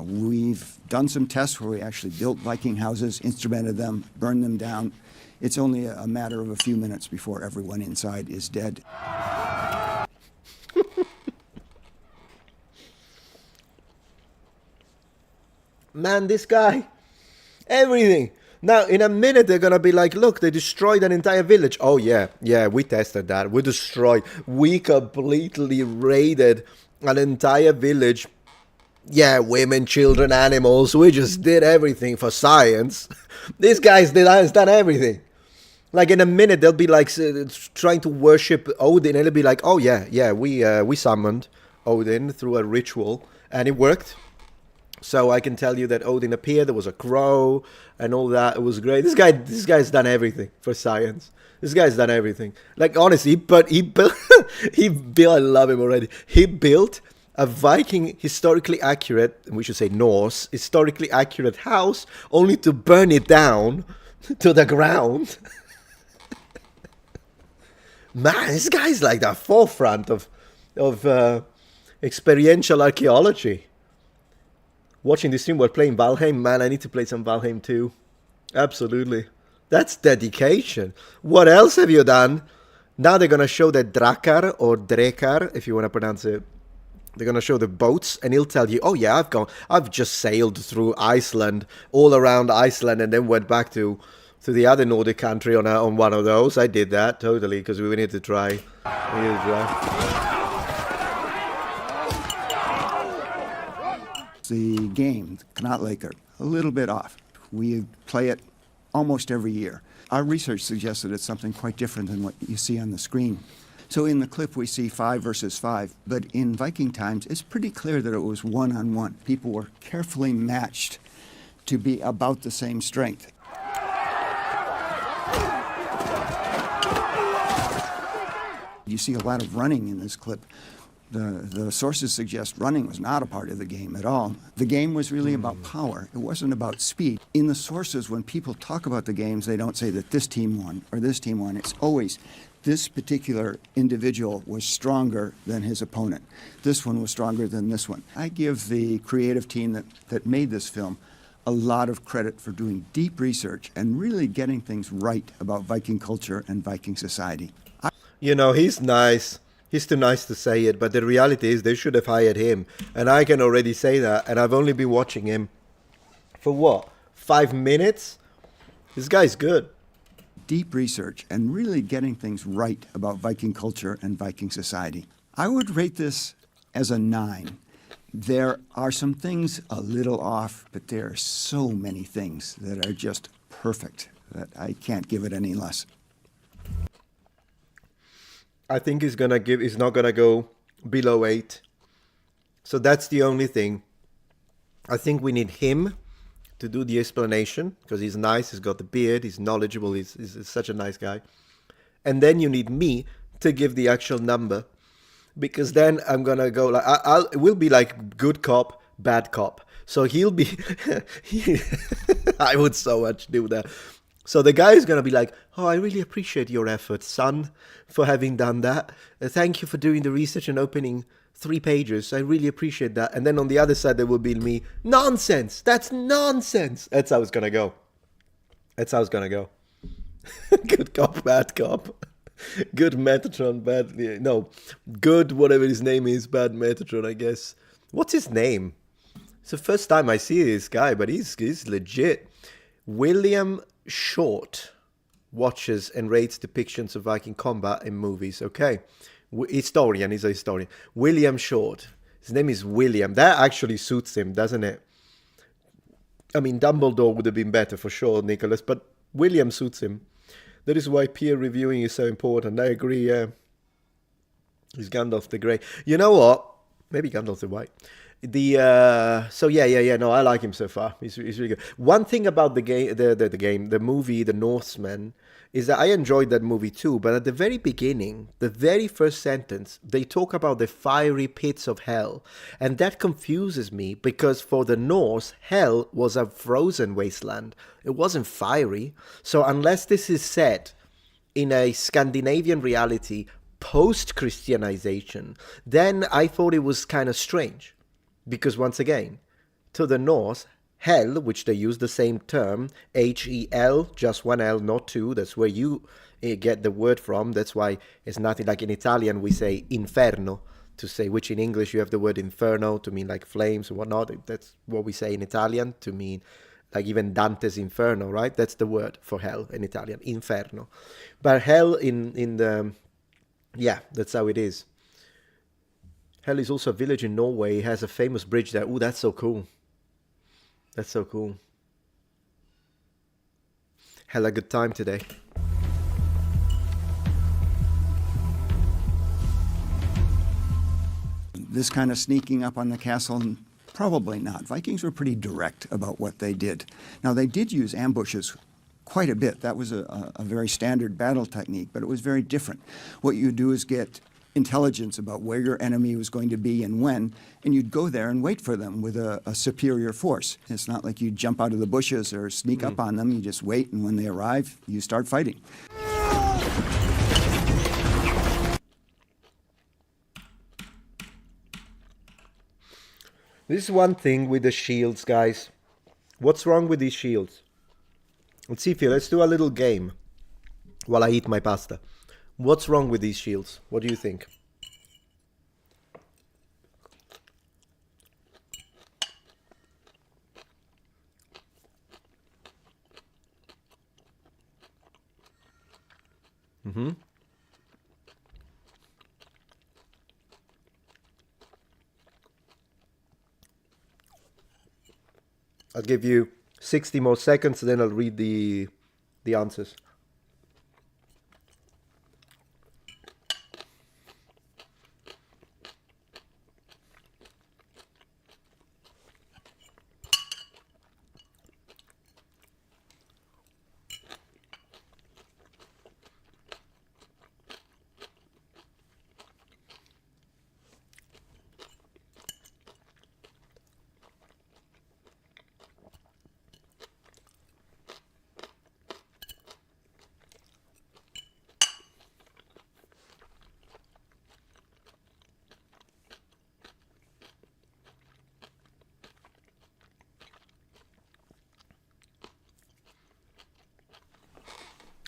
We've done some tests where we actually built Viking houses, instrumented them, burned them down. It's only a matter of a few minutes before everyone inside is dead. Man, this guy, everything. Now, in a minute, they're going to be like, look, they destroyed an entire village. Oh, yeah, we tested that. We destroyed. We completely raided an entire village. Yeah, women, children, animals. We just did everything for science. These guys has done everything. Like, in a minute, they'll be like trying to worship Odin. And it'll be like, oh, yeah, we summoned Odin through a ritual. And it worked. So I can tell you that Odin appeared, there was a crow, and all that. It was great. This guy's done everything for science. This guy's done everything. Like, honestly, but he built, I love him already. He built a Viking, historically accurate, we should say Norse, historically accurate house, only to burn it down to the ground. Man, this guy's like the forefront of experiential archaeology. Watching this stream while playing Valheim, man, I need to play some Valheim too. Absolutely. That's dedication. What else have you done? Now they're going to show the Drakar or Drekar, if you want to pronounce it. They're going to show the boats and he'll tell you, oh yeah, I've just sailed through Iceland, all around Iceland, and then went back to the other Nordic country on one of those. I did that, totally, because we need to try. We need to try. The game, Knotlaker, a little bit off. We play it almost every year. Our research suggests that it's something quite different than what you see on the screen. So in the clip we see 5 versus 5, but in Viking times it's pretty clear that it was one-on-one. People were carefully matched to be about the same strength. You see a lot of running in this clip. The sources suggest running was not a part of the game at all. The game was really about power. It wasn't about speed. In the sources, when people talk about the games, they don't say that this team won or this team won. It's always this particular individual was stronger than his opponent. This one was stronger than this one. I give the creative team that made this film a lot of credit for doing deep research and really getting things right about Viking culture and Viking society. You know, he's nice. He's too nice to say it, but the reality is they should have hired him. And I can already say that, and I've only been watching him for what, 5 minutes? This guy's good. Deep research and really getting things right about Viking culture and Viking society. I would rate this as a 9. There are some things a little off, but there are so many things that are just perfect that I can't give it any less. I think he's not gonna go below 8. So that's the only thing. I think we need him to do the explanation because he's nice, he's got the beard, he's knowledgeable, he's such a nice guy. And then you need me to give the actual number, because then I'm gonna go like it will be like good cop, bad cop. So he'll be I would so much do that. So the guy is going to be like, oh, I really appreciate your effort, son, for having done that. Thank you for doing the research and opening 3 pages. I really appreciate that. And then on the other side, there will be me, nonsense. That's nonsense. That's how it's going to go. That's how it's going to go. Good cop, bad cop. Good Metatron, bad... No, good whatever his name is, bad Metatron, I guess. What's his name? It's the first time I see this guy, but he's legit. William Short watches and rates depictions of Viking combat in movies. Okay. Historian, he's a historian. William Short. His name is William. That actually suits him, doesn't it? I mean, Dumbledore would have been better for sure, Nicholas, but William suits him. That is why peer reviewing is so important. I agree, yeah. He's Gandalf the Grey. You know what? Maybe Gandalf the White. No, I like him so far. He's really good. One thing about the movie, The Norseman, is that I enjoyed that movie too. But at the very beginning, the very first sentence, they talk about the fiery pits of hell, and that confuses me because for the Norse, hell was a frozen wasteland. It wasn't fiery. So unless this is set in a Scandinavian reality post-Christianization, then I thought it was kind of strange. Because once again, to the Norse, hell, which they use the same term, H-E-L, just one L, not two. That's where you get the word from. That's why it's nothing like in Italian we say inferno to say, which in English you have the word inferno to mean like flames and whatnot. That's what we say in Italian to mean like even Dante's Inferno, right? That's the word for hell in Italian, inferno. But hell in the... Yeah, that's how it is. Hell is also a village in Norway. It has a famous bridge there. Ooh, that's so cool. That's so cool. Hella good time today. This kind of sneaking up on the castle, probably not. Vikings were pretty direct about what they did. Now, they did use ambushes quite a bit. That was a very standard battle technique, but it was very different. What you do is get intelligence about where your enemy was going to be and when, and you'd go there and wait for them with a superior force. It's not like you jump out of the bushes or sneak up on them. You just wait, and when they arrive, you start fighting. This is one thing with the shields, guys. What's wrong with these shields? Let's see, Phil, let's do a little game while I eat my pasta. What's wrong with these shields? What do you think? I'll give you 60 more seconds, and then I'll read the answers.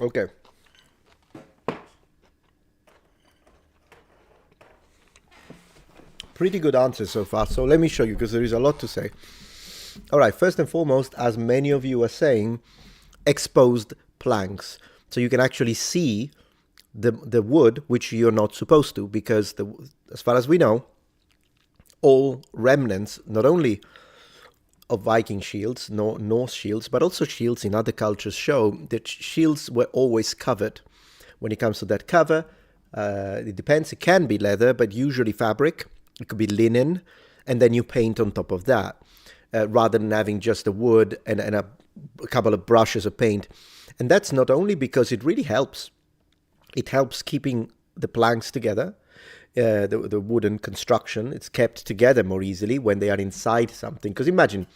Okay. Pretty good answers so far. So let me show you, because there is a lot to say. All right. First and foremost, as many of you are saying, exposed planks. So you can actually see the wood, which you're not supposed to, because as far as we know, all remnants, not only of Viking shields, Norse shields, but also shields in other cultures show that shields were always covered. When it comes to that cover, it depends. It can be leather, but usually fabric. It could be linen, and then you paint on top of that, rather than having just a wood and a couple of brushes of paint. And that's not only because it really helps. It helps keeping the planks together. The wooden construction, it's kept together more easily when they are inside something. Because imagine,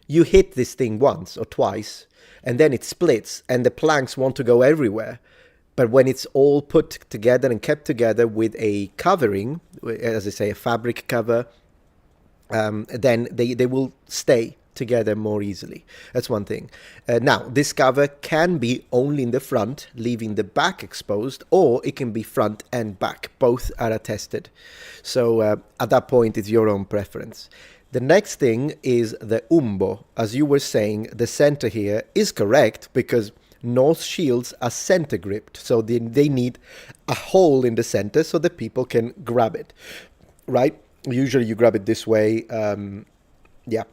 you hit this thing once or twice, and then it splits, and the planks want to go everywhere. But when it's all put together and kept together with a covering, as I say, a fabric cover, then they will stay together more easily. That's one thing. Now, this cover can be only in the front, leaving the back exposed, or it can be front and back. Both are attested. So at that point, it's your own preference. The next thing is the umbo. As you were saying, the center here is correct because Norse shields are center gripped. So they need a hole in the center so that people can grab it, right? Usually you grab it this way. Yeah.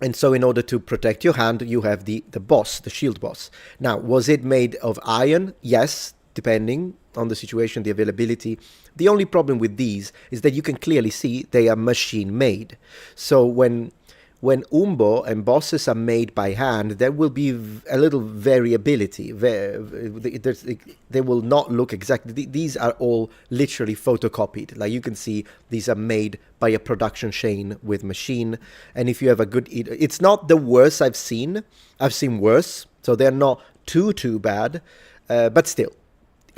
And so in order to protect your hand, you have the boss, the shield boss. Now, was it made of iron? Yes, depending on the situation, the availability. The only problem with these is that you can clearly see they are machine made. So when umbo and bosses are made by hand, there will be a little variability. They will not look exactly. These are all literally photocopied. Like you can see, these are made by a production chain with machine. And if you have a good, it's not the worst I've seen. I've seen worse, so they're not too bad, but still.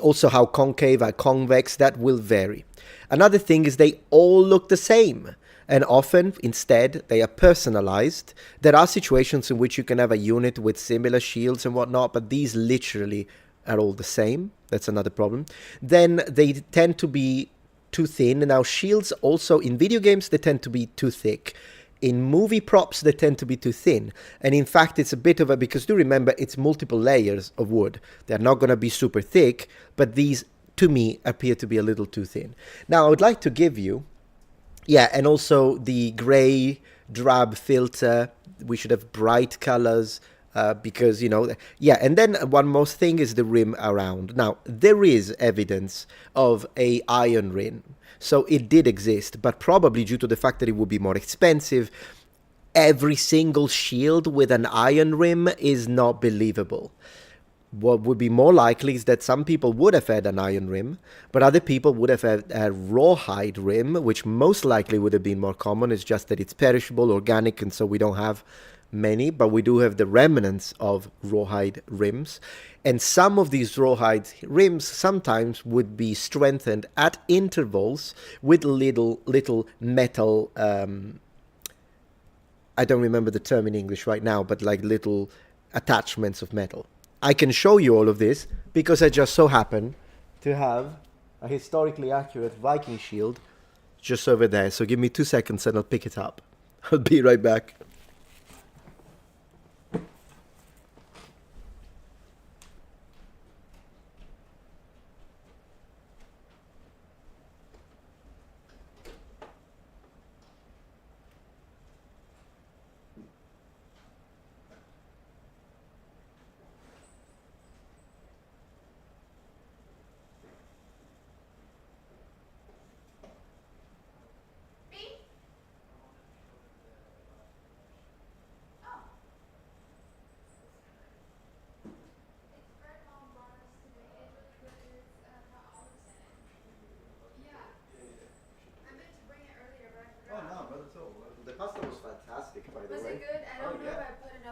Also, how concave, how convex, that will vary. Another thing is they all look the same. And often, instead, they are personalized. There are situations in which you can have a unit with similar shields and whatnot, but these literally are all the same. That's another problem. Then they tend to be too thin. Now, shields also, in video games, they tend to be too thick. In movie props, they tend to be too thin. And in fact, it's a bit of a, because do remember, it's multiple layers of wood. They're not going to be super thick, but these, to me, appear to be a little too thin. Now, I would like to give you, yeah, and also the gray drab filter. We should have bright colors because, you know, yeah. And then one most thing is the rim around. Now, there is evidence of a iron rim. So it did exist, but probably due to the fact that it would be more expensive, every single shield with an iron rim is not believable. What would be more likely is that some people would have had an iron rim, but other people would have had a rawhide rim, which most likely would have been more common. It's just that it's perishable, organic, and so we don't have many, but we do have the remnants of rawhide rims. And some of these rawhide rims sometimes would be strengthened at intervals with little metal, I don't remember the term in English right now, but like little attachments of metal. I can show you all of this because I just so happen to have a historically accurate Viking shield just over there. So give me 2 seconds and I'll pick it up. I'll be right back.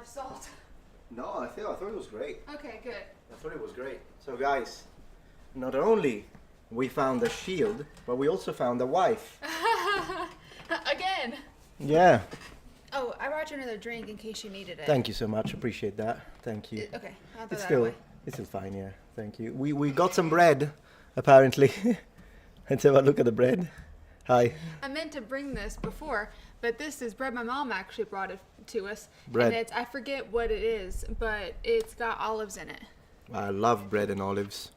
Salt. No, I thought it was great. Okay, good. I thought it was great. So guys, not only we found a shield, but we also found a wife. Again. Yeah. Oh, I brought you another drink in case you needed it. Thank you so much. Appreciate that. Thank you. Okay, I'll throw It's that still away. it's still fine. Yeah. Thank you. We got some bread, apparently. Let's have a look at the bread. Hi. I meant to bring this before, but this is bread. My mom actually brought it to us. Bread. And I forget what it is, but it's got olives in it. I love bread and olives.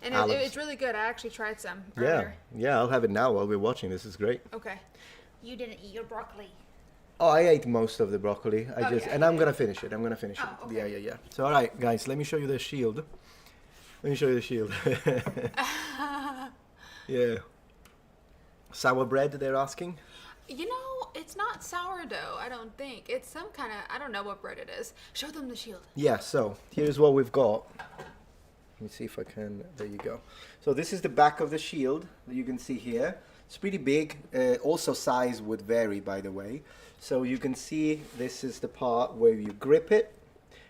And Olives. it's really good. I actually tried some Yeah. earlier. Yeah. I'll have it now while we're watching. This is great. Okay. You didn't eat your broccoli. Oh, I ate most of the broccoli. Oh, yeah, And yeah, I'm yeah. gonna finish it. I'm gonna finish it. Oh, okay. Yeah. So, all right, guys, let me show you the shield. Let me show you the shield. Yeah. Sour bread, they're asking. You know, it's not sourdough, I don't think. It's some kind of, I don't know what bread it is. Show them the shield. Yeah, so here's what we've got. Let me see if I can. There you go. So this is the back of the shield that you can see here. It's pretty big. Also size would vary, by the way. So you can see this is the part where you grip it.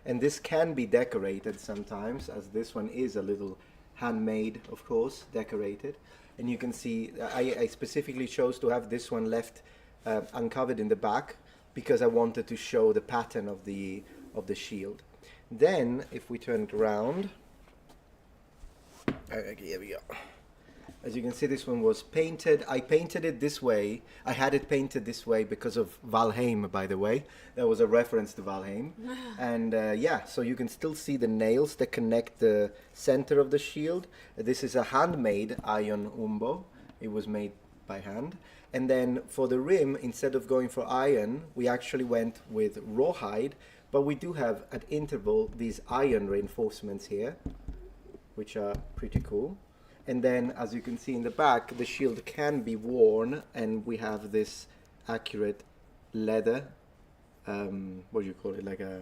And this can be decorated sometimes, as this one is a little handmade, of course, decorated. And you can see I specifically chose to have this one left uncovered in the back because I wanted to show the pattern of the shield. Then, if we turn it around, okay, here we go. As you can see, this one was painted. I painted it this way. I had it painted this way because of Valheim, by the way. That was a reference to Valheim. And yeah, so you can still see the nails that connect the center of the shield. This is a handmade iron umbo. It was made by hand. And then for the rim, instead of going for iron, we actually went with rawhide. But we do have at interval these iron reinforcements here, which are pretty cool. And then, as you can see in the back, the shield can be worn, and we have this accurate leather, what do you call it, like a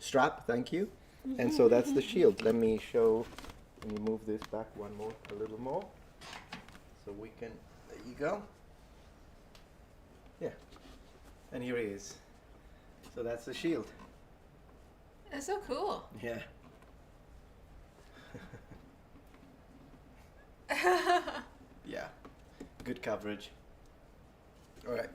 strap, thank you. And so that's the shield. Let me move this back a little more, so we can, there you go. Yeah, and here he is. So that's the shield. That's so cool. Yeah. Yeah, good coverage. All right.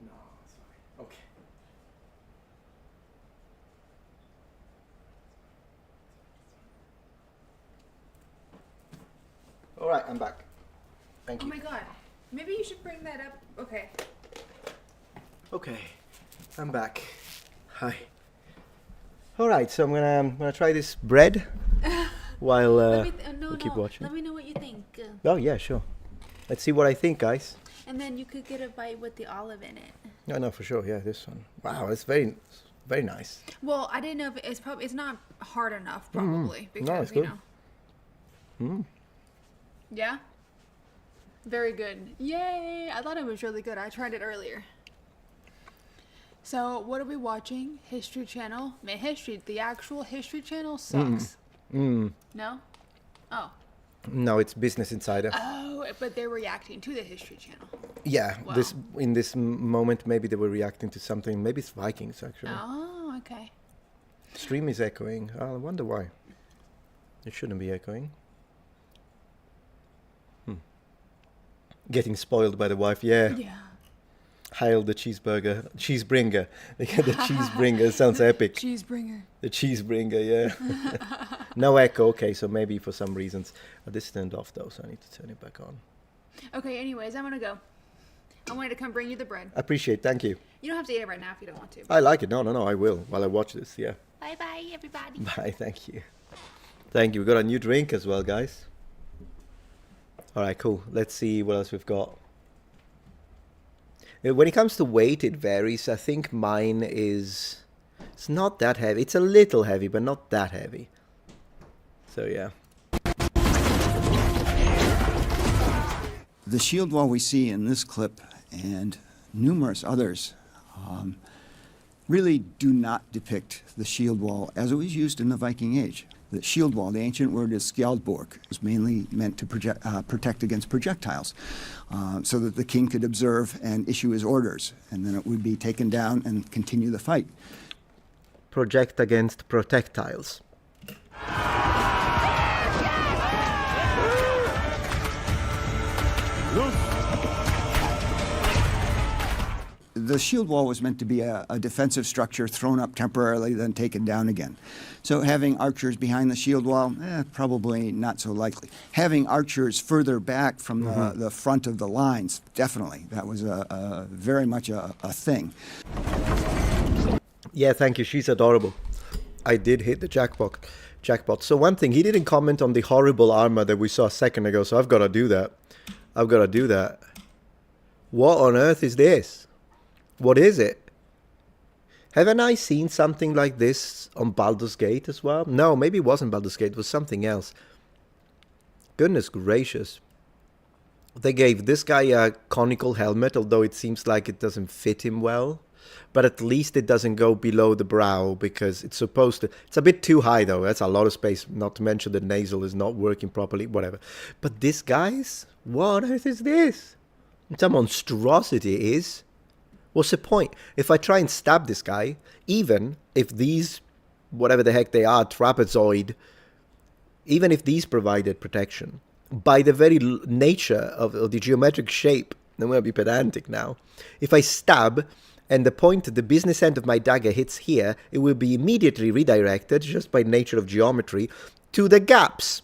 No, sorry. Okay. All right, I'm back. Thank Oh you. my god. Maybe you should bring that up. Okay. Okay, I'm back. Hi. All right, so I'm gonna try this bread while we keep watching. Let me know what you think. Oh yeah, sure. Let's see what I think, guys. And then you could get a bite with the olive in it. No, for sure. Yeah, this one. Wow, it's very nice. Well, I didn't know if it's not hard enough probably because No, it's you good. know. Yeah. Very good. Yay! I thought it was really good. I tried it earlier. So, what are we watching? History Channel? Man, the actual History Channel sucks. No? Oh. No, it's Business Insider. Oh, but they're reacting to the History Channel. Yeah, Wow. in this moment, maybe they were reacting to something. Maybe it's Vikings, actually. Oh, okay. Stream is echoing. Oh, I wonder why. It shouldn't be echoing. Getting spoiled by the wife, yeah. Yeah. Hail the cheesebringer. The cheesebringer sounds epic. Cheesebringer. The cheesebringer, yeah. No echo, okay, so maybe for some reasons. This turned off though, so I need to turn it back on. Okay, anyways, I'm gonna go. I wanted to come bring you the bread. I appreciate, thank you. You don't have to eat it right now if you don't want to. I like it. No, I will while I watch this, yeah. Bye-bye, everybody. Bye, thank you. Thank you. We got a new drink as well, guys. All right, cool. Let's see what else we've got. When it comes to weight, it varies. I think mine it's not that heavy. It's a little heavy, but not that heavy. So, yeah. The shield wall we see in this clip and numerous others really do not depict the shield wall as it was used in the Viking Age. The shield wall, the ancient word is skjaldborg, was mainly meant to protect against projectiles so that the king could observe and issue his orders, and then it would be taken down and continue the fight. Project against projectiles. The shield wall was meant to be a defensive structure thrown up temporarily, then taken down again. So having archers behind the shield wall, probably not so likely. Having archers further back from the front of the lines, definitely. That was very much a thing. Yeah, thank you. She's adorable. I did hit the jackpot Jackpot. So one thing, he didn't comment on the horrible armor that we saw a second ago, so I've got to do that. I've got to do that. What on earth is this? What is it? Haven't I seen something like this on Baldur's Gate as well? No, maybe it wasn't Baldur's Gate, it was something else. Goodness gracious. They gave this guy a conical helmet, although it seems like it doesn't fit him well. But at least it doesn't go below the brow, because it's supposed to... It's a bit too high, though. That's a lot of space, not to mention the nasal is not working properly, whatever. But this, guys? What on earth is this? It's a monstrosity, it is. What's the point? If I try and stab this guy, even if these, whatever the heck they are, trapezoid, even if these provided protection, by the very nature of the geometric shape, I'm going to be pedantic now, if I stab and the business end of my dagger hits here, it will be immediately redirected, just by nature of geometry, to the gaps.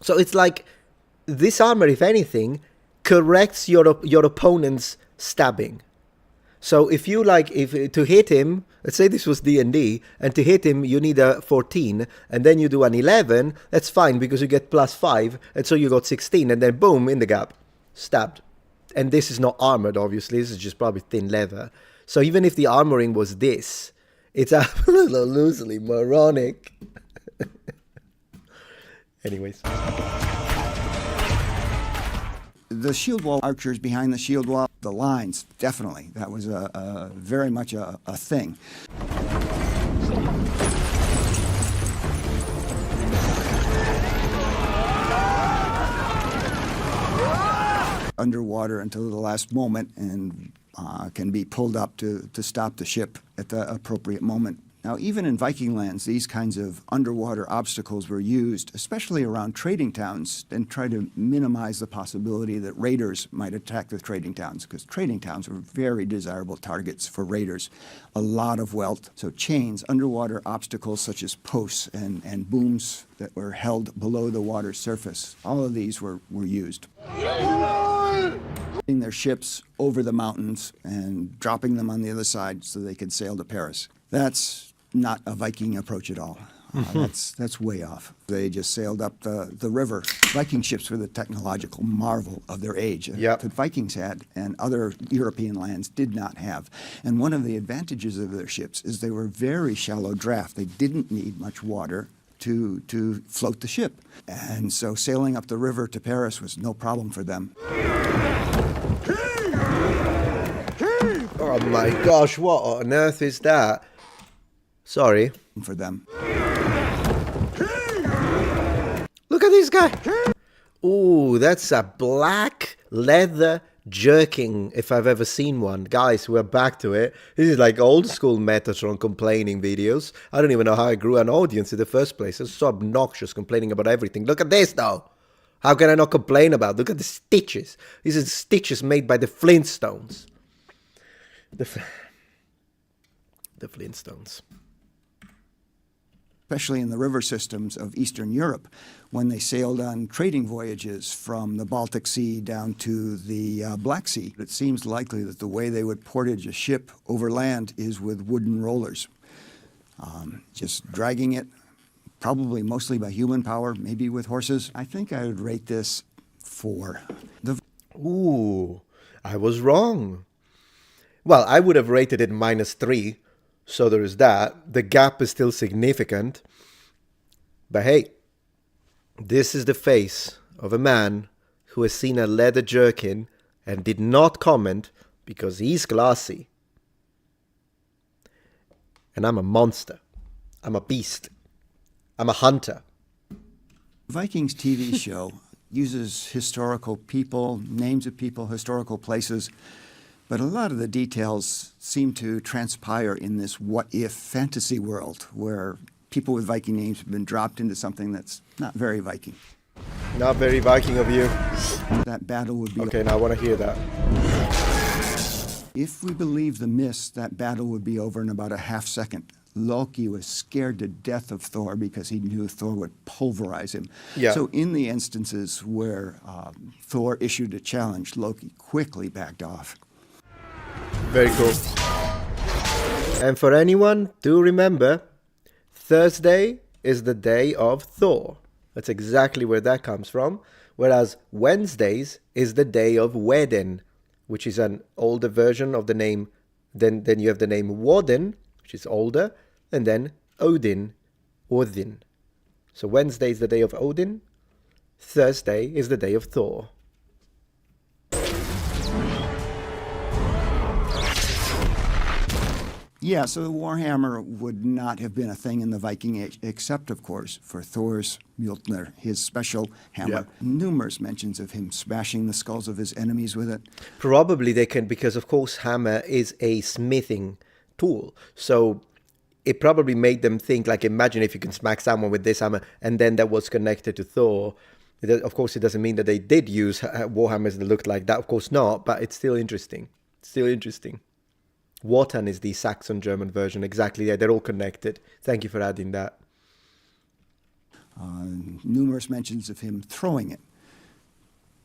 So it's like, this armor, if anything, corrects your opponent's stabbing. So if you to hit him, let's say this was D&D, and to hit him you need a 14, and then you do an 11, that's fine because you get +5, and so you got 16, and then boom, in the gap, stabbed. And this is not armored, obviously, this is just probably thin leather. So even if the armoring was this, it's absolutely moronic. Anyways. The shield wall archers behind the shield wall, the lines, definitely. That was very much a thing. Underwater until the last moment and can be pulled up to stop the ship at the appropriate moment. Now, even in Viking lands, these kinds of underwater obstacles were used, especially around trading towns, and try to minimize the possibility that raiders might attack the trading towns, because trading towns were very desirable targets for raiders. A lot of wealth. So chains, underwater obstacles such as posts and booms that were held below the water's surface, all of these were used. Their ships over the mountains and dropping them on the other side so they could sail to Paris. That's not a Viking approach at all. That's way off. They just sailed up the river. Viking ships were the technological marvel of their age that Vikings had and other European lands did not have. And one of the advantages of their ships is they were very shallow draft. They didn't need much water to float the ship. And so sailing up the river to Paris was no problem for them. Oh my gosh, what on earth is that? Sorry. For them. Look at this guy. Ooh, that's a black leather jerking, if I've ever seen one. Guys, we're back to it. This is like old school Metatron complaining videos. I don't even know how I grew an audience in the first place. It's so obnoxious complaining about everything. Look at this though. How can I not complain about it? Look at the stitches. These are stitches made by the Flintstones. The Flintstones. Especially in the river systems of Eastern Europe, when they sailed on trading voyages from the Baltic Sea down to the Black Sea. It seems likely that the way they would portage a ship over land is with wooden rollers. Just dragging it, probably mostly by human power, maybe with horses. I think I would rate this 4. Ooh, I was wrong. Well, I would have rated it -3. So there is that. The gap is still significant. But hey, this is the face of a man who has seen a leather jerkin and did not comment because he's classy. And I'm a monster. I'm a beast. I'm a hunter. Vikings TV show uses historical people, names of people, historical places. But a lot of the details seem to transpire in this what-if fantasy world where people with Viking names have been dropped into something that's not very Viking. Not very Viking of you. That battle would be... Okay, now I want to hear that. If we believe the myths, that battle would be over in about a half second. Loki was scared to death of Thor because he knew Thor would pulverize him. Yeah. So in the instances where Thor issued a challenge, Loki quickly backed off. Very cool. And for anyone, do remember, Thursday is the day of Thor. That's exactly where that comes from. Whereas Wednesdays is the day of Wedin, which is an older version of the name. Then you have the name Woden, which is older, and then Odin. So Wednesday is the day of Odin. Thursday is the day of Thor. Yeah, so the Warhammer would not have been a thing in the Viking Age, except, of course, for Thor's Mjolnir, his special hammer. Yep. Numerous mentions of him smashing the skulls of his enemies with it. Probably they can, because of course hammer is a smithing tool. So it probably made them think, like, imagine if you can smack someone with this hammer, and then that was connected to Thor. Of course, it doesn't mean that they did use warhammers that looked like that. Of course not, but it's still interesting. Still interesting. Wotan is the Saxon-German version. Exactly, yeah, they're all connected. Thank you for adding that. Numerous mentions of him throwing it.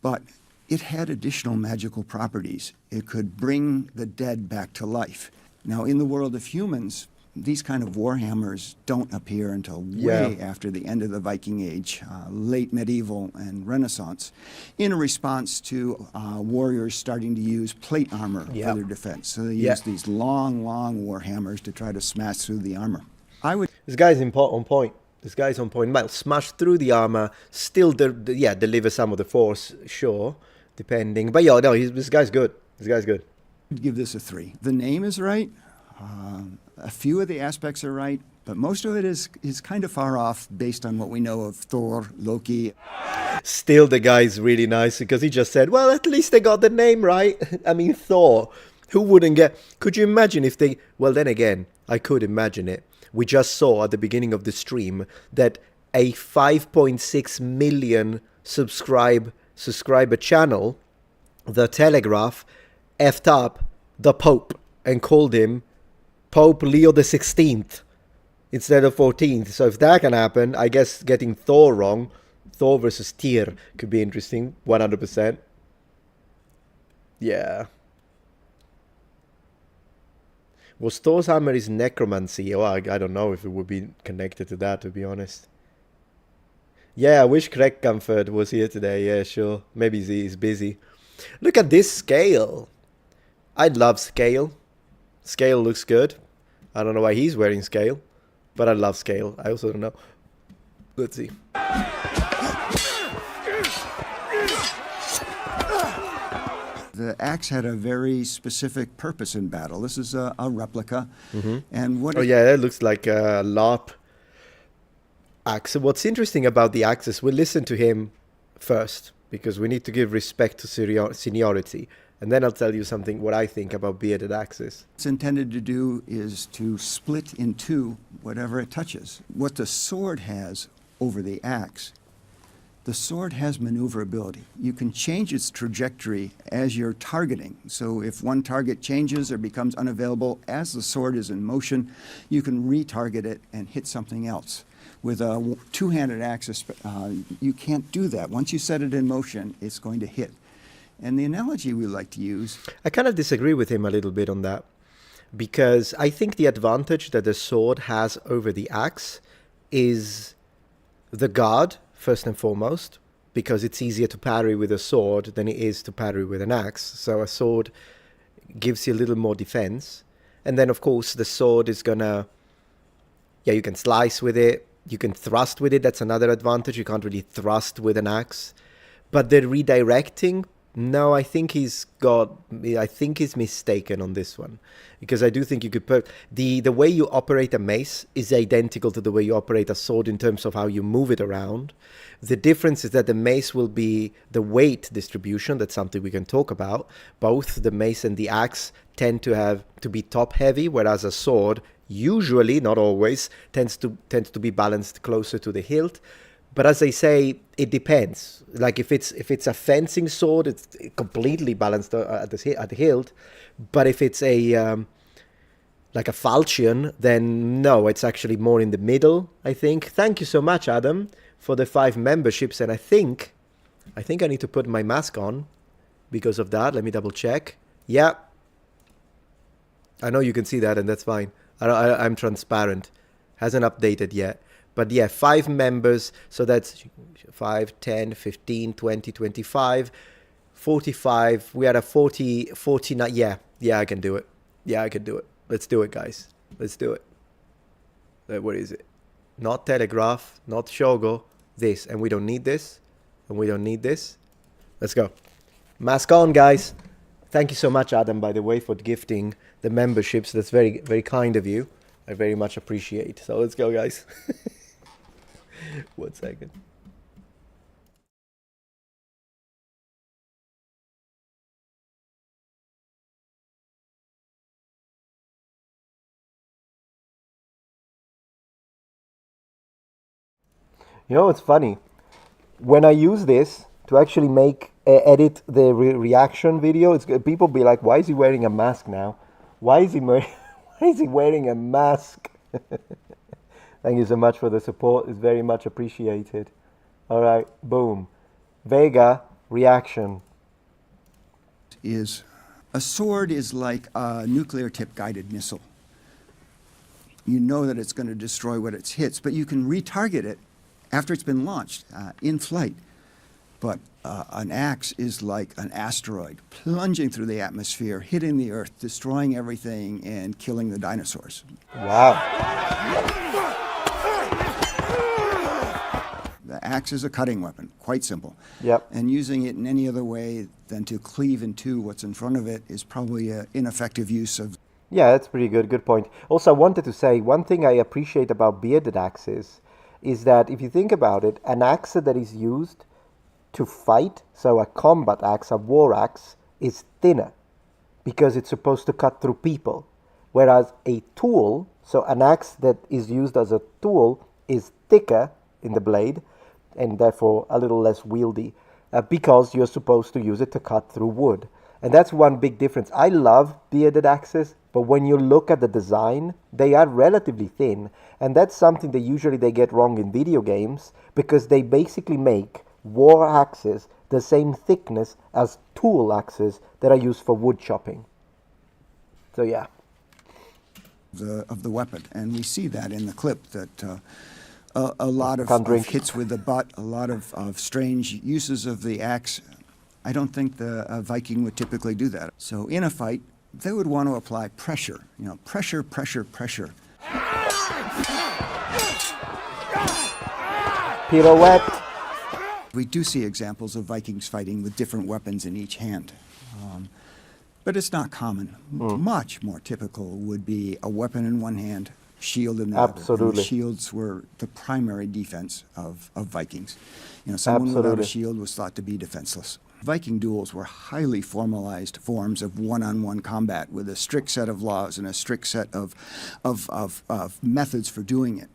But it had additional magical properties. It could bring the dead back to life. Now, in the world of humans, these kind of warhammers don't appear until way after the end of the Viking Age, late medieval and Renaissance, in a response to warriors starting to use plate armor for their defense. So they use these long warhammers to try to smash through the armor. This guy's on point. This guy's on point. Might smash through the armor, still deliver some of the force, sure, depending. But yeah, no, this guy's good. This guy's good. I'd give this a 3. The name is right. A few of the aspects are right, but most of it is kind of far off based on what we know of Thor, Loki. Still, the guy's really nice because he just said, well, at least they got the name right. I mean, Thor. Who wouldn't get... Could you imagine if they... Well, then again, I could imagine it. We just saw at the beginning of the stream that a 5.6 million subscriber channel, The Telegraph, effed up the Pope and called him Pope Leo the 16th instead of 14th. So if that can happen, I guess getting Thor wrong, Thor versus Tyr, could be interesting. 100%. Yeah. Was Thor's hammer is necromancy? Oh, I don't know if it would be connected to that, to be honest. Yeah, I wish Craig Comfort was here today. Yeah, sure. Maybe he's busy. Look at this scale. I love scale. Scale looks good. I don't know why he's wearing scale, but I love scale. I also don't know. Let's see. The axe had a very specific purpose in battle. This is a replica. Mm-hmm. And what that looks like a LARP axe. What's interesting about the axes, we'll listen to him first, because we need to give respect to seniority. And then I'll tell you something, what I think about bearded axes. it's intended to do is to split in two whatever it touches. What the sword has over the axe, the sword has maneuverability. You can change its trajectory as you're targeting. So if one target changes or becomes unavailable as the sword is in motion, you can retarget it and hit something else. With a two-handed axe, you can't do that. Once you set it in motion, it's going to hit. And the analogy we like to use... I kind of disagree with him a little bit on that, because I think the advantage that the sword has over the axe is the guard, first and foremost, because it's easier to parry with a sword than it is to parry with an axe. So a sword gives you a little more defense. And then, of course, the sword is gonna... Yeah, you can slice with it. You can thrust with it. That's another advantage. You can't really thrust with an axe. But the redirecting... No, I think he's mistaken on this one, because I do think you could put the way you operate a mace is identical to the way you operate a sword in terms of how you move it around. The difference is that the mace will be the weight distribution. That's something we can talk about. Both the mace and the axe tend to be top heavy, whereas a sword usually, not always, tends to be balanced closer to the hilt. But as I say, it depends. Like if it's a fencing sword, it's completely balanced at the hilt. But if it's like a falchion, then no, it's actually more in the middle, I think. Thank you so much, Adam, for the 5 memberships. And I think I need to put my mask on because of that. Let me double check. Yeah. I know you can see that, and that's fine. I'm transparent. Hasn't updated yet. But yeah, 5 members, so that's 5, 10, 15, 20, 25, 45. We had a 40, 49. Yeah, I can do it. Yeah, I can do it. Let's do it, guys. Let's do it. What is it? Not Telegraph, not Shogo, this. And we don't need this. And we don't need this. Let's go. Mask on, guys. Thank you so much, Adam, by the way, for gifting the memberships. That's very, very kind of you. I very much appreciate. So let's go, guys. 1 second. You know, it's funny. When I use this to actually make edit the reaction video, it's people be like, "Why is he wearing a mask now? Why is he why is he wearing a mask?" Thank you so much for the support. It's very much appreciated. All right, boom. Vega reaction. A sword is like a nuclear tip guided missile. You know that it's going to destroy what it hits, but you can retarget it after it's been launched in flight. But an axe is like an asteroid plunging through the atmosphere, hitting the earth, destroying everything, and killing the dinosaurs. Wow. The axe is a cutting weapon, quite simple. Yep. And using it in any other way than to cleave in two what's in front of it is probably an ineffective use of. Yeah, that's pretty good. Good point. Also, I wanted to say one thing I appreciate about bearded axes is that if you think about it, an axe that is used to fight, so a combat axe, a war axe, is thinner because it's supposed to cut through people. Whereas a tool, so an axe that is used as a tool, is thicker in the blade and therefore a little less wieldy because you're supposed to use it to cut through wood. And that's one big difference. I love bearded axes, but when you look at the design, they are relatively thin. And that's something that usually they get wrong in video games because they basically make war axes the same thickness as tool axes that are used for wood chopping. So yeah. Of the weapon. And we see that in the clip that a lot of hits with the butt, a lot of strange uses of the axe. I don't think the Viking would typically do that. So in a fight, they would want to apply pressure. You know, pressure, pressure, pressure. Pirouette. We do see examples of Vikings fighting with different weapons in each hand. But it's not common. Much more typical would be a weapon in one hand, shield in the other. Absolutely. And the shields were the primary defense of Vikings. You know, someone without a shield was thought to be defenseless. Viking duels were highly formalized forms of one-on-one combat with a strict set of laws and a strict set of methods for doing it.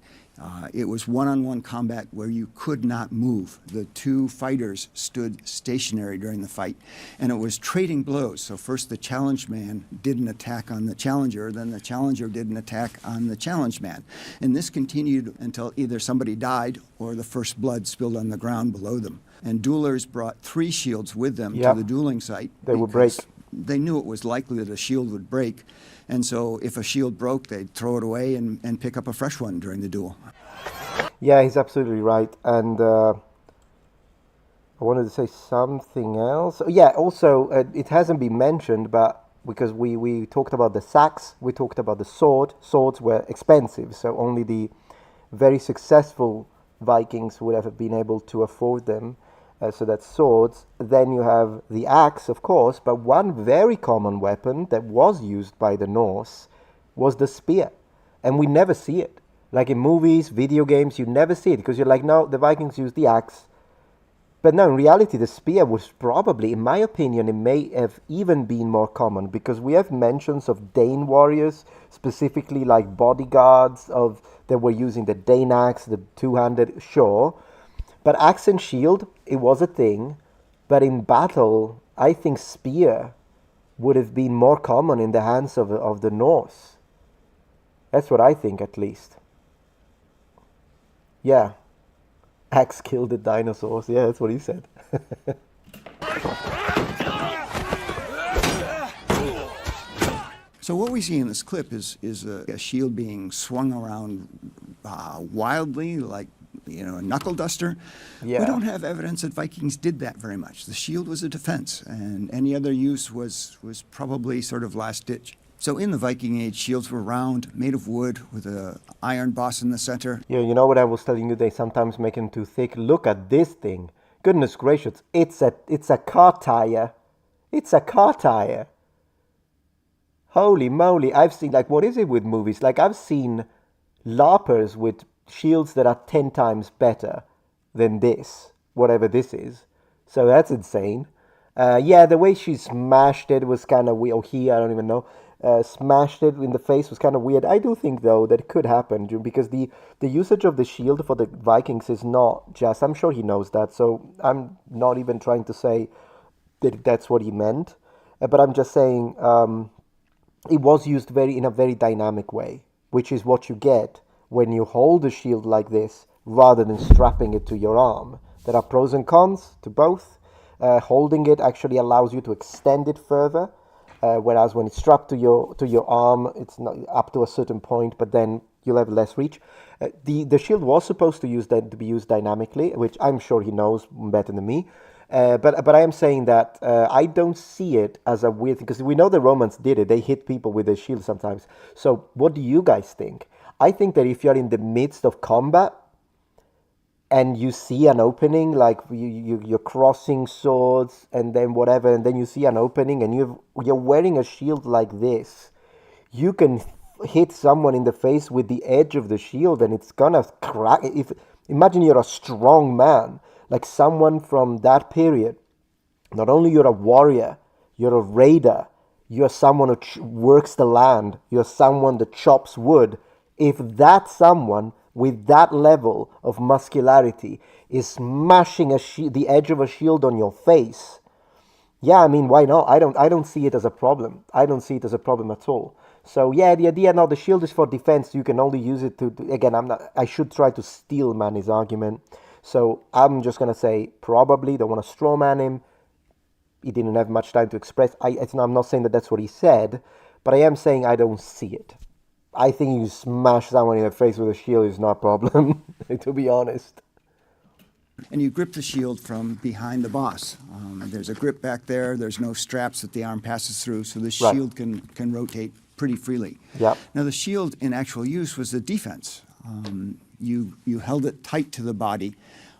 It was one-on-one combat where you could not move. The two fighters stood stationary during the fight, and it was trading blows. So first the challenged man did an attack on the challenger, then the challenger did an attack on the challenged man. And this continued until either somebody died or the first blood spilled on the ground below them. And duelers brought 3 shields with them to the dueling site. They would break. They knew it was likely that a shield would break. And so if a shield broke, they'd throw it away and pick up a fresh one during the duel. Yeah, he's absolutely right. And I wanted to say something else. Yeah, also, it hasn't been mentioned, but because we talked about the sacks, we talked about the sword. Swords were expensive, so only the very successful Vikings would have been able to afford them. So that's swords. Then you have the axe, of course, but one very common weapon that was used by the Norse was the spear. And we never see it. Like in movies, video games, you never see it because you're like, no, the Vikings used the axe. But no, in reality, the spear was probably, in my opinion, it may have even been more common because we have mentions of Dane warriors, specifically like bodyguards that were using the Dane axe, the two-handed, sure. But axe and shield, it was a thing. But in battle, I think spear would have been more common in the hands of the Norse. That's what I think, at least. Yeah. Axe killed the dinosaurs. Yeah, that's what he said. So what we see in this clip is a shield being swung around wildly, like a knuckle duster. Yeah. We don't have evidence that Vikings did that very much. The shield was a defense, and any other use was probably sort of last ditch. So in the Viking Age, shields were round, made of wood, with an iron boss in the center. Yeah, you know what I was telling you? They sometimes make them too thick. Look at this thing. Goodness gracious, it's a car tire. It's a car tire. Holy moly! I've seen, like, what is it with movies? Like, I've seen LARPers with shields that are 10 times better than this, whatever this is. So that's insane. Yeah, the way she smashed it was kind of weird. Or he, I don't even know. Smashed it in the face was kind of weird. I do think, though, that it could happen because the usage of the shield for the Vikings is not just. I'm sure he knows that, so I'm not even trying to say that that's what he meant. But I'm just saying it was used in a very dynamic way, which is what you get when you hold a shield like this rather than strapping it to your arm. There are pros and cons to both. Holding it actually allows you to extend it further. Whereas when it's strapped to your arm, it's not up to a certain point, but then you'll have less reach. The shield was supposed to be used dynamically, which I'm sure he knows better than me. But I am saying that I don't see it as a weird thing, because we know the Romans did it. They hit people with their shield sometimes. So what do you guys think? I think that if you're in the midst of combat, and you see an opening, like you're crossing swords and then whatever, and then you see an opening and you're wearing a shield like this, you can hit someone in the face with the edge of the shield and it's gonna crack. Imagine you're a strong man, like someone from that period. Not only you're a warrior, you're a raider, you're someone who works the land, you're someone that chops wood. If that someone with that level of muscularity is smashing the edge of a shield on your face, yeah, I mean, why not? I don't see it as a problem. I don't see it as a problem at all. So yeah, the idea now, the shield is for defense. You can only use it to again, I should try to steal Manny's argument. So I'm just gonna say probably don't want to straw man him. He didn't have much time to express. I'm not saying that that's what he said, but I am saying I don't see it. I think you smash someone in the face with a shield is not a problem, to be honest. And you grip the shield from behind the boss. There's a grip back there. There's no straps that the arm passes through, so the shield can rotate pretty freely. Yep. Now, the shield in actual use was the defense. You held it tight to the body,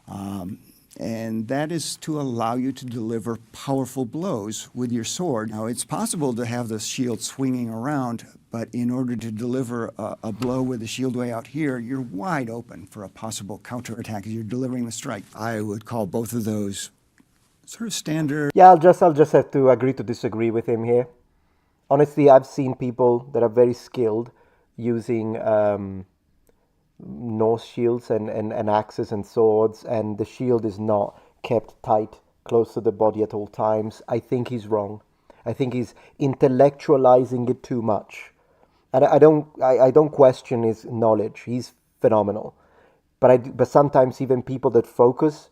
and that is to allow you to deliver powerful blows with your sword. Now, it's possible to have the shield swinging around, but in order to deliver a blow with the shield way out here, you're wide open for a possible counterattack as you're delivering the strike. I would call both of those sort of standard. Yeah, I'll just have to agree to disagree with him here. Honestly, I've seen people that are very skilled using Norse shields and axes and swords, and the shield is not kept tight close to the body at all times. I think he's wrong. I think he's intellectualizing it too much. I don't question his knowledge. He's phenomenal. But sometimes even people that focus,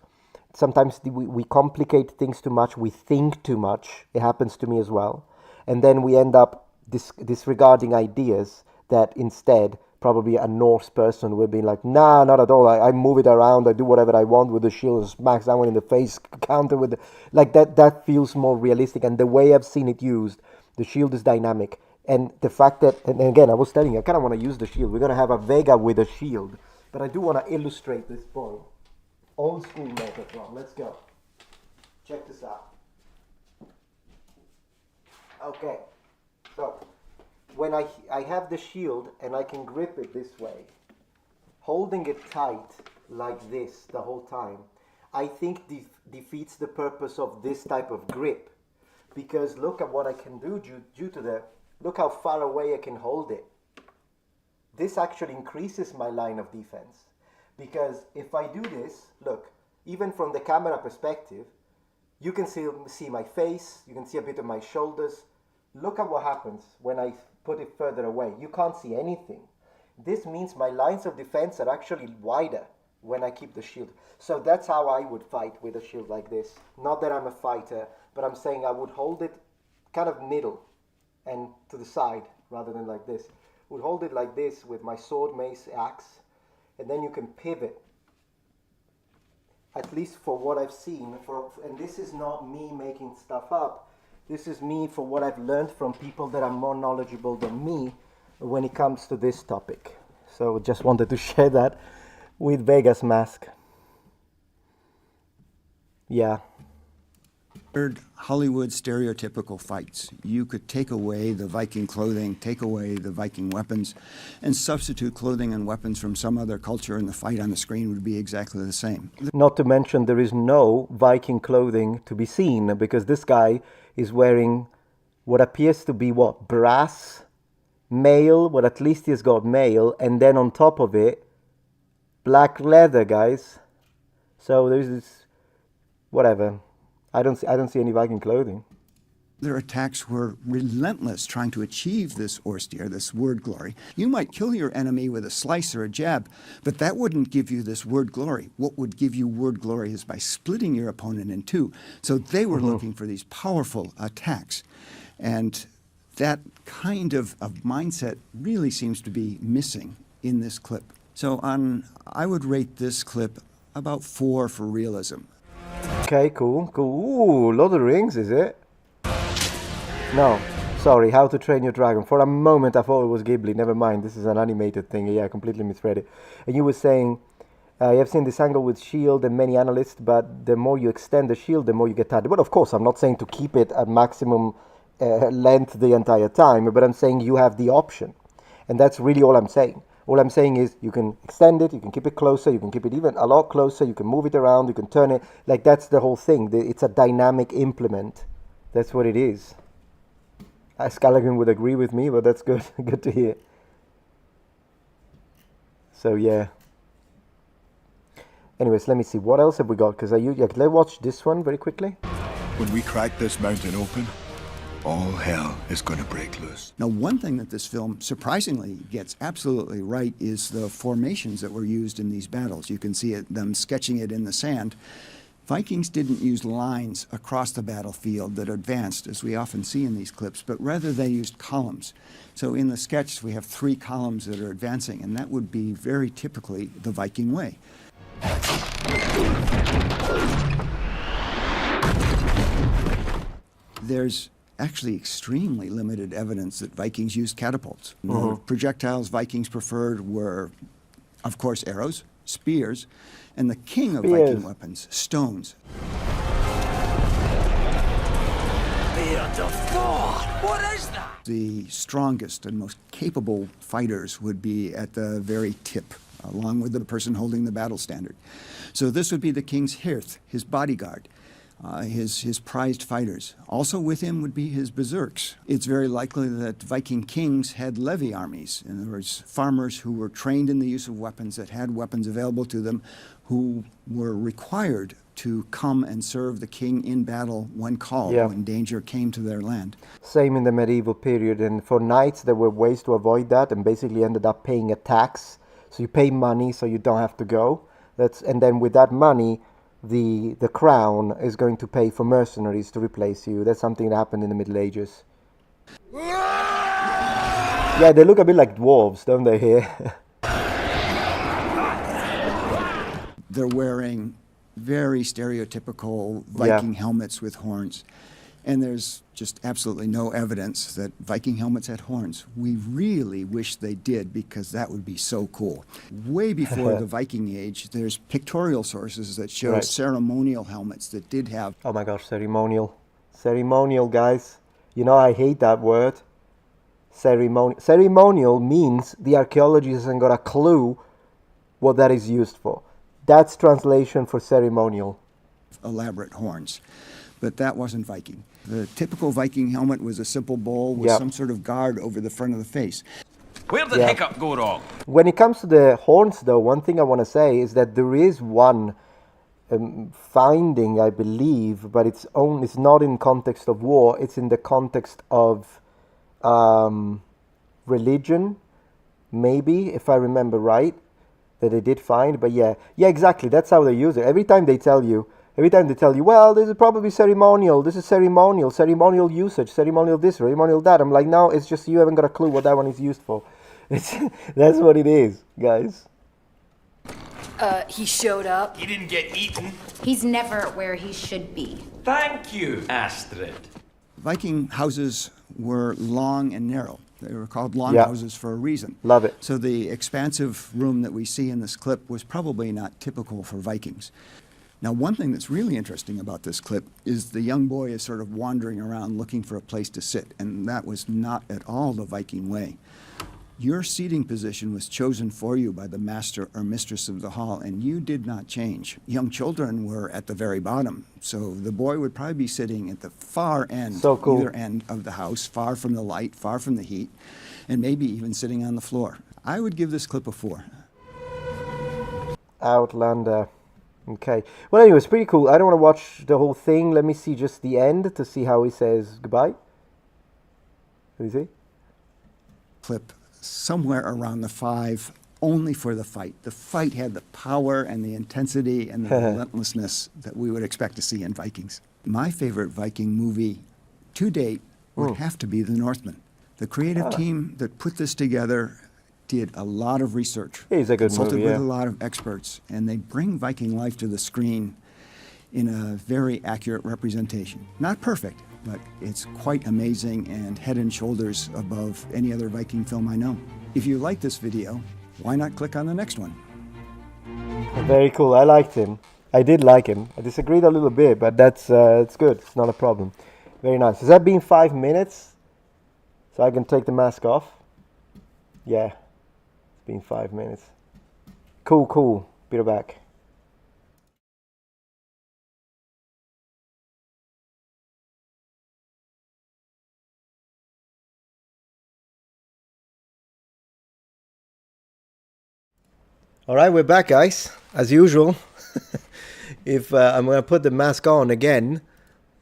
sometimes we complicate things too much. We think too much. It happens to me as well. And then we end up disregarding ideas that instead probably a Norse person would be like, nah, not at all. I move it around. I do whatever I want with the shield and smack someone in the face, counter with like that. That feels more realistic. And the way I've seen it used, the shield is dynamic. And the fact that, and again, I was telling you, I kind of want to use the shield. We're going to have a Vega with a shield. But I do want to illustrate this point. Old school Metatron. Let's go. Check this out. Okay. So, when I have the shield and I can grip it this way, holding it tight like this the whole time, I think defeats the purpose of this type of grip. Because look at what I can do due to the... Look how far away I can hold it. This actually increases my line of defense. Because if I do this, look, even from the camera perspective, you can see my face, you can see a bit of my shoulders. Look at what happens when I put it further away. You can't see anything. This means my lines of defense are actually wider when I keep the shield. So that's how I would fight with a shield like this. Not that I'm a fighter, but I'm saying I would hold it kind of middle and to the side rather than like this. Would hold it like this with my sword, mace, axe, and then you can pivot. At least for what I've seen, and this is not me making stuff up. This is me for what I've learned from people that are more knowledgeable than me when it comes to this topic. So just wanted to share that with Vegas Mask. Yeah. Hollywood stereotypical fights. You could take away the Viking clothing, take away the Viking weapons, and substitute clothing and weapons from some other culture, and the fight on the screen would be exactly the same. Not to mention there is no Viking clothing to be seen, because this guy is wearing what appears to be brass mail, but at least he's got mail, and then on top of it, black leather, guys. So there's this, whatever. I don't see any Viking clothing. Their attacks were relentless, trying to achieve this Orstir, this word glory. You might kill your enemy with a slice or a jab, but that wouldn't give you this word glory. What would give you word glory is by splitting your opponent in two. So they were looking for these powerful attacks. And that kind of mindset really seems to be missing in this clip. So I would rate this clip about 4 for realism. Okay, cool. Ooh, Lord of the Rings, is it? No, sorry, How to Train Your Dragon. For a moment I thought it was Ghibli. Never mind, this is an animated thing. Yeah, I completely misread it. And you were saying, you have seen this angle with shield and many analysts, but the more you extend the shield, the more you get tired. But of course, I'm not saying to keep it at maximum length the entire time, but I'm saying you have the option. And that's really all I'm saying. All I'm saying is you can extend it, you can keep it closer, you can keep it even a lot closer, you can move it around, you can turn it. Like, that's the whole thing. It's a dynamic implement. That's what it is. Scallaghan would agree with me, but that's good. Good to hear. So, yeah. Anyways, let me see. What else have we got? Because let's watch this one very quickly. When we crack this mountain open, all hell is going to break loose. Now, one thing that this film surprisingly gets absolutely right is the formations that were used in these battles. You can see them sketching it in the sand. Vikings didn't use lines across the battlefield that advanced, as we often see in these clips, but rather they used columns. So in the sketch, we have 3 columns that are advancing, and that would be very typically the Viking way. There's actually extremely limited evidence that Vikings used catapults. The projectiles Vikings preferred were, of course, arrows, spears, and the king of Viking weapons, stones. What is that? The strongest and most capable fighters would be at the very tip, along with the person holding the battle standard. So this would be the king's hirth, his bodyguard. His prized fighters. Also with him would be his berserks. It's very likely that Viking kings had levy armies. In other words, farmers who were trained in the use of weapons, that had weapons available to them, who were required to come and serve the king in battle when called, when danger came to their land. Same in the medieval period. And for knights, there were ways to avoid that, and basically ended up paying a tax. So you pay money so you don't have to go. And then with that money, the crown is going to pay for mercenaries to replace you. That's something that happened in the Middle Ages. Yeah, they look a bit like dwarves, don't they, here? They're wearing very stereotypical Viking helmets with horns. And there's just absolutely no evidence that Viking helmets had horns. We really wish they did, because that would be so cool. Way before the Viking Age, there's pictorial sources that show ceremonial helmets that did have... Oh my gosh, ceremonial. Ceremonial, guys. You know, I hate that word. Ceremonial means the archaeologist hasn't got a clue what that is used for. That's translation for ceremonial. Elaborate horns. But that wasn't Viking. The typical Viking helmet was a simple bowl with some sort of guard over the front of the face. Where did the hiccup go wrong? When it comes to the horns, though, one thing I want to say is that there is one finding, I believe, but it's not in context of war. It's in the context of religion, maybe, if I remember right, that they did find. But yeah, exactly. That's how they use it. Every time they tell you, well, this is probably ceremonial. This is ceremonial usage, ceremonial this, ceremonial that. I'm like, no, it's just you haven't got a clue what that one is used for. That's what it is, guys. He showed up. He didn't get eaten. He's never where he should be. Thank you, Astrid. Viking houses were long and narrow. They were called Yeah. longhouses for a reason. Love it. So the expansive room that we see in this clip was probably not typical for Vikings. Now, one thing that's really interesting about this clip is the young boy is sort of wandering around looking for a place to sit, and that was not at all the Viking way. Your seating position was chosen for you by the master or mistress of the hall, and you did not change. Young children were at the very bottom, so the boy would probably be sitting at the far end, So cool. either end of the house, far from the light, far from the heat, and maybe even sitting on the floor. I would give this clip a 4. Outlander. Okay. Well, anyway, it's pretty cool. I don't want to watch the whole thing. Let me see just the end to see how he says goodbye. Who is he? Clip somewhere around the 5, only for the fight. The fight had the power and the intensity and the relentlessness that we would expect to see in Vikings. My favorite Viking movie to date would have to be The Northman. The creative team that put this together did a lot of research. It is a good consulted movie, with yeah. a lot of experts, and they bring Viking life to the screen in a very accurate representation. Not perfect, but it's quite amazing and head and shoulders above any other Viking film I know. If you like this video, why not click on the next one? Very cool. I liked him. I did like him. I disagreed a little bit, but that's it's good. It's not a problem. Very nice. Has that been 5 minutes? So I can take the mask off? Yeah. It's been 5 minutes. Cool, cool. Be right back. All right, we're back, guys. As usual. If I'm going to put the mask on again,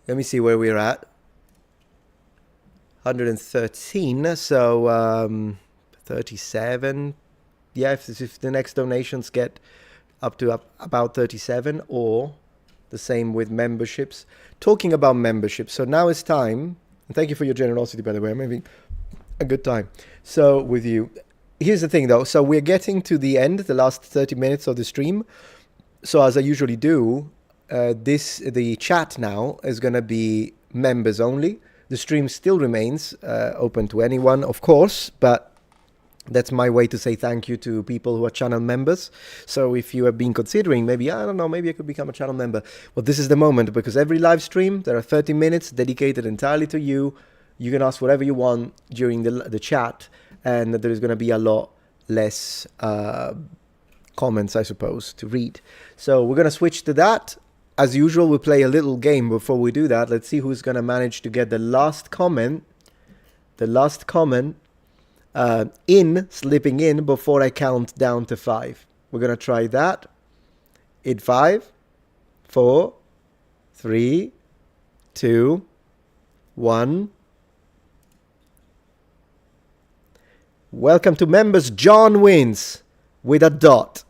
let me see where we're at. 113, so 37. Yeah, if the next donations get up to about 37, or the same with memberships. Talking about memberships, so now it's time, and thank you for your generosity, by the way. I'm having a good time. So with you. Here's the thing, though. So we're getting to the end, the last 30 minutes of the stream. So as I usually do, the chat now is going to be members only. The stream still remains open to anyone, of course, but that's my way to say thank you to people who are channel members. So if you have been considering, maybe, I don't know, maybe I could become a channel member. Well, this is the moment, because every live stream, there are 30 minutes dedicated entirely to you. You can ask whatever you want during the chat, and there is going to be a lot less comments, I suppose, to read. So we're going to switch to that. As usual, we'll play a little game before we do that. Let's see who's going to manage to get the last comment. Slipping in before I count down to 5. We're going to try that. In 5, 4, 3, 2, 1. Welcome to members. John wins with a dot.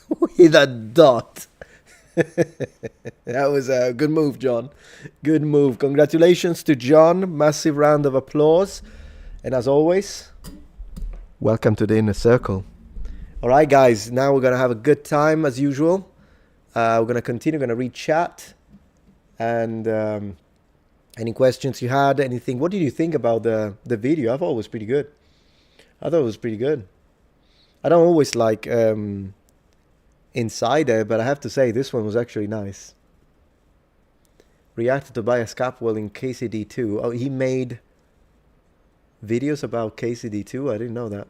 With a dot. That was a good move, John. Good move. Congratulations to John. Massive round of applause. And as always, welcome to the inner circle. All right, guys. Now we're going to have a good time as usual. We're going to continue. We're going to read chat. And any questions you had, anything. What did you think about the video? I thought it was pretty good. I don't always like Insider, but I have to say this one was actually nice. Reacted to Tobias Capwell in KCD2. Oh, he made videos about KCD2? I didn't know that.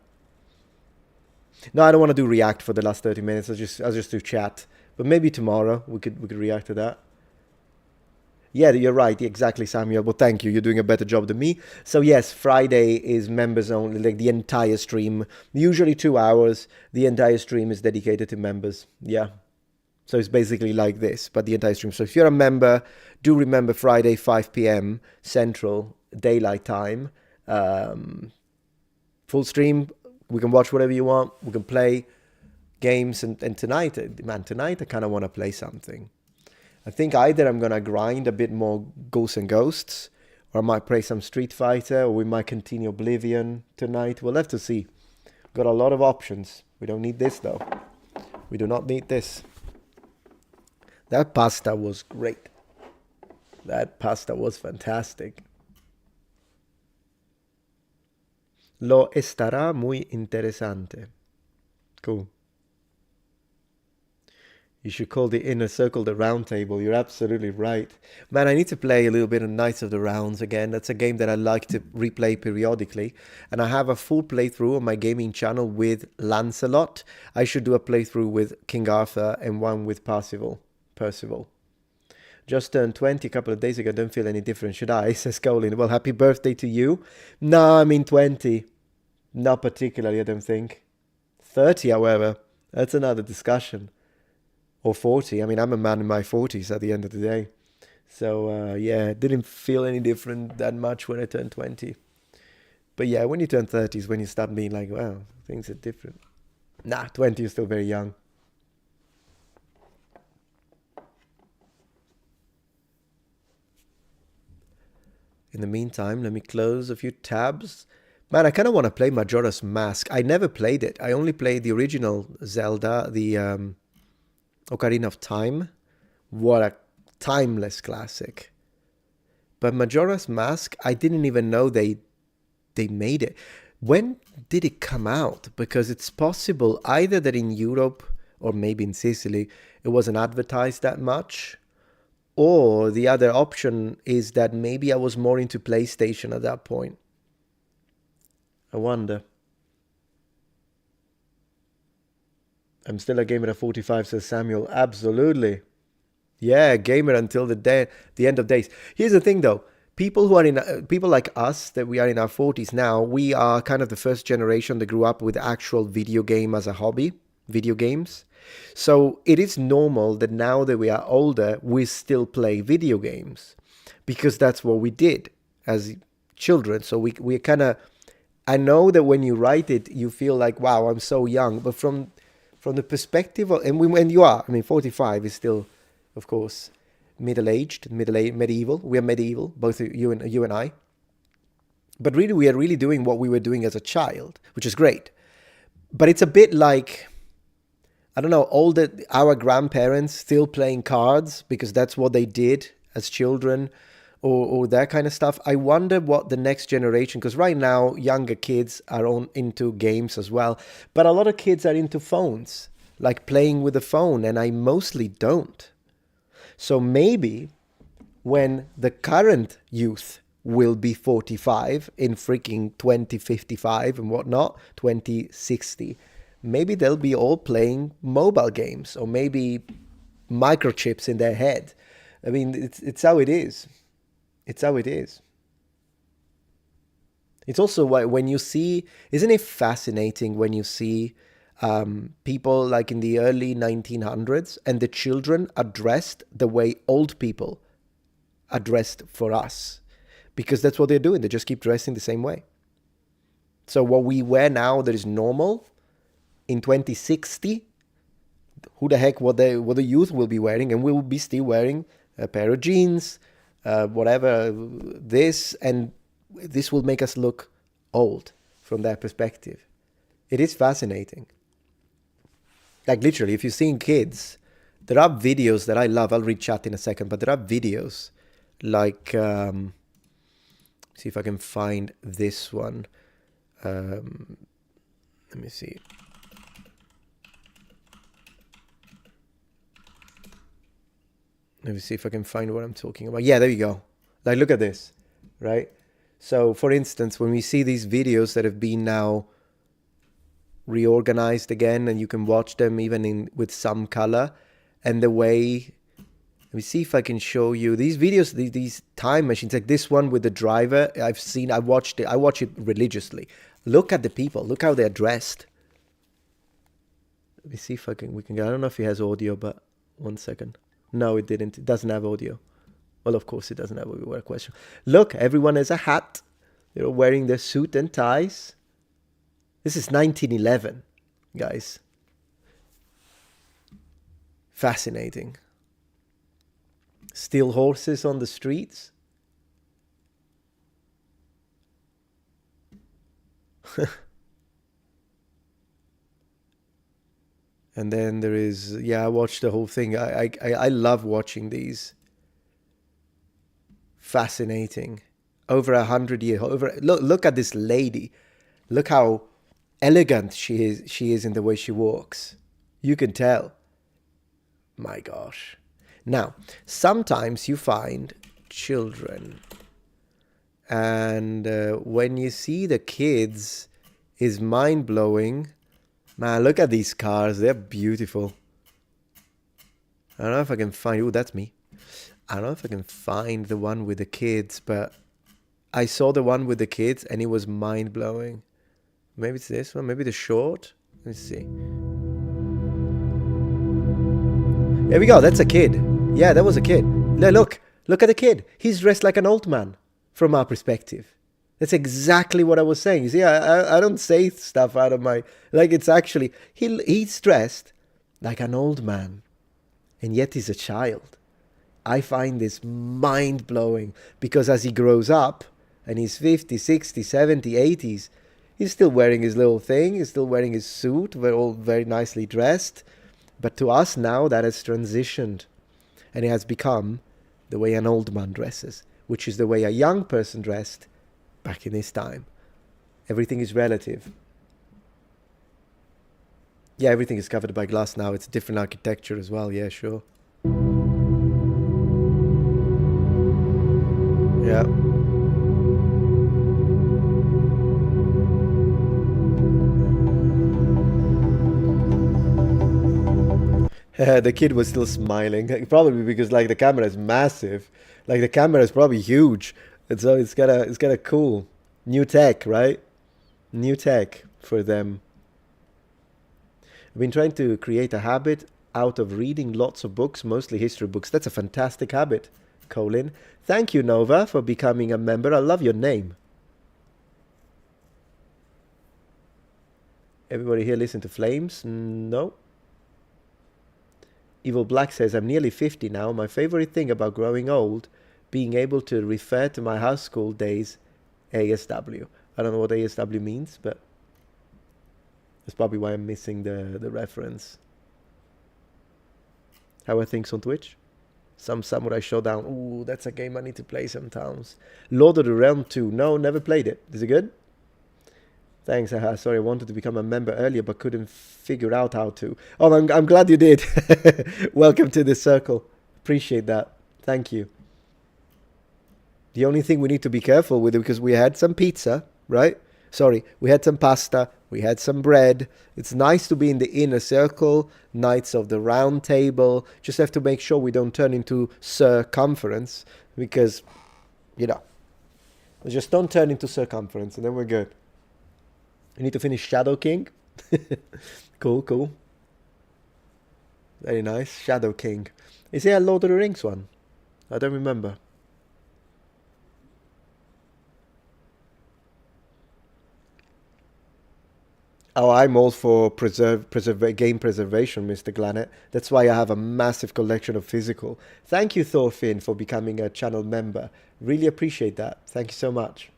No, I don't want to do react for the last 30 minutes. I'll just do chat. But maybe tomorrow we could react to that. Yeah, you're right. Exactly, Samuel. Well, thank you. You're doing a better job than me. So yes, Friday is members only, like the entire stream. Usually 2 hours. The entire stream is dedicated to members. Yeah. So it's basically like this, but the entire stream. So if you're a member, do remember Friday, 5 p.m. Central Daylight Time. Full stream. We can watch whatever you want. We can play games. And tonight, man, tonight I kind of want to play something. I think either I'm going to grind a bit more Ghouls and Ghosts, or I might play some Street Fighter, or we might continue Oblivion tonight. We'll have to see. Got a lot of options. We don't need this, though. We do not need this. That pasta was great. That pasta was fantastic. Lo estará muy interesante. Cool. You should call the inner circle the round table. You're absolutely right. Man, I need to play a little bit of Knights of the Rounds again. That's a game that I like to replay periodically. And I have a full playthrough on my gaming channel with Lancelot. I should do a playthrough with King Arthur and one with Percival. Just turned 20 a couple of days ago. Don't feel any different, should I? Says Colin. Well, happy birthday to you. No, I mean 20. Not particularly, I don't think. 30, however. That's another discussion. Or 40. I mean, I'm a man in my 40s at the end of the day. So, yeah, it didn't feel any different that much when I turned 20. But yeah, when you turn 30 is when you start being like, wow, things are different. Nah, 20 is still very young. In the meantime, let me close a few tabs. Man, I kind of want to play Majora's Mask. I never played it. I only played the original Zelda, the Ocarina of Time. What a timeless classic. But Majora's Mask, I didn't even know they made it. When did it come out? Because it's possible either that in Europe or maybe in Sicily, it wasn't advertised that much. Or the other option is that maybe I was more into PlayStation at that point. I wonder. I'm still a gamer at 45, says Samuel. Absolutely. Yeah, gamer until the end of days. Here's the thing, though. People like us, that we are in our 40s now, we are kind of the first generation that grew up with actual video game as a hobby, video games. So it is normal that now that we are older, we still play video games because that's what we did as children. So we kind of, I know that when you write it, you feel like, wow, I'm so young. But from the perspective of, when you are, I mean, 45 is still, of course, medieval. We are medieval, both you and I. But really, we are really doing what we were doing as a child, which is great. But it's a bit like, I don't know, our grandparents still playing cards because that's what they did as children, or that kind of stuff. I wonder what the next generation, because right now younger kids are into games as well, but a lot of kids are into phones, like playing with the phone, and I mostly don't. So maybe when the current youth will be 45 in freaking 2055 and whatnot, 2060, maybe they'll be all playing mobile games, or maybe microchips in their head. I mean, it's how it is. It's how it is. It's also why when you see, isn't it fascinating when you see people like in the early 1900s and the children are dressed the way old people are dressed for us? Because that's what they're doing. They just keep dressing the same way. So what we wear now that is normal, in 2060, who the heck what the youth will be wearing, and we will be still wearing a pair of jeans, whatever this, and this will make us look old from that perspective. It is fascinating. Like literally, if you've seen kids, there are videos that I love. I'll read chat in a second, but there are videos like, see if I can find this one. Let me see. Let me see if I can find what I'm talking about. Yeah, there you go. Like, look at this, right? So, for instance, when we see these videos that have been now reorganized again, and you can watch them even with some color, and the way, let me see if I can show you these videos, these time machines, like this one with the driver. I watch it religiously. Look at the people. Look how they're dressed. Let me see if we can. I don't know if it has audio, but one second. No, it didn't. It doesn't have audio. Well, of course it doesn't have audio. What a question. Look, everyone has a hat. They're wearing their suit and ties. This is 1911, guys. Fascinating. Still horses on the streets. And then there is, yeah, I watched the whole thing. I love watching these. Fascinating. Over 100 years. Look at this lady. Look how elegant she is in the way she walks. You can tell. My gosh. Now, sometimes you find children, and when you see the kids, is mind-blowing. Man, look at these cars. They're beautiful. I don't know if I can find... Oh, that's me. I don't know if I can find the one with the kids, but I saw the one with the kids and it was mind-blowing. Maybe it's this one. Maybe the short. Let's see. There we go. That's a kid. Yeah, that was a kid. Look at the kid. He's dressed like an old man from our perspective. That's exactly what I was saying. You see, I don't say stuff out of my... Like, it's actually... He's dressed like an old man, and yet he's a child. I find this mind-blowing, because as he grows up, and he's 50, 60, 70, 80s, he's still wearing his little thing, he's still wearing his suit, we're all very nicely dressed. But to us now, that has transitioned, and it has become the way an old man dresses, which is the way a young person dressed back in his time. Everything is relative. Yeah, everything is covered by glass now. It's a different architecture as well. Yeah, sure. Yeah. The kid was still smiling. Probably because like the camera is massive. Like the camera is probably huge. And so it's got a cool new tech, right? New tech for them. I've been trying to create a habit out of reading lots of books, mostly history books. That's a fantastic habit, Colin. Thank you, Nova, for becoming a member. I love your name. Everybody here listen to Flames? No. Evil Black says, I'm nearly 50 now. My favorite thing about growing old, being able to refer to my high school days, ASW. I don't know what ASW means, but that's probably why I'm missing the reference. How are things on Twitch? Some Samurai Showdown. Ooh, that's a game I need to play sometimes. Lord of the Realm 2. No, never played it. Is it good? Thanks. Sorry, I wanted to become a member earlier, but couldn't figure out how to. Oh, I'm glad you did. Welcome to the circle. Appreciate that. Thank you. The only thing we need to be careful with it, because we had some pizza, right? Sorry, we had some pasta, we had some bread. It's nice to be in the inner circle, Knights of the Round Table. Just have to make sure we don't turn into circumference, because, you know, just don't turn into circumference, and then we're good. We need to finish Shadow King. Cool, cool. Very nice. Shadow King. Is there a Lord of the Rings one? I don't remember. Oh, I'm all for game preservation, Mr. Glanet. That's why I have a massive collection of physical. Thank you, Thorfinn, for becoming a channel member. Really appreciate that. Thank you so much.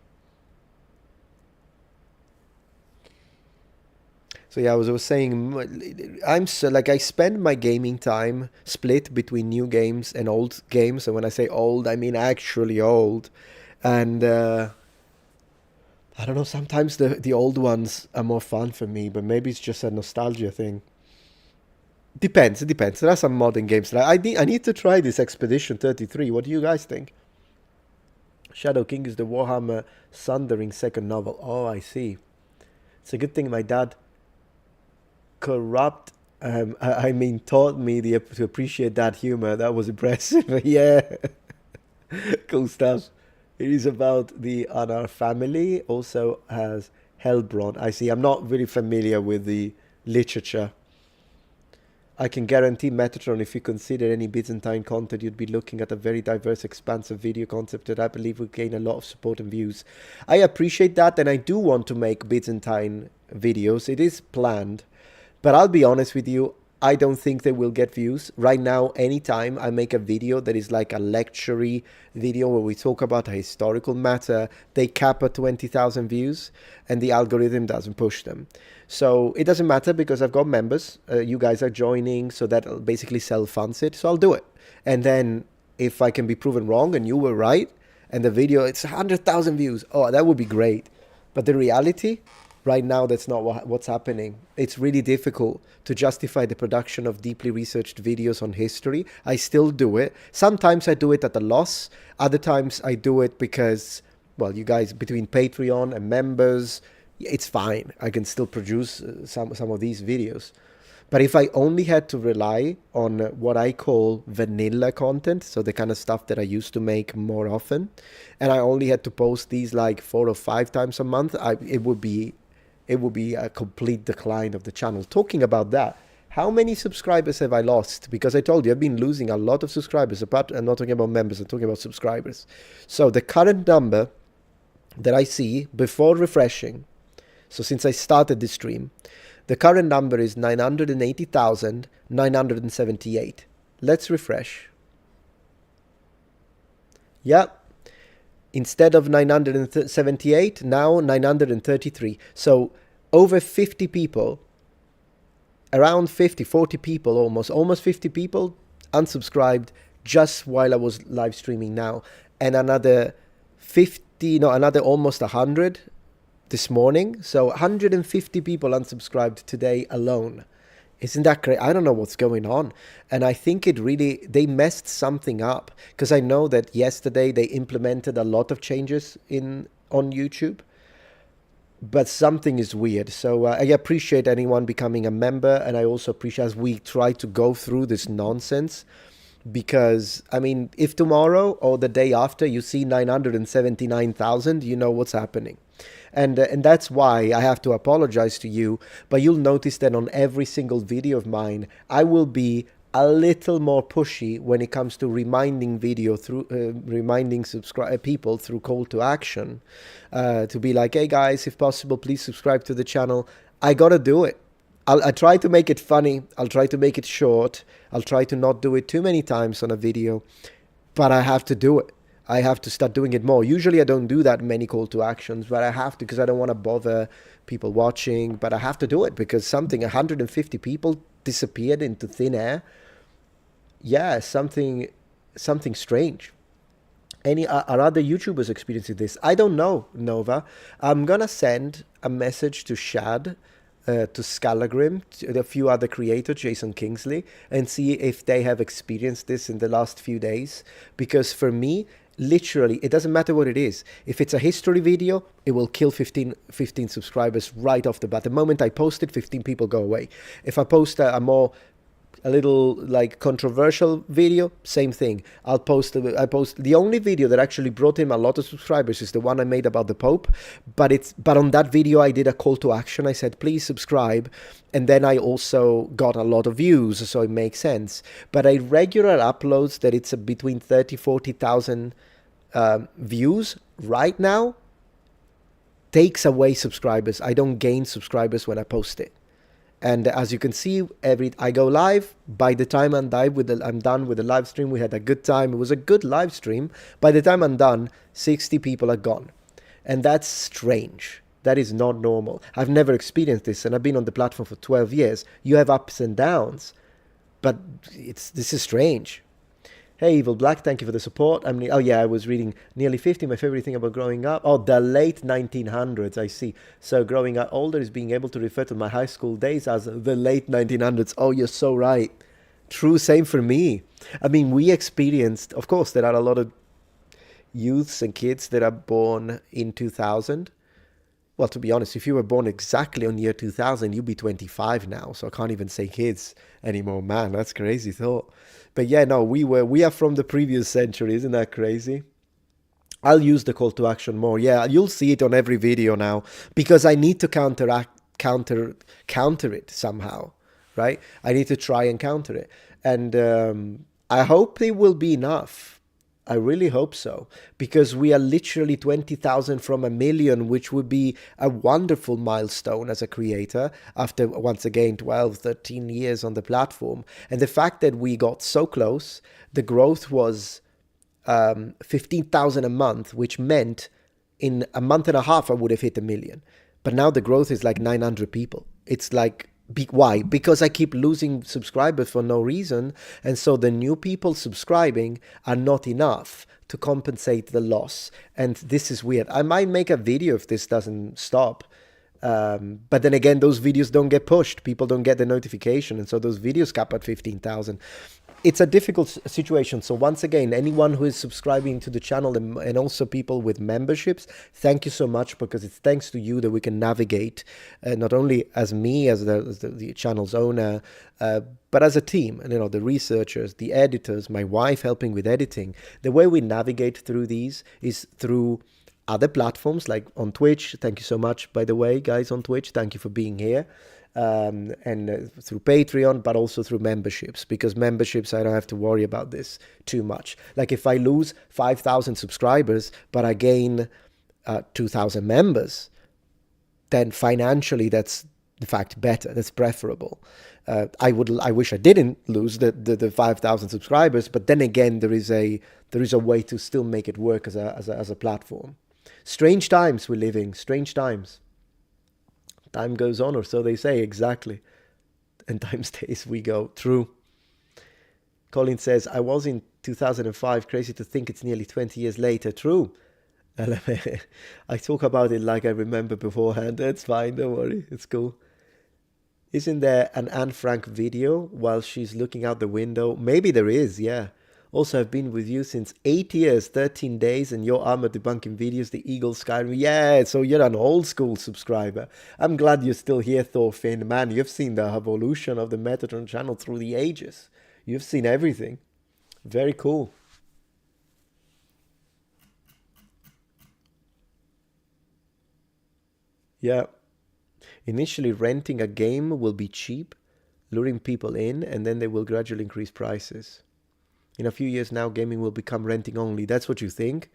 So yeah, I was saying, I spend my gaming time split between new games and old games. And when I say old, I mean actually old. And I don't know, sometimes the old ones are more fun for me, but maybe it's just a nostalgia thing. Depends, it depends. There are some modern games that I need to try this Expedition 33. What do you guys think? Shadow King is the Warhammer Sundering second novel. Oh, I see. It's a good thing my dad taught me to appreciate that humor. That was impressive. Yeah. Cool stuff. It is about the Anar family, also has Hellbron. I see. I'm not really familiar with the literature. I can guarantee Metatron, if you consider any Byzantine content, you'd be looking at a very diverse, expansive video concept that I believe will gain a lot of support and views. I appreciate that, and I do want to make Byzantine videos. It is planned. But I'll be honest with you, I don't think they will get views. Right now, anytime I make a video that is like a lecture video where we talk about a historical matter, they cap at 20,000 views and the algorithm doesn't push them. So it doesn't matter because I've got members. You guys are joining, so that basically self-funds it. So I'll do it. And then if I can be proven wrong and you were right, and the video, it's 100,000 views, oh, that would be great. But the reality, right now, that's not what's happening. It's really difficult to justify the production of deeply researched videos on history. I still do it. Sometimes I do it at a loss. Other times I do it because, well, you guys, between Patreon and members, it's fine. I can still produce some of these videos. But if I only had to rely on what I call vanilla content, so the kind of stuff that I used to make more often, and I only had to post these like 4 or 5 times a month, it would be a complete decline of the channel. Talking about that, how many subscribers have I lost? Because I told you I've been losing a lot of subscribers. I'm not talking about members, I'm talking about subscribers. So the current number that I see before refreshing, so since I started this stream, the current number is 980,978. Let's refresh. Yep. Instead of 978, now 933. So over 50 people, around 50, 40 people almost 50 people unsubscribed just while I was live streaming now. And another almost 100 this morning. So 150 people unsubscribed today alone. Isn't that great? I don't know what's going on. And I think they messed something up, because I know that yesterday they implemented a lot of changes on YouTube, but something is weird. So I appreciate anyone becoming a member, and I also appreciate as we try to go through this nonsense, because, I mean, if tomorrow or the day after you see 979,000, you know what's happening. And that's why I have to apologize to you, but you'll notice that on every single video of mine, I will be a little more pushy when it comes to reminding people through call to action, to be like, hey guys, if possible, please subscribe to the channel. I gotta do it. I try to make it funny. I'll try to make it short. I'll try to not do it too many times on a video, but I have to do it. I have to start doing it more. Usually I don't do that many call to actions, but I have to, because I don't want to bother people watching, but I have to do it because 150 people disappeared into thin air. Yeah, something strange. Are other YouTubers experiencing this? I don't know, Nova. I'm going to send a message to Shad, to Scalagrim, to a few other creators, Jason Kingsley, and see if they have experienced this in the last few days. Because for me, literally, it doesn't matter what it is. If it's a history video, it will kill 15 subscribers right off the bat. The moment I post it, 15 people go away. If I post a little like controversial video, same thing. I post the only video that actually brought in a lot of subscribers is the one I made about the Pope, but on that video I did a call to action. I said please subscribe, and then I also got a lot of views, so it makes sense. But a regular uploads that it's between 30,000-40,000 views right now takes away subscribers. I don't gain subscribers when I post it. And as you can see, I go live. By the time I'm done with the live stream, we had a good time. It was a good live stream. By the time I'm done, 60 people are gone. And that's strange. That is not normal. I've never experienced this, and I've been on the platform for 12 years. You have ups and downs, but this is strange. Hey, Evil Black, thank you for the support. I was reading nearly 50, my favorite thing about growing up. Oh, the late 1900s, I see. So growing up older is being able to refer to my high school days as the late 1900s. Oh, you're so right. True, same for me. I mean, we experienced, of course, there are a lot of youths and kids that are born in 2000. Well, to be honest, if you were born exactly on year 2000, you'd be 25 now. So I can't even say kids anymore. Man, that's crazy thought. But yeah, no, we are from the previous century. Isn't that crazy? I'll use the call to action more. Yeah, you'll see it on every video now because I need to counter it somehow, right? I need to try and counter it. And I hope it will be enough. I really hope so, because we are literally 20,000 from a million, which would be a wonderful milestone as a creator after, once again, 12, 13 years on the platform. And the fact that we got so close, the growth was 15,000 a month, which meant in a month and a half I would have hit a million. But now the growth is like 900 people. It's like, why? Because I keep losing subscribers for no reason. And so the new people subscribing are not enough to compensate the loss. And this is weird. I might make a video if this doesn't stop. But then again, those videos don't get pushed. People don't get the notification. And so those videos cap at 15,000. It's a difficult situation. So once again, anyone who is subscribing to the channel and also people with memberships, thank you so much, because it's thanks to you that we can navigate, not only as me, as the channel's owner, but as a team, and the researchers, the editors, my wife helping with editing. The way we navigate through these is through other platforms, like on Twitch. Thank you so much, by the way, guys on Twitch. Thank you for being here. And through Patreon, but also through memberships, because memberships, I don't have to worry about this too much. Like if I lose 5,000 subscribers, but I gain 2,000 members, then financially that's in fact better. That's preferable. I wish I didn't lose the 5,000 subscribers, but then again, there is a way to still make it work as a platform. Strange times we're living. Strange times. Time goes on, or so they say, exactly. And time stays, we go. True. Colin says, I was in 2005. Crazy to think it's nearly 20 years later. True. I talk about it like I remember beforehand. That's fine, don't worry. It's cool. Isn't there an Anne Frank video while she's looking out the window? Maybe there is, yeah. Also, I've been with you since 8 years, 13 days, and your armor debunking videos, the Eagle Skyrim. Yeah, so you're an old school subscriber. I'm glad you're still here, Thorfinn. Man, you've seen the evolution of the Metatron channel through the ages. You've seen everything. Very cool. Yeah. Initially, renting a game will be cheap, luring people in, and then they will gradually increase prices. In a few years now, gaming will become renting only. That's what you think?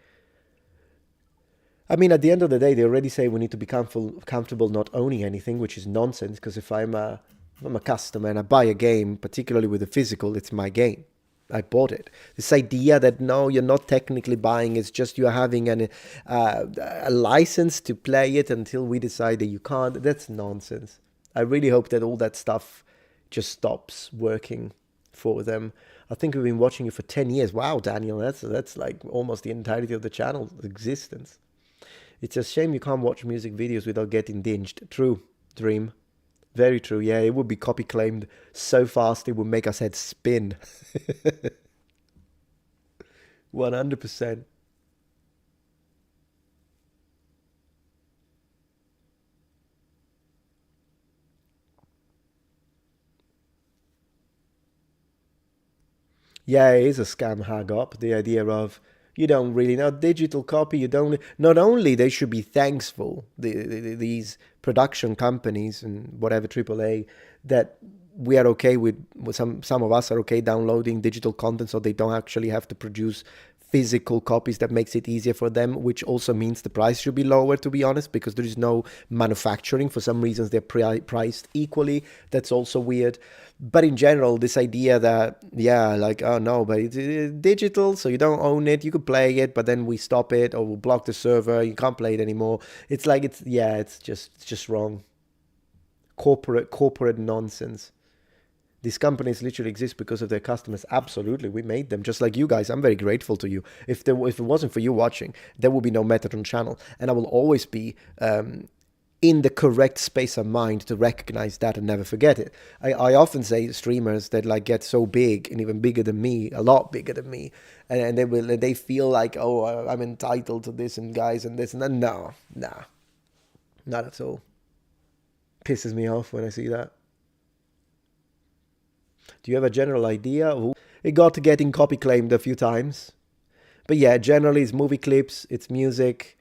I mean, at the end of the day, they already say we need to be comfortable not owning anything, which is nonsense, because if I'm a customer and I buy a game, particularly with a physical, it's my game. I bought it. This idea that, no, you're not technically buying, it's just you're having a license to play it until we decide that you can't, that's nonsense. I really hope that all that stuff just stops working for them. I think we've been watching you for 10 years. Wow, Daniel, that's like almost the entirety of the channel's existence. It's a shame you can't watch music videos without getting dinged. True, Dream. Very true. Yeah, it would be copy claimed so fast it would make us head spin. 100%. Yeah, it is a scam hag up. The idea of you don't really know digital copy. You don't. Not only they should be thankful, these production companies and whatever AAA, that we are okay with some of us are okay downloading digital content, so they don't actually have to produce physical copies. That makes it easier for them, which also means the price should be lower, to be honest, because there is no manufacturing. For some reasons, they're priced equally. That's also weird. But in general, this idea that, yeah, like, oh no, but it's digital, so you don't own it. You could play it, but then we stop it or we'll block the server. You can't play it anymore. It's like, it's just wrong. Corporate nonsense. These companies literally exist because of their customers. Absolutely, we made them, just like you guys. I'm very grateful to you. If it wasn't for you watching, there would be no Metatron channel, and I will always be in the correct space of mind to recognize that and never forget it. I often say streamers that like get so big and even bigger than me, a lot bigger than me, and they feel like, oh, I'm entitled to this and guys and this and that. No, nah, not at all. Pisses me off when I see that. Do you have a general idea? It got to getting copy claimed a few times. But yeah, generally it's movie clips, it's music.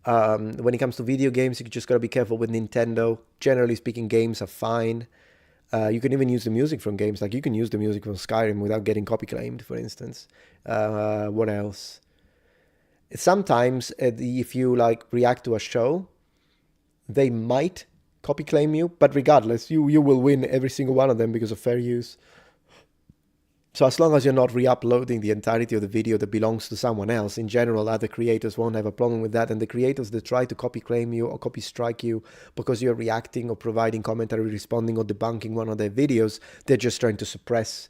When it comes to video games, you just got to be careful with Nintendo. Generally speaking, games are fine. You can even use the music from games. Like you can use the music from Skyrim without getting copy claimed, for instance. What else? Sometimes if you like react to a show, they might copy claim you, but regardless, you will win every single one of them because of fair use. So as long as you're not re-uploading the entirety of the video that belongs to someone else, in general, other creators won't have a problem with that. And the creators that try to copy claim you or copy strike you because you're reacting or providing commentary, responding or debunking one of their videos, they're just trying to suppress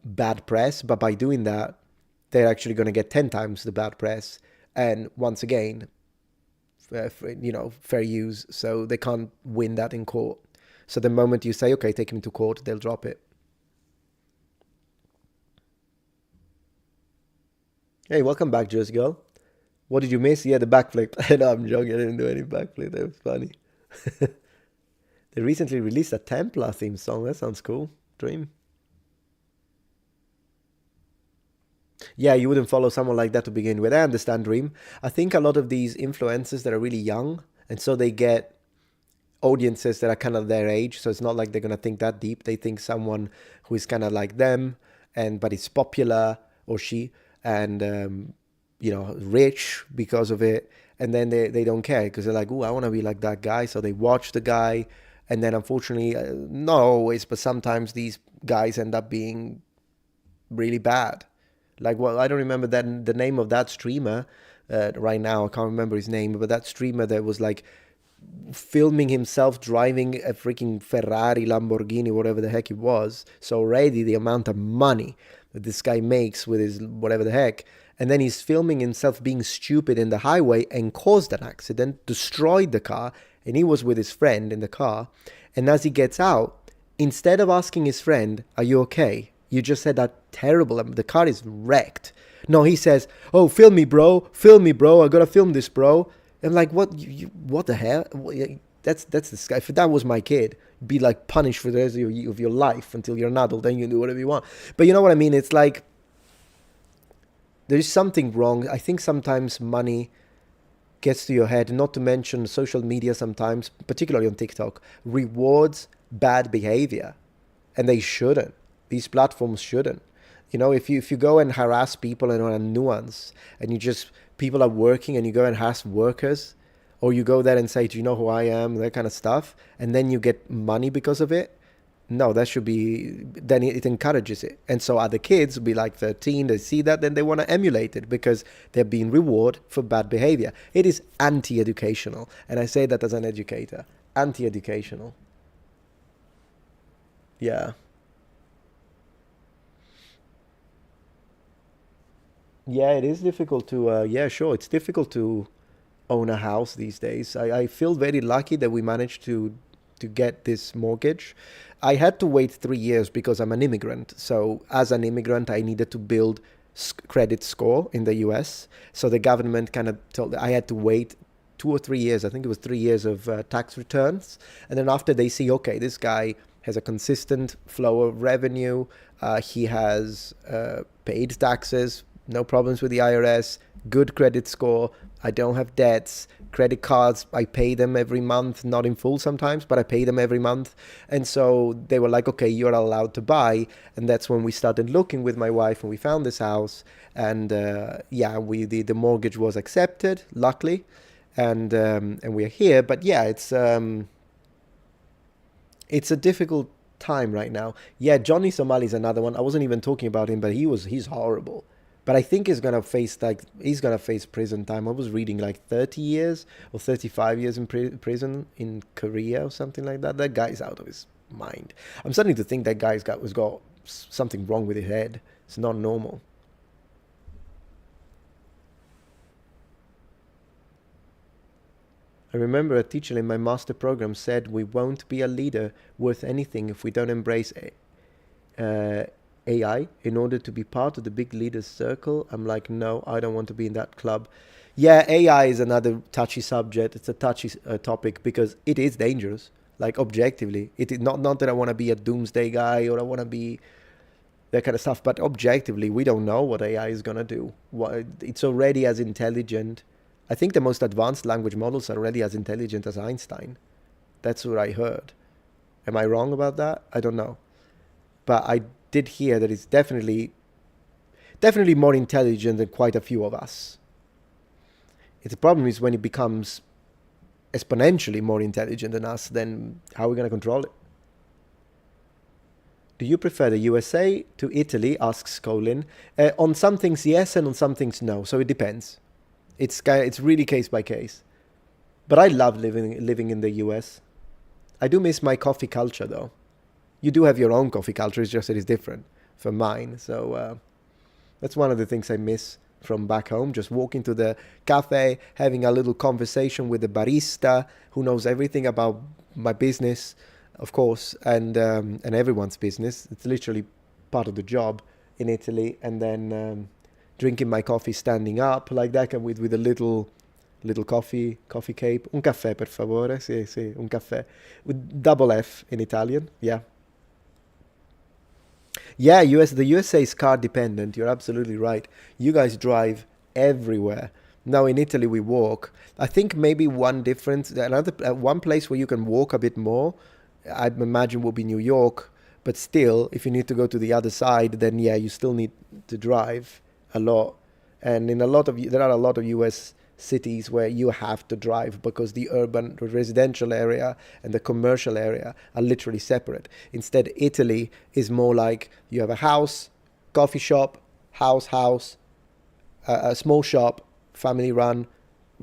bad press. But by doing that, they're actually going to get 10 times the bad press. And once again, fair use. So they can't win that in court. So the moment you say, okay, take him to court, they'll drop it. Hey, welcome back, Just Girl. What did you miss? Yeah, the backflip. No, I'm joking. I didn't do any backflip. That was funny. They recently released a Templar theme song. That sounds cool. Dream. Yeah, you wouldn't follow someone like that to begin with. I understand, Dream. I think a lot of these influencers that are really young, and so they get audiences that are kind of their age. So it's not like they're going to think that deep. They think someone who is kind of like them, but is popular, or she, and rich because of it, and then they don't care because they're like, oh, I want to be like that guy. So they watch the guy, and then unfortunately, not always, but sometimes these guys end up being really bad. Like, well, I don't remember the name of that streamer right now. I can't remember his name, but that streamer that was like filming himself driving a freaking Ferrari, Lamborghini, whatever the heck it was. So already the amount of money that this guy makes with his whatever the heck, and then he's filming himself being stupid in the highway and caused an accident, destroyed the car, and he was with his friend in the car. And as he gets out, instead of asking his friend, are you okay? You just said that terrible, the car is wrecked. No, he says, oh, film me, bro, I gotta film this, bro. I'm like, what the hell? That's this guy. If that was my kid, be like punished for the rest of your life until you're an adult, then you can do whatever you want. But you know what I mean? It's like there's something wrong. I think sometimes money gets to your head, not to mention social media sometimes, particularly on TikTok, rewards bad behavior. And they shouldn't. These platforms shouldn't. If you go and harass people and on a nuance, and people are working and you go and harass workers, or you go there and say, do you know who I am, that kind of stuff, and then you get money because of it, no, that should be, then it encourages it. And so other kids will be like 13, they see that, then they want to emulate it because they're being rewarded for bad behavior. It is anti-educational. And I say that as an educator. Anti-educational. Yeah. Yeah, it is difficult to, it's difficult to own a house these days. I feel very lucky that we managed to get this mortgage. I had to wait 3 years because I'm an immigrant. So as an immigrant, I needed to build credit score in the US. So the government kind of told I had to wait 2 or 3 years. I think it was 3 years of tax returns. And then after they see, okay, this guy has a consistent flow of revenue. He has paid taxes, no problems with the IRS, good credit score. I don't have debts. Credit cards, I pay them every month, not in full sometimes, but I pay them every month. And so they were like, okay, you're allowed to buy. And that's when we started looking with my wife and we found this house. And the mortgage was accepted, luckily. And we're here. But yeah, it's a difficult time right now. Yeah, Johnny Somali is another one. I wasn't even talking about him, but he's horrible. But I think he's gonna face prison time. I was reading like 30 years or 35 years in prison in Korea or something like that. That guy's out of his mind. I'm starting to think that guy's got something wrong with his head. It's not normal. I remember a teacher in my master program said we won't be a leader worth anything if we don't embrace AI in order to be part of the big leaders circle. I'm like, no, I don't want to be in that club. Yeah, AI is another touchy subject. It's a touchy topic because it is dangerous. Like objectively, it is not that I want to be a doomsday guy or I want to be that kind of stuff, but objectively, we don't know what AI is gonna do. It's already as intelligent. I think the most advanced language models are already as intelligent as Einstein. That's what I heard. Am I wrong about that? I don't know. But I did hear that it's definitely more intelligent than quite a few of us. The problem is when it becomes exponentially more intelligent than us, then how are we going to control it? Do you prefer the USA to Italy, asks Colin. On some things, yes, and on some things, no. So it depends. It's really case by case. But I love living in the US. I do miss my coffee culture, though. You do have your own coffee culture, it's just that it's different from mine. So that's one of the things I miss from back home. Just walking to the cafe, having a little conversation with the barista who knows everything about my business, of course, and everyone's business. It's literally part of the job in Italy. And then drinking my coffee standing up like that, and with a little coffee cape. Un caffè, per favore. Sì, un caffè. With double F in Italian. Yeah. Yeah, the USA is car dependent. You're absolutely right. You guys drive everywhere. Now in Italy we walk. I think maybe one difference, one place where you can walk a bit more, I imagine would be New York. But still, if you need to go to the other side, then yeah, you still need to drive a lot. And there are a lot of US cities where you have to drive because the residential area and the commercial area are literally separate. Instead, Italy is more like you have a house, coffee shop, house, a small shop, family run,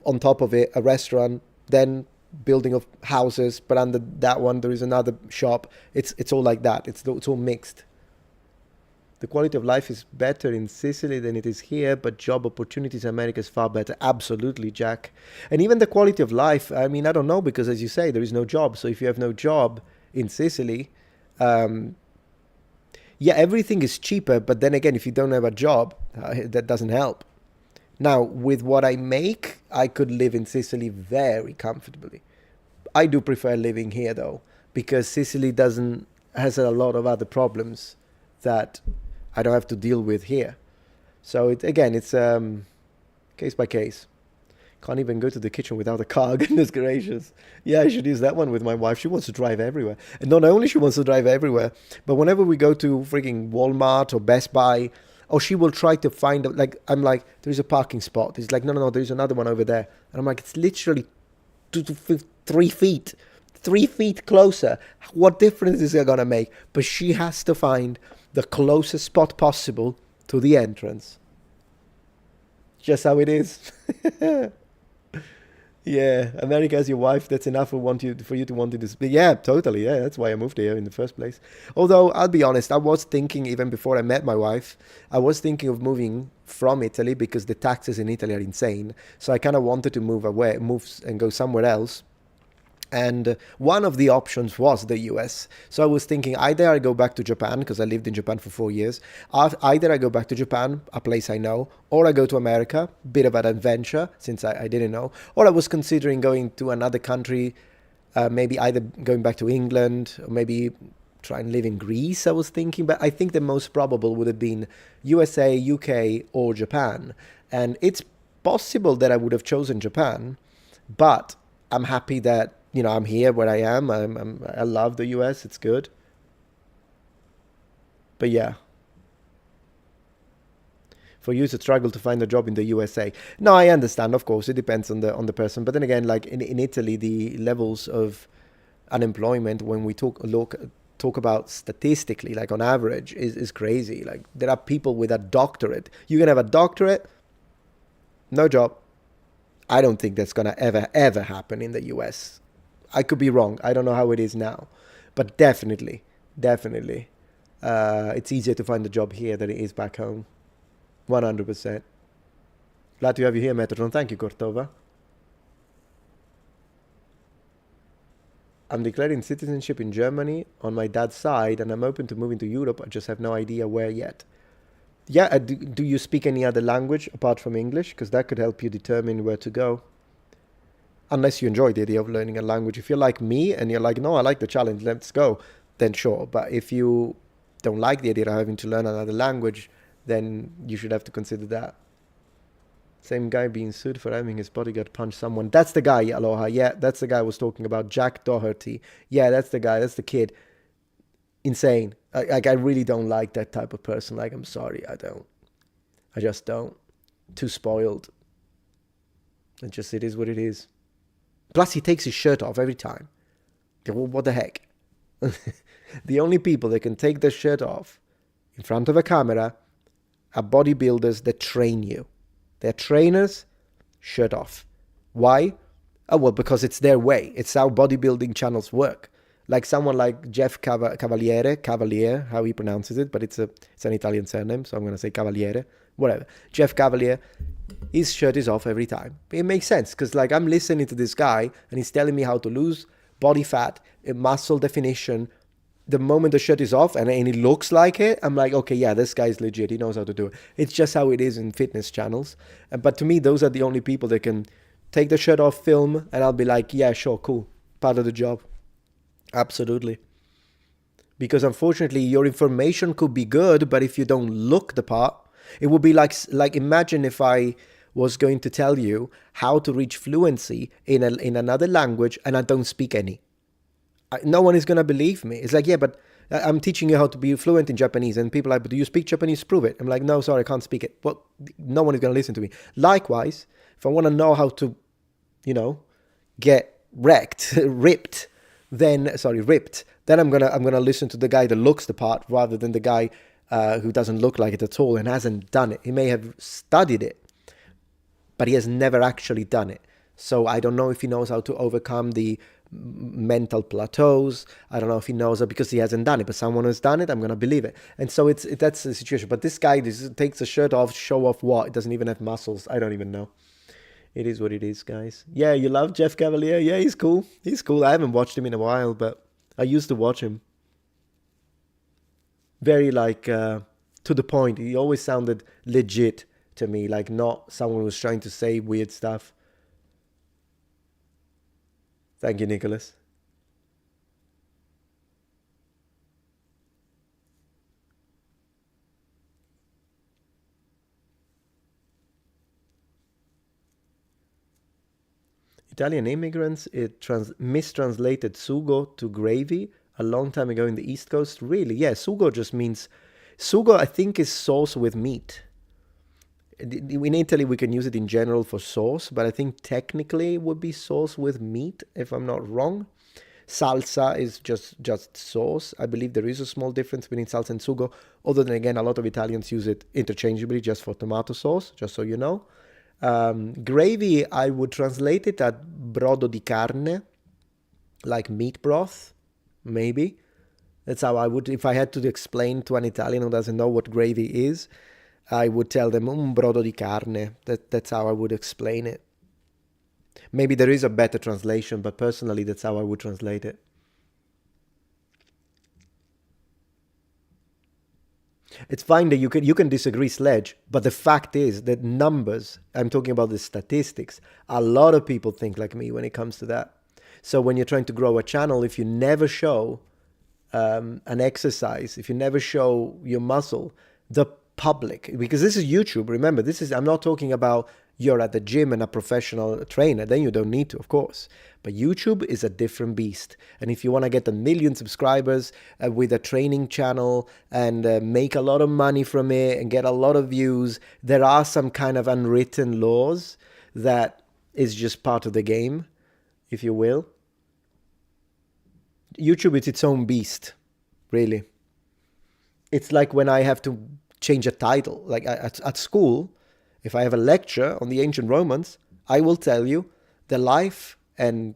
on top of it a restaurant, then building of houses, but under that one there is another shop. It's all like that. It's all mixed. The quality of life is better in Sicily than it is here, but job opportunities in America is far better. Absolutely, Jack. And even the quality of life, I mean, I don't know, because as you say, there is no job. So if you have no job in Sicily, everything is cheaper. But then again, if you don't have a job, that doesn't help. Now, with what I make, I could live in Sicily very comfortably. I do prefer living here, though, because Sicily has a lot of other problems that I don't have to deal with here. So it's case by case. Can't even go to the kitchen without a car. Goodness gracious. Yeah, I should use that one with my wife. She wants to drive everywhere. And not only she wants to drive everywhere, but whenever we go to freaking Walmart or Best Buy, or she will try to find, I'm like, there's a parking spot. It's like, no, there's another one over there. And I'm like, it's literally 3 feet. 3 feet closer. What difference is it going to make? But she has to find the closest spot possible to the entrance. Just how it is. Yeah, America as your wife, that's enough for you to want to speak. Yeah, totally. Yeah, that's why I moved here in the first place. Although, I'll be honest, I was thinking, even before I met my wife, I was thinking of moving from Italy because the taxes in Italy are insane. So I kind of wanted to move and go somewhere else. And one of the options was the US. So I was thinking either I go back to Japan, because I lived in Japan for 4 years. Either I go back to Japan, a place I know, or I go to America, bit of an adventure, since I didn't know. Or I was considering going to another country, maybe either going back to England, or maybe try and live in Greece, I was thinking. But I think the most probable would have been USA, UK, or Japan. And it's possible that I would have chosen Japan, but I'm happy that I'm here where I am. I love the US. It's good. But yeah. For you to struggle to find a job in the USA. No, I understand. Of course, it depends on the person. But then again, like in Italy, the levels of unemployment, when we talk about statistically, like on average, is crazy. Like there are people with a doctorate. You can have a doctorate, no job. I don't think that's gonna ever happen in the US. I could be wrong. I don't know how it is now. But definitely, it's easier to find a job here than it is back home. 100%. Glad to have you here, Metatron. Thank you, Cortova. I'm declaring citizenship in Germany on my dad's side, and I'm open to moving to Europe. I just have no idea where yet. Yeah, do you speak any other language apart from English? Because that could help you determine where to go. Unless you enjoy the idea of learning a language. If you're like me and you're like, no, I like the challenge, let's go, then sure. But if you don't like the idea of having to learn another language, then you should have to consider that. Same guy being sued for having his bodyguard punch someone. That's the guy, Aloha. Yeah, that's the guy I was talking about. Jack Doherty. Yeah, that's the guy. That's the kid. Insane. I really don't like that type of person. Like, I'm sorry, I don't. I just don't. Too spoiled. It is what it is. Plus, he takes his shirt off every time. What the heck? The only people that can take their shirt off in front of a camera are bodybuilders that train you. They're trainers, shirt off. Why? Oh, well, because it's their way. It's how bodybuilding channels work. Like someone like Jeff Cavaliere, how he pronounces it, but it's an Italian surname, so I'm going to say Cavaliere, whatever. Jeff Cavaliere, his shirt is off every time. It makes sense, because like I'm listening to this guy, and he's telling me how to lose body fat, muscle definition. The moment the shirt is off and it looks like it, I'm like, okay, yeah, this guy's legit. He knows how to do it. It's just how it is in fitness channels. But to me, those are the only people that can take the shirt off, film, and I'll be like, yeah, sure, cool. Part of the job. Absolutely. Because unfortunately, your information could be good, but if you don't look the part, it would be like imagine if I was going to tell you how to reach fluency in another language and I don't speak any. No one is going to believe me. It's like, yeah, but I'm teaching you how to be fluent in Japanese. And people are like, but do you speak Japanese? Prove it. I'm like, no, sorry, I can't speak it. Well, no one is going to listen to me. Likewise, if I want to know how to, get ripped, then I'm gonna listen to the guy that looks the part rather than the guy who doesn't look like it at all and hasn't done it. He may have studied it, but he has never actually done it. So I don't know if he knows how to overcome the mental plateaus. I don't know if he knows it because he hasn't done it, but someone has done it, I'm gonna believe it. And so that's the situation. But this guy takes the shirt off, show off what? It doesn't even have muscles. I don't even know. It is what it is, guys. Yeah, you love Jeff Cavaliere? Yeah, he's cool. He's cool. I haven't watched him in a while, but I used to watch him. Very to the point. He always sounded legit to me, like not someone who was trying to say weird stuff. Thank you, Nicholas. Italian immigrants, mistranslated sugo to gravy a long time ago in the East Coast. Really? Yeah, sugo just means... Sugo, I think, is sauce with meat. In Italy, we can use it in general for sauce, but I think technically it would be sauce with meat, if I'm not wrong. Salsa is just sauce. I believe there is a small difference between salsa and sugo. Other than, again, a lot of Italians use it interchangeably just for tomato sauce, just so you know. Gravy, I would translate it at brodo di carne, like meat broth, maybe. That's how I would, if I had to explain to an Italian who doesn't know what gravy is, I would tell them, brodo di carne. That's how I would explain it. Maybe there is a better translation, but personally, that's how I would translate it. It's fine that you can disagree, Sledge, but the fact is that numbers, I'm talking about the statistics, a lot of people think like me when it comes to that. So when you're trying to grow a channel, if you never show an exercise, if you never show your muscle, the public, because this is YouTube, remember, I'm not talking about you're at the gym and a professional trainer, then you don't need to, of course. But YouTube is a different beast. And if you want to get 1 million subscribers with a training channel and make a lot of money from it and get a lot of views, there are some kind of unwritten laws that is just part of the game, if you will. YouTube is its own beast, really. It's like when I have to change a title, like at school. If I have a lecture on the ancient Romans, I will tell you the life and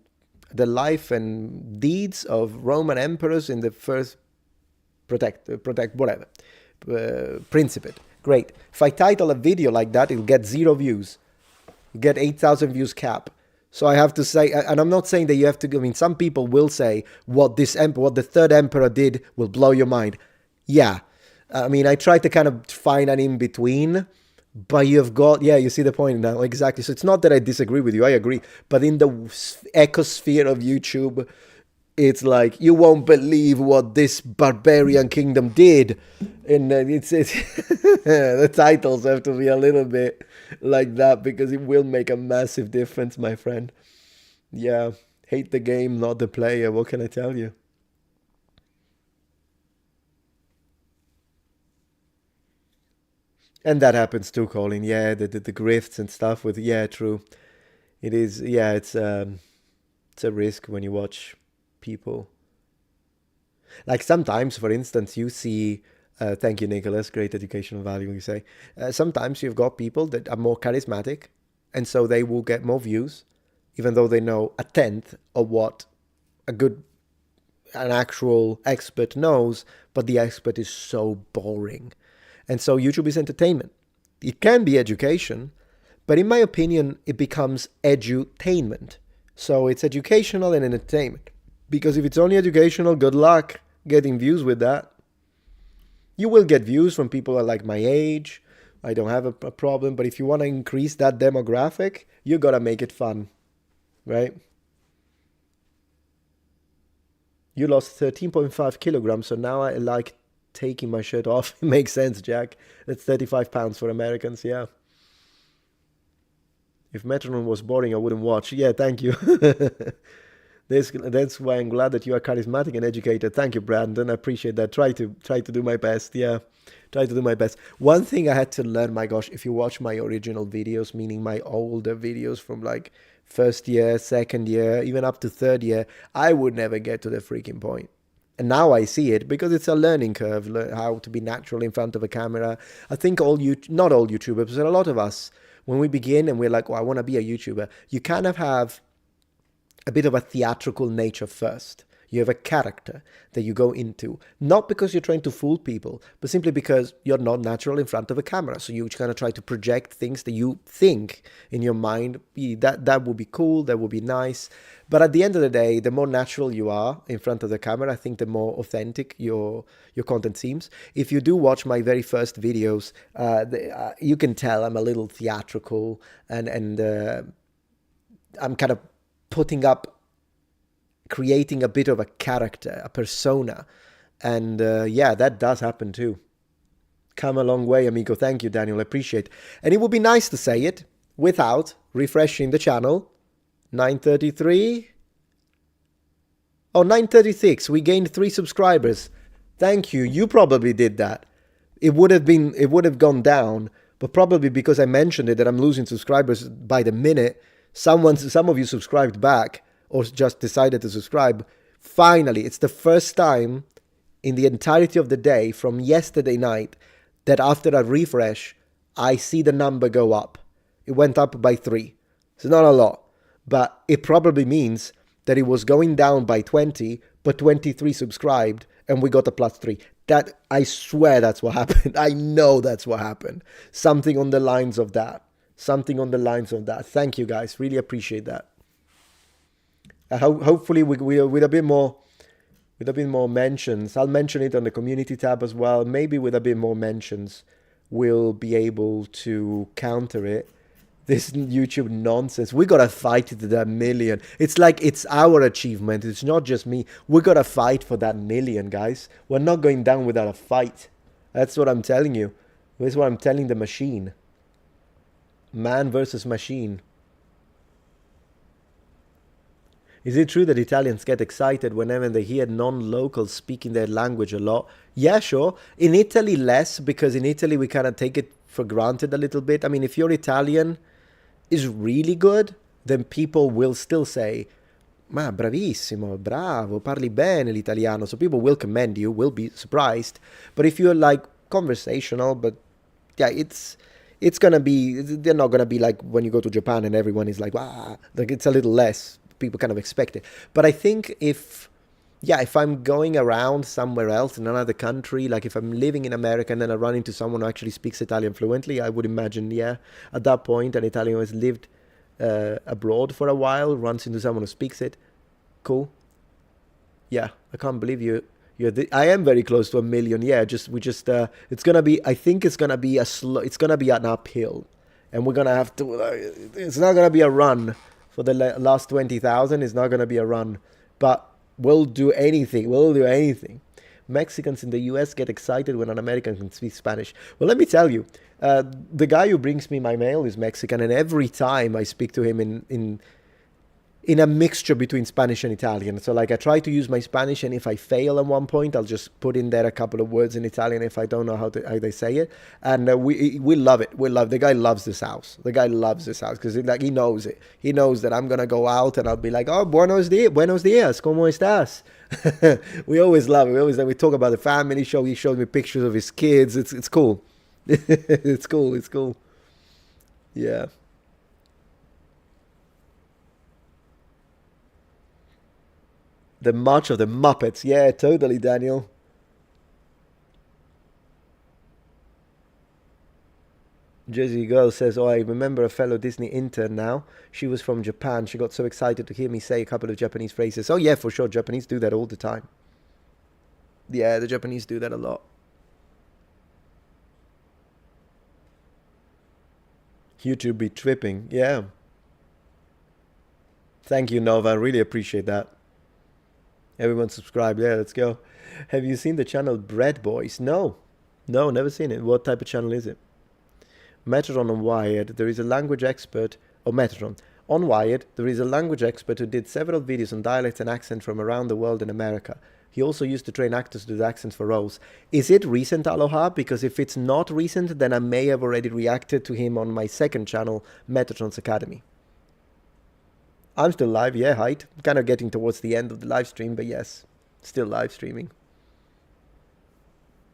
deeds of Roman emperors in the first Principate. Great. If I title a video like that, it'll get 0 views. You get 8,000 views cap. So I have to say, and I'm not saying that you have to, I mean, some people will say what the third emperor did will blow your mind. Yeah. I mean, I try to kind of find an in-between. But you've got, yeah, you see the point now, exactly. So it's not that I disagree with you, I agree. But in the ecosphere of YouTube, it's like, you won't believe what this barbarian kingdom did. And it's the titles have to be a little bit like that, because it will make a massive difference, my friend. Yeah, hate the game, not the player. What can I tell you? And that happens too, Colin. Yeah, the grifts and stuff with, yeah, true. It is, yeah, it's a risk when you watch people. Like sometimes, for instance, you see, thank you, Nicholas, great educational value, you say. Sometimes you've got people that are more charismatic, and so they will get more views, even though they know a tenth of what an actual expert knows, but the expert is so boring. And so YouTube is entertainment. It can be education, but in my opinion, it becomes edutainment. So it's educational and entertainment. Because if it's only educational, good luck getting views with that. You will get views from people that are like my age. I don't have a problem. But if you want to increase that demographic, you got to make it fun, right? You lost 13.5 kilograms, so now I like taking my shirt off. It makes sense, Jack. That's 35 pounds for Americans, yeah. If Metatron was boring, I wouldn't watch. Yeah, thank you. That's why I'm glad that you are charismatic and educated. Thank you, Brandon. I appreciate that. Try to do my best. Yeah, try to do my best. One thing I had to learn, my gosh, if you watch my original videos, meaning my older videos from like first year, second year, even up to third year, I would never get to the freaking point. And now I see it because it's a learning curve, how to be natural in front of a camera. I think not all YouTubers, but a lot of us, when we begin and we're like, oh, I want to be a YouTuber, you kind of have a bit of a theatrical nature first. You have a character that you go into, not because you're trying to fool people, but simply because you're not natural in front of a camera. So you kind of try to project things that you think in your mind, that would be cool, that would be nice. But at the end of the day, the more natural you are in front of the camera, I think the more authentic your content seems. If you do watch my very first videos, you can tell I'm a little theatrical and I'm kind of creating a bit of a character, a persona. And yeah, that does happen too. Come a long way, amigo. Thank you, Daniel. I appreciate it. And it would be nice to say it without refreshing the channel. 933. Oh, 936. We gained 3 subscribers. Thank you. You probably did that. It would have gone down, but probably because I mentioned it that I'm losing subscribers by the minute. Some of you subscribed back or just decided to subscribe. Finally, it's the first time in the entirety of the day from yesterday night that after a refresh, I see the number go up. It went up by 3. It's not a lot, but it probably means that it was going down by 20, but 23 subscribed and we got a +3. That, I swear that's what happened. I know that's what happened. Something on the lines of that. Something on the lines of that. Thank you, guys. Really appreciate that. Hopefully, with a bit more mentions, I'll mention it on the community tab as well. Maybe with a bit more mentions, we'll be able to counter it. This YouTube nonsense. We gotta fight to that million. It's like it's our achievement. It's not just me. We gotta fight for that million, guys. We're not going down without a fight. That's what I'm telling you. That's what I'm telling the machine. Man versus machine. Is it true that Italians get excited whenever they hear non-locals speaking their language a lot? Yeah, sure. In Italy, less, because in Italy we kind of take it for granted a little bit. I mean, if your Italian is really good, then people will still say, ma bravissimo, bravo, parli bene l'italiano. So people will commend you, will be surprised. But if you're like conversational, but yeah, it's gonna be, they're not gonna be like when you go to Japan and everyone is like, wow, like it's a little less. People kind of expect it. But I think if I'm going around somewhere else in another country, like if I'm living in America and then I run into someone who actually speaks Italian fluently, I would imagine, yeah, at that point, an Italian who has lived abroad for a while runs into someone who speaks it. Cool. Yeah, I can't believe I am very close to 1 million. Yeah, it's gonna be. I think it's gonna be it's gonna be an uphill, and we're gonna have to. It's not gonna be a run. For the last 20,000 is not going to be a run, but we'll do anything. We'll do anything. Mexicans in the US get excited when an American can speak Spanish. Well, let me tell you, the guy who brings me my mail is Mexican, and every time I speak to him in a mixture between Spanish and Italian. So like I try to use my Spanish, and if I fail at one point, I'll just put in there a couple of words in Italian if I don't know how they say it. And we love it. The guy loves this house. The guy loves this house because like he knows it. He knows that I'm gonna go out and I'll be like, oh, buenos dias, ¿cómo estás? We always love it. We talk about the family show. He showed me pictures of his kids. It's cool. It's cool. Yeah. The March of the Muppets. Yeah, totally, Daniel. Jersey Girl says, oh, I remember a fellow Disney intern now. She was from Japan. She got so excited to hear me say a couple of Japanese phrases. Oh, yeah, for sure. Japanese do that all the time. Yeah, the Japanese do that a lot. YouTube be tripping. Yeah. Thank you, Nova. I really appreciate that. Everyone subscribe. Yeah, let's go. Have you seen the channel Bread Boys? No, never seen it. What type of channel is it? Metatron on Wired. There is a language expert. Oh, Metatron. On Wired, there is a language expert who did several videos on dialects and accents from around the world in America. He also used to train actors to do accents for roles. Is it recent, Aloha? Because if it's not recent, then I may have already reacted to him on my second channel, Metatron's Academy. I'm still live, yeah, height. Kind of getting towards the end of the live stream, but yes, still live streaming.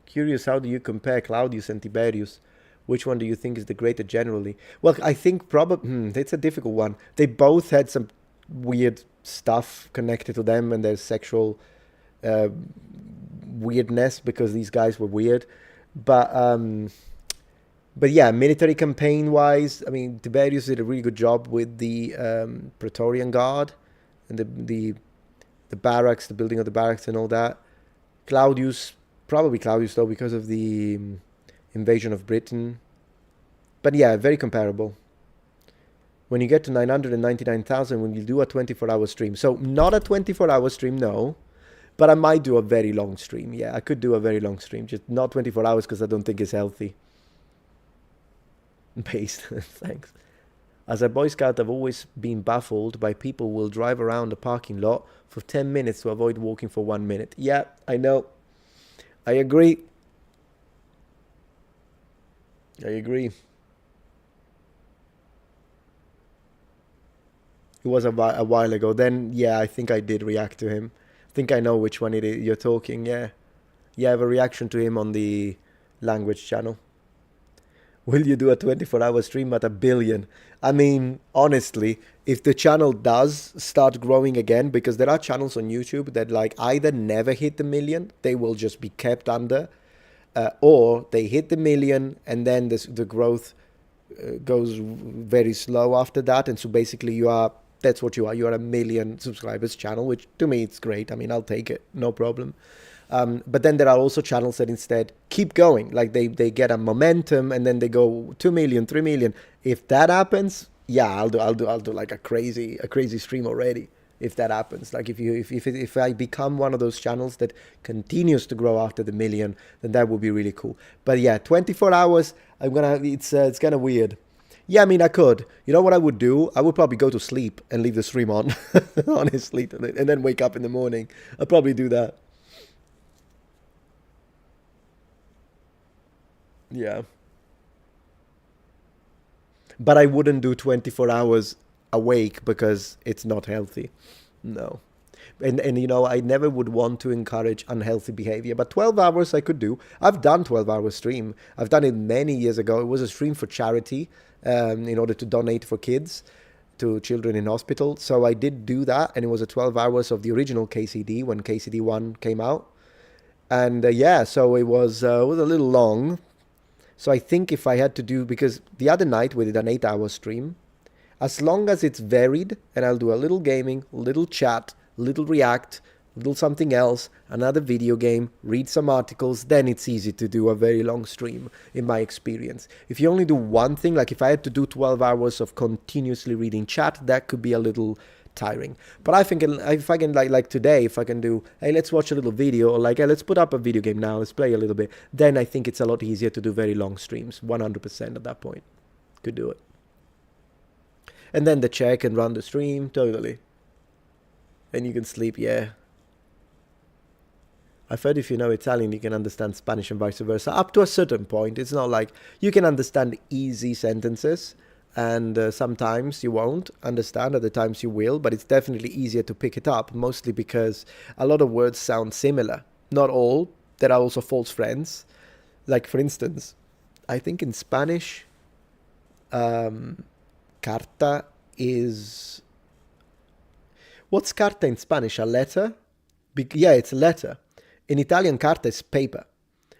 Curious, how do you compare Claudius and Tiberius? Which one do you think is the greater generally? Well, I think probably, it's a difficult one. They both had some weird stuff connected to them and their sexual weirdness because these guys were weird. But yeah, military campaign wise, I mean, Tiberius did a really good job with the Praetorian Guard and the barracks, the building of the barracks and all that. Claudius, probably Claudius though, because of the invasion of Britain. But yeah, very comparable. When you get to 999,000, when you do a 24-hour stream. So not a 24-hour stream, no. But I might do a very long stream. Yeah, I could do a very long stream. Just not 24 hours because I don't think it's healthy. Paste. Thanks. As a Boy Scout, I've always been baffled by people who will drive around the parking lot for 10 minutes to avoid walking for 1 minute. Yeah, I know. I agree. It was a while ago. Then, yeah, I think I did react to him. I think I know which one you're talking, yeah. Yeah, I have a reaction to him on the language channel. Will you do a 24-hour stream at 1 billion? I mean, honestly, if the channel does start growing again, because there are channels on YouTube that like either never hit the million, they will just be kept under, or they hit the million and then the growth goes very slow after that. And so basically that's what you are. You are a 1 million subscribers channel, which to me, it's great. I mean, I'll take it, no problem. But then there are also channels that instead keep going, like they get a momentum and then they go 2 million, 3 million. If that happens, yeah, I'll do like a crazy stream already. If that happens, like if I become one of those channels that continues to grow after the million, then that would be really cool. But yeah, 24 hours, it's kind of weird. Yeah, I mean, I could. You know what I would do? I would probably go to sleep and leave the stream on, honestly, and then wake up in the morning. I'd probably do that. Yeah. But I wouldn't do 24 hours awake because it's not healthy. No. And you know, I never would want to encourage unhealthy behavior. But 12 hours I could do. I've done 12-hour stream. I've done it many years ago. It was a stream for charity in order to donate for kids to children in hospital. So I did do that. And it was a 12 hours of the original KCD when KCD 1 came out. And yeah, so it was a little long. So I think if I had to do, because the other night we did an 8-hour stream, as long as it's varied, and I'll do a little gaming, little chat, little react, little something else, another video game, read some articles, then it's easy to do a very long stream, in my experience. If you only do one thing, like if I had to do 12 hours of continuously reading chat, that could be a little tiring. But I think if I can like today, if I can do, hey, let's watch a little video, or like, hey, let's put up a video game now, let's play a little bit, then I think it's a lot easier to do very long streams. 100% at that point. Could do it. And then the chair can run the stream, totally. And you can sleep, yeah. I've heard if you know Italian, you can understand Spanish and vice versa. Up to a certain point. It's not like you can understand easy sentences, and sometimes you won't understand, other times you will, but it's definitely easier to pick it up, mostly because a lot of words sound similar. Not all. There are also false friends. Like, for instance, I think in Spanish, carta is... What's carta in Spanish? A letter? Yeah, it's a letter. In Italian, carta is paper.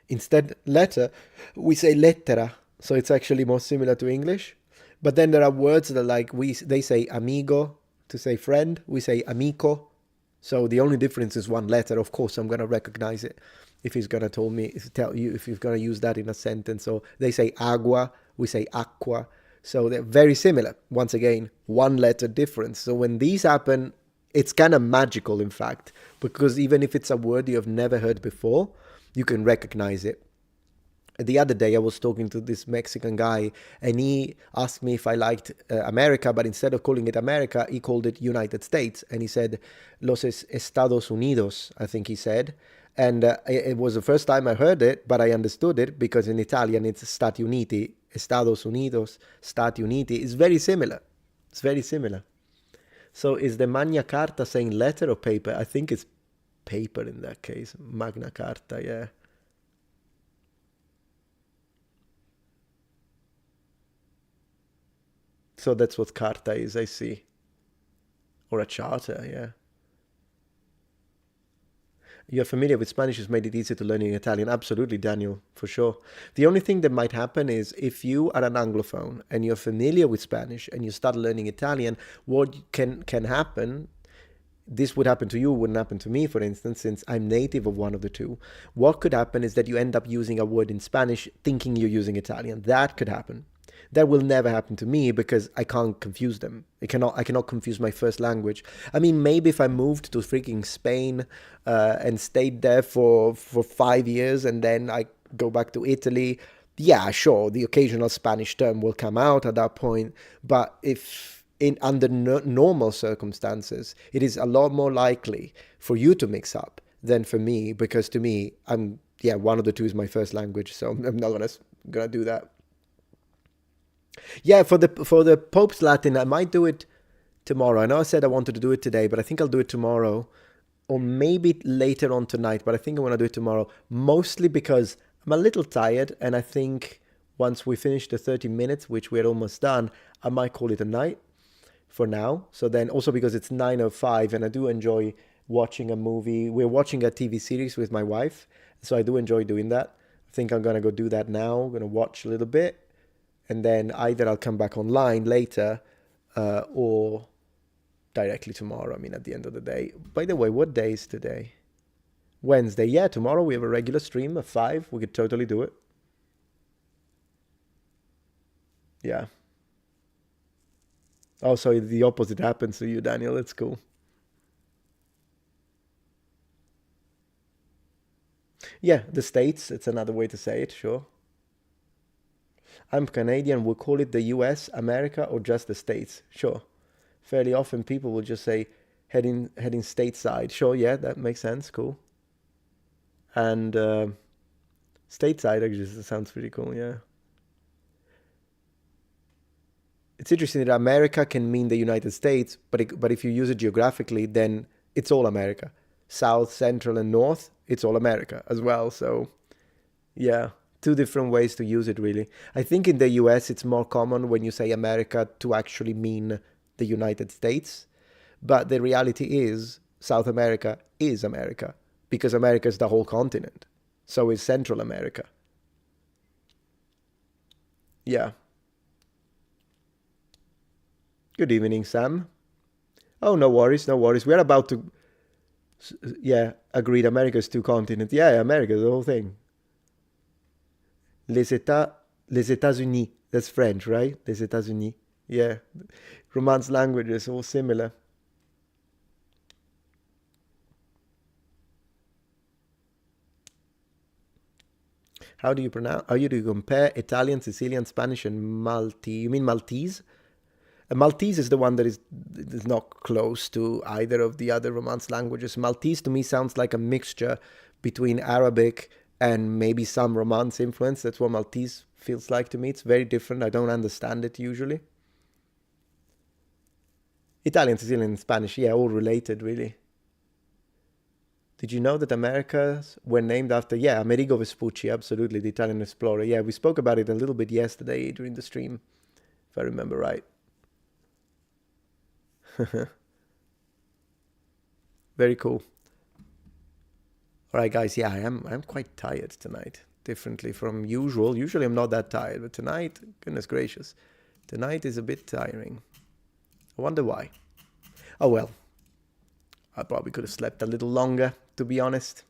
Instead, letter, we say lettera, so it's actually more similar to English. But then there are words that like they say amigo to say friend, we say amico. So the only difference is one letter. Of course, I'm gonna recognize it if he's gonna tell you if he's gonna use that in a sentence. So they say agua, we say acqua. So they're very similar. Once again, one letter difference. So when these happen, it's kind of magical, in fact, because even if it's a word you have never heard before, you can recognize it. The other day, I was talking to this Mexican guy, and he asked me if I liked America, but instead of calling it America, he called it United States. And he said, Los Estados Unidos, I think he said. And it was the first time I heard it, but I understood it, because in Italian, it's Stati Uniti. Estados Unidos, Stati Uniti. It's very similar. It's very similar. So is the Magna Carta saying letter or paper? I think it's paper in that case. Magna Carta, yeah. So that's what carta is, I see. Or a charter, yeah. You're familiar with Spanish has made it easier to learning Italian. Absolutely, Daniel, for sure. The only thing that might happen is if you are an Anglophone and you're familiar with Spanish and you start learning Italian, what can happen, this would happen to you, wouldn't happen to me, for instance, since I'm native of one of the two. What could happen is that you end up using a word in Spanish thinking you're using Italian. That could happen. That will never happen to me because I can't confuse them. I cannot confuse my first language. I mean, maybe if I moved to freaking Spain and stayed there for 5 years and then I go back to Italy, yeah, sure, the occasional Spanish term will come out at that point. But if under normal circumstances, it is a lot more likely for you to mix up than for me, because to me, one of the two is my first language, so I'm not gonna do that. Yeah, for the Pope's Latin, I might do it tomorrow. I know I said I wanted to do it today, but I think I'll do it tomorrow, or maybe later on tonight, but I think I want to do it tomorrow, mostly because I'm a little tired, and I think once we finish the 30 minutes, which we're almost done, I might call it a night for now. So then also because it's 9:05 and I do enjoy watching a movie. We're watching a TV series with my wife, so I do enjoy doing that. I think I'm going to go do that now. I'm going to watch a little bit. And then either I'll come back online later or directly tomorrow, I mean, at the end of the day. By the way, what day is today? Wednesday. Yeah, tomorrow we have a regular stream at 5. We could totally do it. Yeah. Oh, so the opposite happens to you, Daniel. That's cool. Yeah, the States. It's another way to say it, sure. I'm Canadian, we'll call it the US, America, or just the States. Sure. Fairly often people will just say heading stateside. Sure, yeah, that makes sense. Cool. And stateside actually sounds pretty cool, yeah. It's interesting that America can mean the United States, but if you use it geographically, then it's all America. South, Central, and North, it's all America as well. So, yeah. Two different ways to use it, really. I think in the US it's more common when you say America to actually mean the United States. But the reality is South America is America, because America is the whole continent. So is Central America. Yeah. Good evening, Sam. Oh, no worries, no worries. We're about to... Yeah, agreed. America's two continents. Yeah, America, the whole thing. Les États-Unis. That's French, right? Les États-Unis. Yeah. Romance languages, all similar. How do you pronounce? How do you compare Italian, Sicilian, Spanish, and Maltese? You mean Maltese? Maltese is the one that is not close to either of the other Romance languages. Maltese to me sounds like a mixture between Arabic and maybe some Romance influence. That's what Maltese feels like to me. It's very different. I don't understand it usually. Italian, Sicilian, and Spanish, yeah, all related, really. Did you know that Americas were named after, yeah, Amerigo Vespucci, absolutely, the Italian explorer. Yeah, we spoke about it a little bit yesterday during the stream, if I remember right. Very cool. All right, guys, yeah, I'm quite tired tonight, differently from usual. Usually I'm not that tired, but tonight, goodness gracious, tonight is a bit tiring. I wonder why. Oh well, I probably could have slept a little longer, to be honest.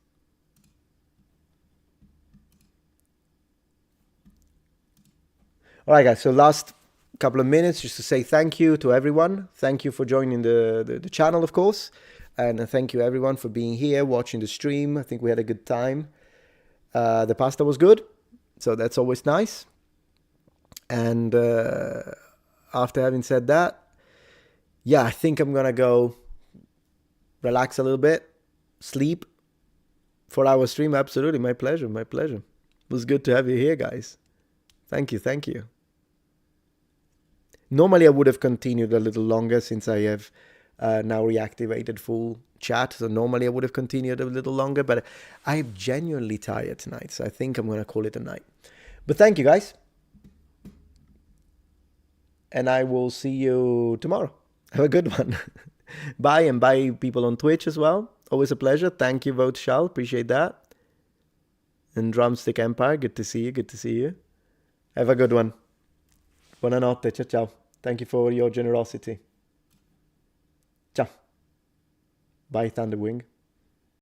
All right, guys, so last couple of minutes just to say thank you to everyone. Thank you for joining the channel, of course. And thank you, everyone, for being here, watching the stream. I think we had a good time. The pasta was good, so that's always nice. And after having said that, yeah, I think I'm going to go relax a little bit, sleep. 4-hour stream, absolutely. My pleasure, my pleasure. It was good to have you here, guys. Thank you, thank you. Normally, I would have continued a little longer since I have now reactivated full chat. So normally, I would have continued a little longer, but I'm genuinely tired tonight. So I think I'm going to call it a night. But thank you, guys. And I will see you tomorrow. Have a good one. Bye, and bye people on Twitch as well. Always a pleasure. Thank you, Vote Shall. Appreciate that. And Drumstick Empire, good to see you. Good to see you. Have a good one. Buonanotte. Ciao, ciao. Thank you for your generosity. Ciao. Bye, Thunderwing.